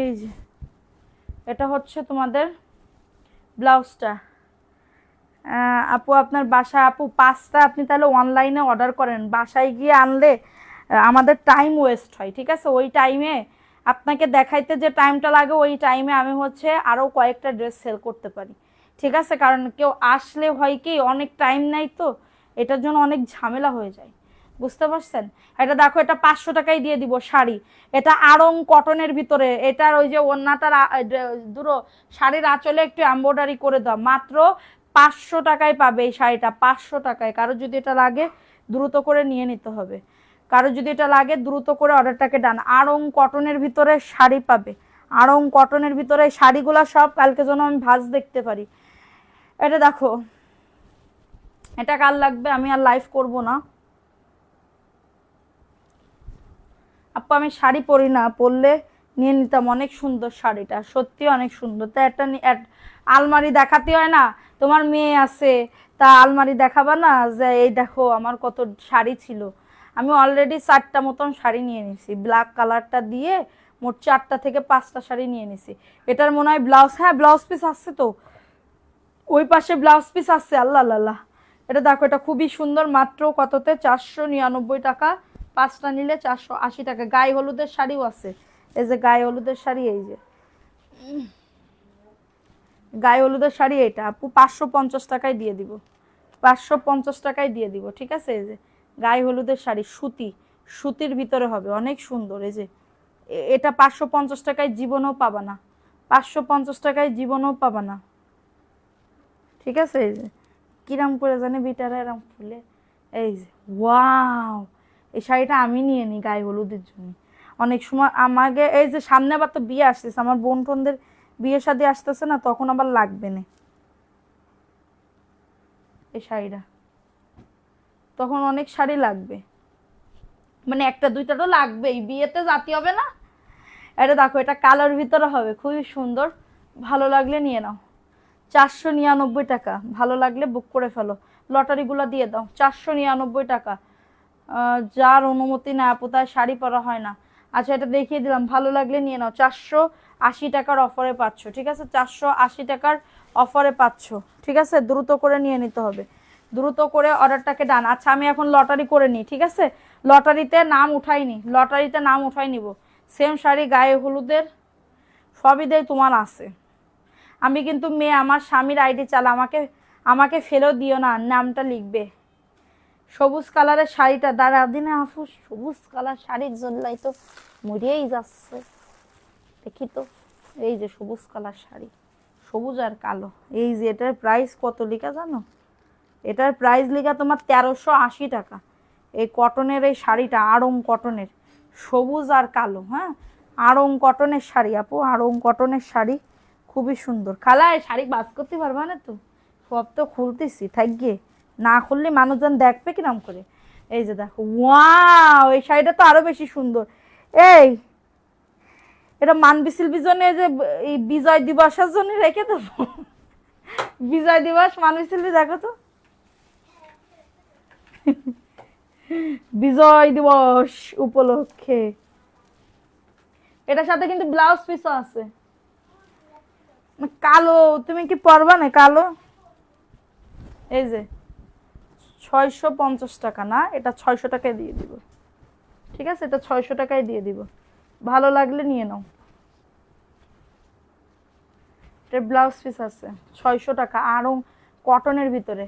Speaker 1: এই যে এটা হচ্ছে তোমাদের ব্লাউজটা। আপু আপনার বাসা, আপু 5টা আপনি তাহলে অনলাইনে অর্ডার করেন, বাসায় গিয়ে আনলে আমাদের টাইম ওয়েস্ট হয়। ঠিক আছে, ওই টাইমে আপনাকে দেখাইতে যে টাইমটা লাগে, ওই টাইমে আমি হচ্ছে আরও কয়েকটা ড্রেস সেল করতে পারি। ঠিক আছে, কারণ কেউ আসলে হয় কি অনেক টাইম নেই তো, এটার জন্য অনেক ঝামেলা হয়ে যায়, বুঝতে পারছেন। এটা দেখো এটা 500 টাকায় দিয়ে দিব শাড়ি, এটা আড়ং কটনের ভিতরে, এটার ওই যে ওড়নাটার দুটো শাড়ির আঁচলে একটু এমব্রয়ডারি করে দাও, মাত্র 500 টাকায় পাবে এই শাড়িটা, 500 টাকায়। কারো যদি এটা লাগে দ্রুত করে নিয়ে নিতে হবে, কারো যদি এটা লাগে দ্রুত করে অর্ডারটাকে ডান। আড়ং কটনের ভিতরে শাড়ি পাবে, আড়ং কটনের ভিতরে শাড়িগুলা সব কালকে যেন আমি ভাঁজ দেখতে পারি। এটা দেখো, এটা কার লাগবে, আমি আর লাইভ করব না। আপু আমি শাড়ি পরি না, পরলে নিয়ে নিতাম, অনেক সুন্দর শাড়িটা, সত্যি অনেক সুন্দর। তা একটা আলমারি দেখাতে হয় না, তোমার মেয়ে আছে তা আলমারি দেখাবা না যে এই দেখো আমার কত শাড়ি ছিল। আমি অলরেডি 4টা মতন শাড়ি নিয়ে নিছি, ব্ল্যাক কালারটা দিয়ে মোট 4টা থেকে 5টা শাড়ি নিয়ে নিছি। এটার মনে হয় ব্লাউজ, হ্যাঁ ব্লাউজ পিস আসছে তো, ওই পাশে ব্লাউজ পিস আসছে। আল্লাহ আল্লাহ, এটা দেখো, এটা খুবই সুন্দর, মাত্র কততে 499 টাকা, 5টা নিলে 480 টাকা। গায়ে হলুদের শাড়িও আছে, এই যে গায়ে হলুদের শাড়ি, এই যে গায়ে হলুদের শাড়ি এটা আপু 550 টাকায় দিয়ে দিব, 550 টাকায় দিয়ে দিব, ঠিক আছে। এই যে গায়ে হলুদের শাড়ি, সুতির ভিতরে হবে, অনেক সুন্দর। এই যে এটা 550 টাকায় জীবনেও পাবা না, 550 টাকায় জীবনেও পাবা না, ঠিক আছে। এই যে কিরাম করে জানে বিটারা এরম ফুলে, এই যে ওয়াও, এই শাড়িটা আমি নিয়ে নিই গায়ে হলুদের জন্য। অনেক সময় আমাকে, এই যে সামনে আবার তো বিয়ে আসতেছে, আমার বোন টোনদের বিয়ে শাদী আসতেছে না, তখন আবার লাগবে না এই শাড়িটা, তখন অনেক শাড়ি লাগবে, মানে একটা দুইটা তো লাগবেই, বিয়েতে জাতি হবে না। এটা দেখো, এটা কালার ভিতরে হবে, খুবই সুন্দর, ভালো লাগলে নিয়ে নাও। 499 টাকা, ভালো লাগলে বুক করে ফেলো, লটারিগুলো দিয়ে দাও। 499 টাকা, যার অনুমতি না আপু তার শাড়ি পরা হয় না। আচ্ছা এটা দেখিয়ে দিলাম, ভালো লাগলে নিয়ে নাও। 480 টাকার অফারে পাচ্ছ, ঠিক আছে, 480 টাকার অফারে পাচ্ছ, ঠিক আছে। দ্রুত করে নিয়ে নিতে হবে, দ্রুত করে অর্ডারটাকে ডান। আচ্ছা আমি এখন লটারি করে নিই, ঠিক আছে, লটারিতে নাম উঠাইনি, লটারিতে নাম উঠাই নিব। সেম শাড়ি গায়ে হলুদের সবই দেয় তোমার আছে। আমি কিন্তু মেয়ে, আমার স্বামীর আইডি চালা, আমাকে আমাকে ফেলেও দিও না, নামটা লিখবে। সবুজ কালারের শাড়িটা, দাঁড়া দিনে আপু, সবুজ কালার শাড়ির জন্যই তো মরিয়েই যাচ্ছে, দেখি তো। এই যে সবুজ কালার শাড়ি, সবুজ আর কালো, এই যে এটার প্রাইস কত লিখা জানো? এটার প্রাইস লিখা তোমার 1380 টাকা। এই কটনের এই শাড়িটা, আড়ং কটনের, সবুজ আর কালো, হ্যাঁ আড়ং কটনের শাড়ি আপু, আড়ং কটনের শাড়ি, খুবই সুন্দর। খালা এই শাড়ি বাস করতে পারবা না তো? সব তো খুলতেছি, থাকবে না খুললে মানুষজন দেখবে কিরম করে। এই যে দেখো, ওয়াও, এই শাড়িটা তো আরো বেশি সুন্দর। এই এটা মানবিসিল বিজনে যে এই বিজয় দিবসের জন্য রেখে দেবো, বিজয় দিবস মানবিসিল, দেখো তো, বিজয় দিবস উপলক্ষে। এটার সাথে কিন্তু ব্লাউজ পিসও আছে, কালো, তুমি কি পরবা না কালো? এই যে 650 টাকা না, এটা 600 টাকায় দিয়ে দিব, ঠিক আছে, এটা 600 টাকায় দিয়ে দিব, ভালো লাগলে নিয়ে নাও। এটার ব্লাউজ পিস আছে, 600 টাকা, আরও কটনের ভিতরে।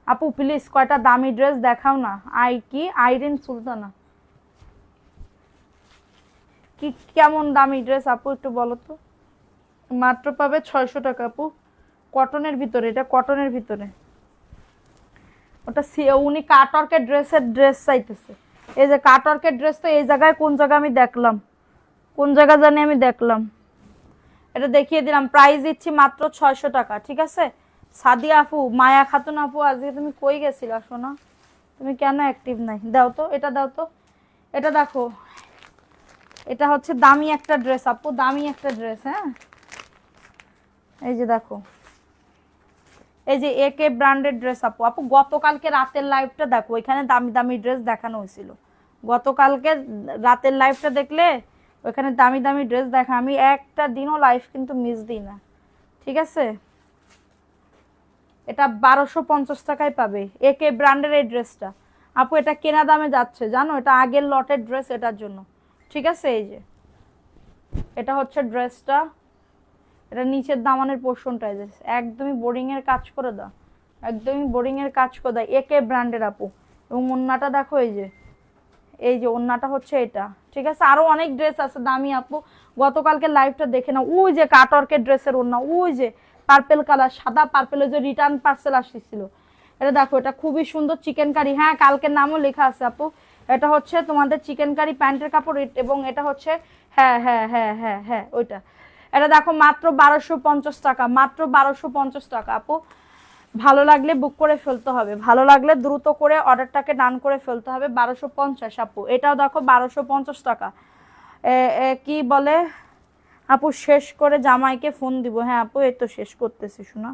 Speaker 1: আপু প্লিজ কয়টা দামি ড্রেস দেখাও না। আইরিন সুলতানা, কি কেমন দামি ড্রেস আপু একটু বলো তো। মাত্র পাবে 600 টাকা আপু, কটনের ভিতরে, এটা কটনের ভিতরে। ওটা উনি কাটওয়ার্কের ড্রেস চাইতেছে। এই যে কাটওয়ার্কের ড্রেস, তো এই জায়গায় কোন জায়গা আমি দেখলাম, কোন জায়গা জানি আমি দেখলাম, এটা দেখিয়ে দিলাম। প্রাইস দিচ্ছি মাত্র 600 টাকা, ঠিক আছে। সাদিয়া আপু, মায়া খাতুন আপু, আজকে তুমি কই গেছিলা সোনা? তুমি কেন অ্যাক্টিভ নাই? দাও তো, এটা দাও তো, এটা দেখো, এটা হচ্ছে দামি একটা ড্রেস আপু, দামি একটা ড্রেস, হ্যাঁ এই যে দেখো, এই যে একে ব্র্যান্ডের ড্রেস আপু। আপু গতকালকে রাতের লাইভটা দেখো, ওইখানে দামি দামি ড্রেস দেখানো হয়েছিল। গতকালকে রাতের লাইভটা দেখলে ওইখানে দামি দামি ড্রেস দেখা, আমি একটা দিনও লাইভ কিন্তু মিস দিই না, ঠিক আছে। এটা 1250 টাকায় পাবে, একে ব্র্যান্ডের এই ড্রেসটা আপু। এটা কেনা দামে যাচ্ছে জানো, এটা আগের লটের ড্রেস, এটার জন্য, ঠিক আছে। এই যে এটা হচ্ছে ড্রেসটা, এটা নিচের দামানের পোর্শনটা একদমই বোরিং এর কাজ করে দাও, একদমই বোরিং এর কাজ করে দাও, একে ব্র্যান্ডের আপু। এবং ওন্নাটা দেখো, এই যে ওন্নাটা হচ্ছে এটা, ঠিক আছে। আরো অনেক ড্রেস আছে দামি আপু, গতকালকে লাইভটা দেখে না। ওই যে কাটওয়ার্কের ড্রেসের ওন্না, ওই যে পার্পেল কালার, সাদা পার্পেলের যে রিটার্ন পার্সেল আসছিল, এটা দেখো, এটা খুবই সুন্দর চিকেন কারি, হ্যাঁ কালকের নামও লেখা আছে আপু। এটা হচ্ছে তোমাদের চিকেন কারি প্যান্টের কাপড়, এবং এটা হচ্ছে, হ্যাঁ হ্যাঁ হ্যাঁ হ্যাঁ হ্যাঁ ওইটা। এটা দেখো মাত্র 1250 টাকা, মাত্র 1250 টাকা আপু। ভালো লাগলে বুক করে ফেলতে হবে, ভালো লাগলে দ্রুত করে অর্ডারটাকে ডান করে ফেলতে হবে। 1250 আপু, এটাও দেখো 1250 টাকা। কি বলে আপু, শেষ করে জামাইকে ফোন দিব। হ্যাঁ আপু, এই তো শেষ করতেছি শোনা।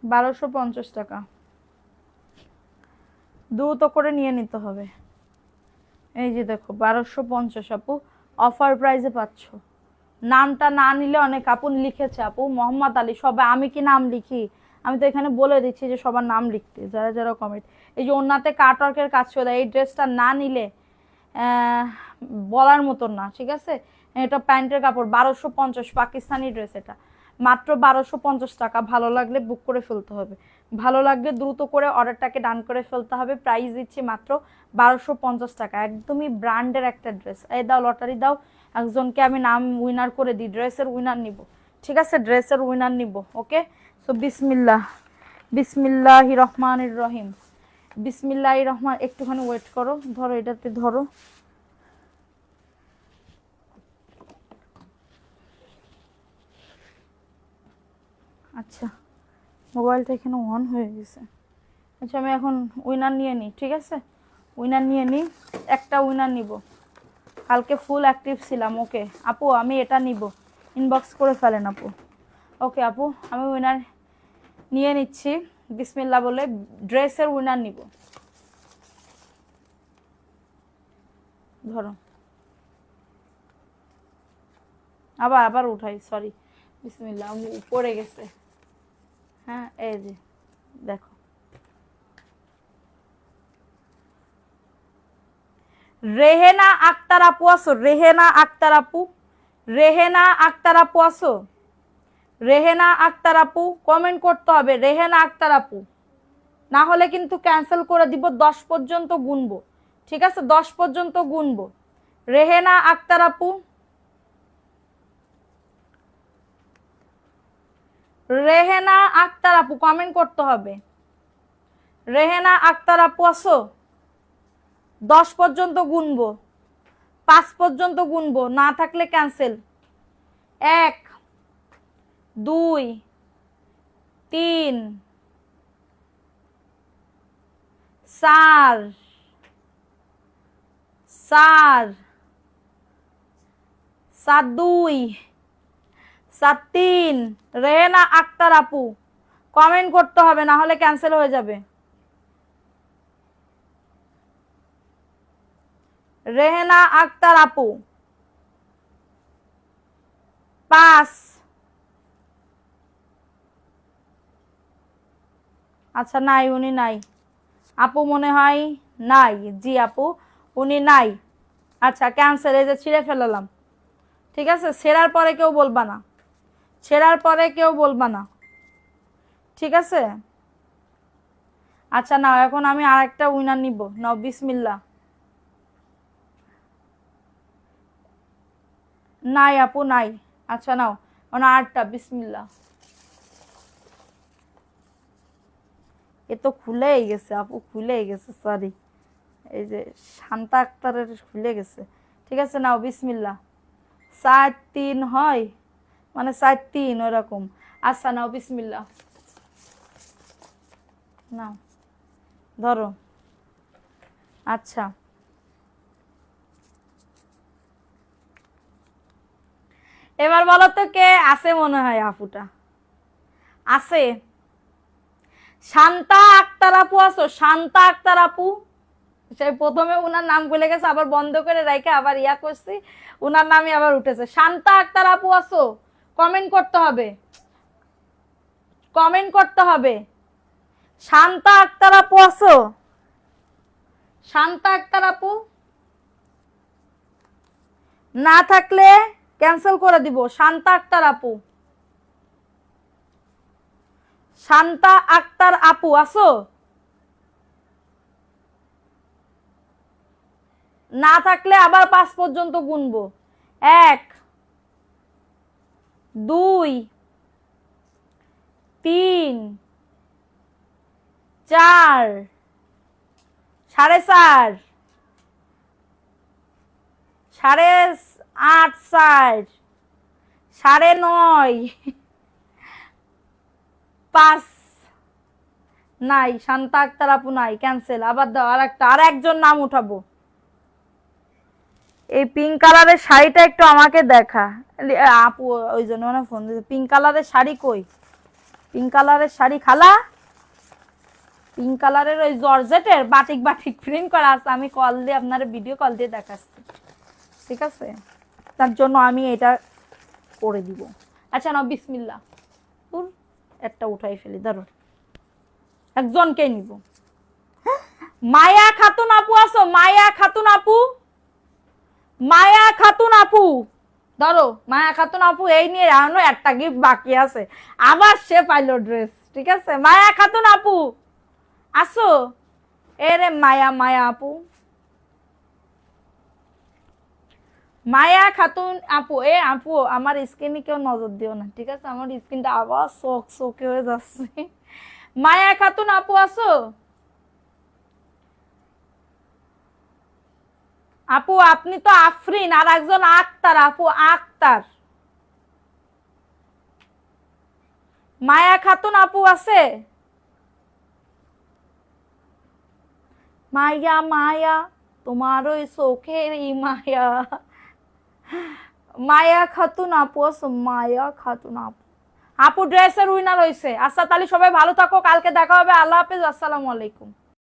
Speaker 1: 1250 টাকা, দ্রুত করে নিয়ে নিতে হবে। এই যে দেখো 1250 আপু, অফার প্রাইসে পাচ্ছ। নামটা না নিলে অনেক আপু লিখেছে আপু মোহাম্মদ আলী, সবাই আমি কি নাম লিখি? আমি তো এখানে বলে দিচ্ছি যে সবার নাম লিখতে, যারা যারা কমেন্ট। এই যে ওনাতে কাটওয়ার্কের কাজ চলে, এই ড্রেসটা না নিলে বলার মতন না, ঠিক আছে? এটা প্যান্টের কাপড়, 1250 পাকিস্তানি ড্রেস, এটা মাত্র 1250 টাকা। ভালো লাগলে বুক করে ফেলতে হবে, ভালো লাগলে দ্রুত করে অর্ডারটাকে ডান করে ফেলতে হবে। প্রাইস দিচ্ছি মাত্র 1250 টাকা, একদমই ব্র্যান্ডের একটা ড্রেস। এই দাও লটারি দাও, একজনকে আমি নাম উইনার করে দিই, ড্রেসের উইনার নিব, ঠিক আছে? ড্রেসের উইনার নিব, ওকে? সো বিসমিল্লাহ, বিসমিল্লাহির রহমানির রহিম, বিসমিল্লাহির রহমান। একটুখানি ওয়েট করো, ধরো এটাতে ধরো। আচ্ছা, মোবাইলটা এখানে অন হয়ে গেছে। আচ্ছা, আমি এখন উইনার নিয়ে নিই, ঠিক আছে? উইনার নিয়ে নিই, একটা উইনার নিব। কালকে ফুল অ্যাক্টিভ ছিলাম। ওকে আপু, আমি এটা নিব, ইনবক্স করে ফেলেন আপু। ওকে আপু, আমি উইনার নিয়ে নিচ্ছি বিসমিল্লাহ বলে। ড্রেসের উইনার নিব, ধরো। আবার আবার উঠাই, সরি, বিসমিল্লাহ, পড়ে গেছে। হ্যাঁ, এই যে দেখো, রেহেনা আক্তার আপু আসো, রেহেনা আক্তার আপু, রেহেনা আক্তার আপু আসো, রেহেনা আক্তার আপু কমেন্ট করতে হবে, রেহেনা আক্তার আপু, না হলে কিন্তু ক্যান্সেল করে দিব। 10 পর্যন্ত গুনবো, ঠিক আছে? 10 পর্যন্ত গুনবো। রেহেনা আক্তার আপু, রেহেনা আক্তার আপু কমেন্ট করতে হবে। রেহেনা আক্তার আপু আসো, 10 পর্যন্ত গুনবো, 5 পর্যন্ত গুনবো, না থাকলে ক্যান্সেল। 1 2 3 4 4 7 2 7 3। রেহেনা আক্তার আপু কমেন্ট করতে হবে, না হলে ক্যান্সেল হয়ে যাবে। রেহেনা আক্তার আপু 5। আচ্ছা, নাই, উনি নাই আপু, মনে হয় নাই। জি আপু, উনি নাই। আচ্ছা, ক্যান্সেল, এই যে ছিঁড়ে ফেলালাম, ঠিক আছে? ছেঁড়ার পরে কেউ বলবা না, ছেঁড়ার পরে কেউ বলবা না, ঠিক আছে? আচ্ছা নাও, এখন আমি আরেকটা উইনার নিব, নাও বিসমিল্লাহ। নাই আপু, নাই। আচ্ছা নাও, আরেকটা, বিসমিল্লাহ। এ তো খুলেই গেছে আপু, খুলেই গেছে, সরি। এই যে শান্তা আক্তারের খুলে গেছে, ঠিক আছে? নাও বিসমিল্লাহ। 7 3 হয়, মানে 7 3 ওরকম। আচ্ছা নাও বিসমিল্লাহ, নাও ধরো। আচ্ছা, এবার বলো তো কে আছে, মনে হয় আপুটা আছে। শান্তা আক্তার আপু আছো? শান্তা আক্তার আপু, সেই প্রথমে উনার নাম ভুলে গেছে, আবার বন্ধ করে রেখে আবার ইয়া করছি, উনার নামই আবার উঠেছে। শান্তা আক্তার আপু আছো? কমেন্ট করতে হবে, কমেন্ট করতে হবে। শান্তা আক্তার আপু আছো? শান্তা আক্তার আপু, না থাকলে ক্যান্সেল করে দিব। শান্তা আক্তার আপু, শান্তা আক্তার আপু আছো? না থাকলে আবার 5 পর্যন্ত গুনবো। 1 2 3 4 4.5 8.5 9.5 পাস নাই, শান্তা আক্তার আপু নাই, ক্যান্সেল। আবার দাও আরেকটা, আর একজন নাম উঠাবো। এই পিঙ্ক কালারের শাড়িটা একটু আমাকে দেখা আপু, ওই জন্য মানে ফোন দিয়েছে। পিঙ্ক কালারের শাড়ি কই? পিঙ্ক কালারের শাড়ি খালা, পিঙ্ক কালারের ওই জর্জেটের বাটিক বাটিক প্রিন্ট করা আছে, আমি কল দিয়ে আপনার ভিডিও কল দিয়ে দেখাচ্ছি, ঠিক আছে? তার জন্য আমি এটা করে দিব। আচ্ছা নাও, বিসমিল্লাহ। একটা উঠাই ফেলি, ধরো একজনকে নিব। মায়া খাতুন আপু আছো? মায়া খাতুন আপু, মায়া খাতুন আপু ধরো। মায়া খাতুন আপু এই নিয়ে এখনো একটা গিফট বাকি আছে, আবার সে পাইলো ড্রেস, ঠিক আছে? মায়া খাতুন আপু আসো। এরে মায়া, মায়া আপু, মায়া খাতুন আপু। এ আপু আমার স্কিনে কেউ নজর দিও না, ঠিক আছে? আমার স্কিনটা আবার শোক শোকে হয়ে যাচ্ছে। মায়া খাতুন আপু আসো? আপু আপনি তো আফরিন, আর একজন আক্তার আপু, আক্তার। মায়া খাতুন আপু আছে? মায়া মায়া তোমার ওই চোখের মায়া। মায়া খাতুন আপু আছে? মায়া খাতুন আপু, আপু ড্রেসের উইনার হয়েছে। আচ্ছা তাহলে সবাই ভালো থাকো, কালকে দেখা হবে। আল্লাহ হাফেজ, আসসালামু আলাইকুম।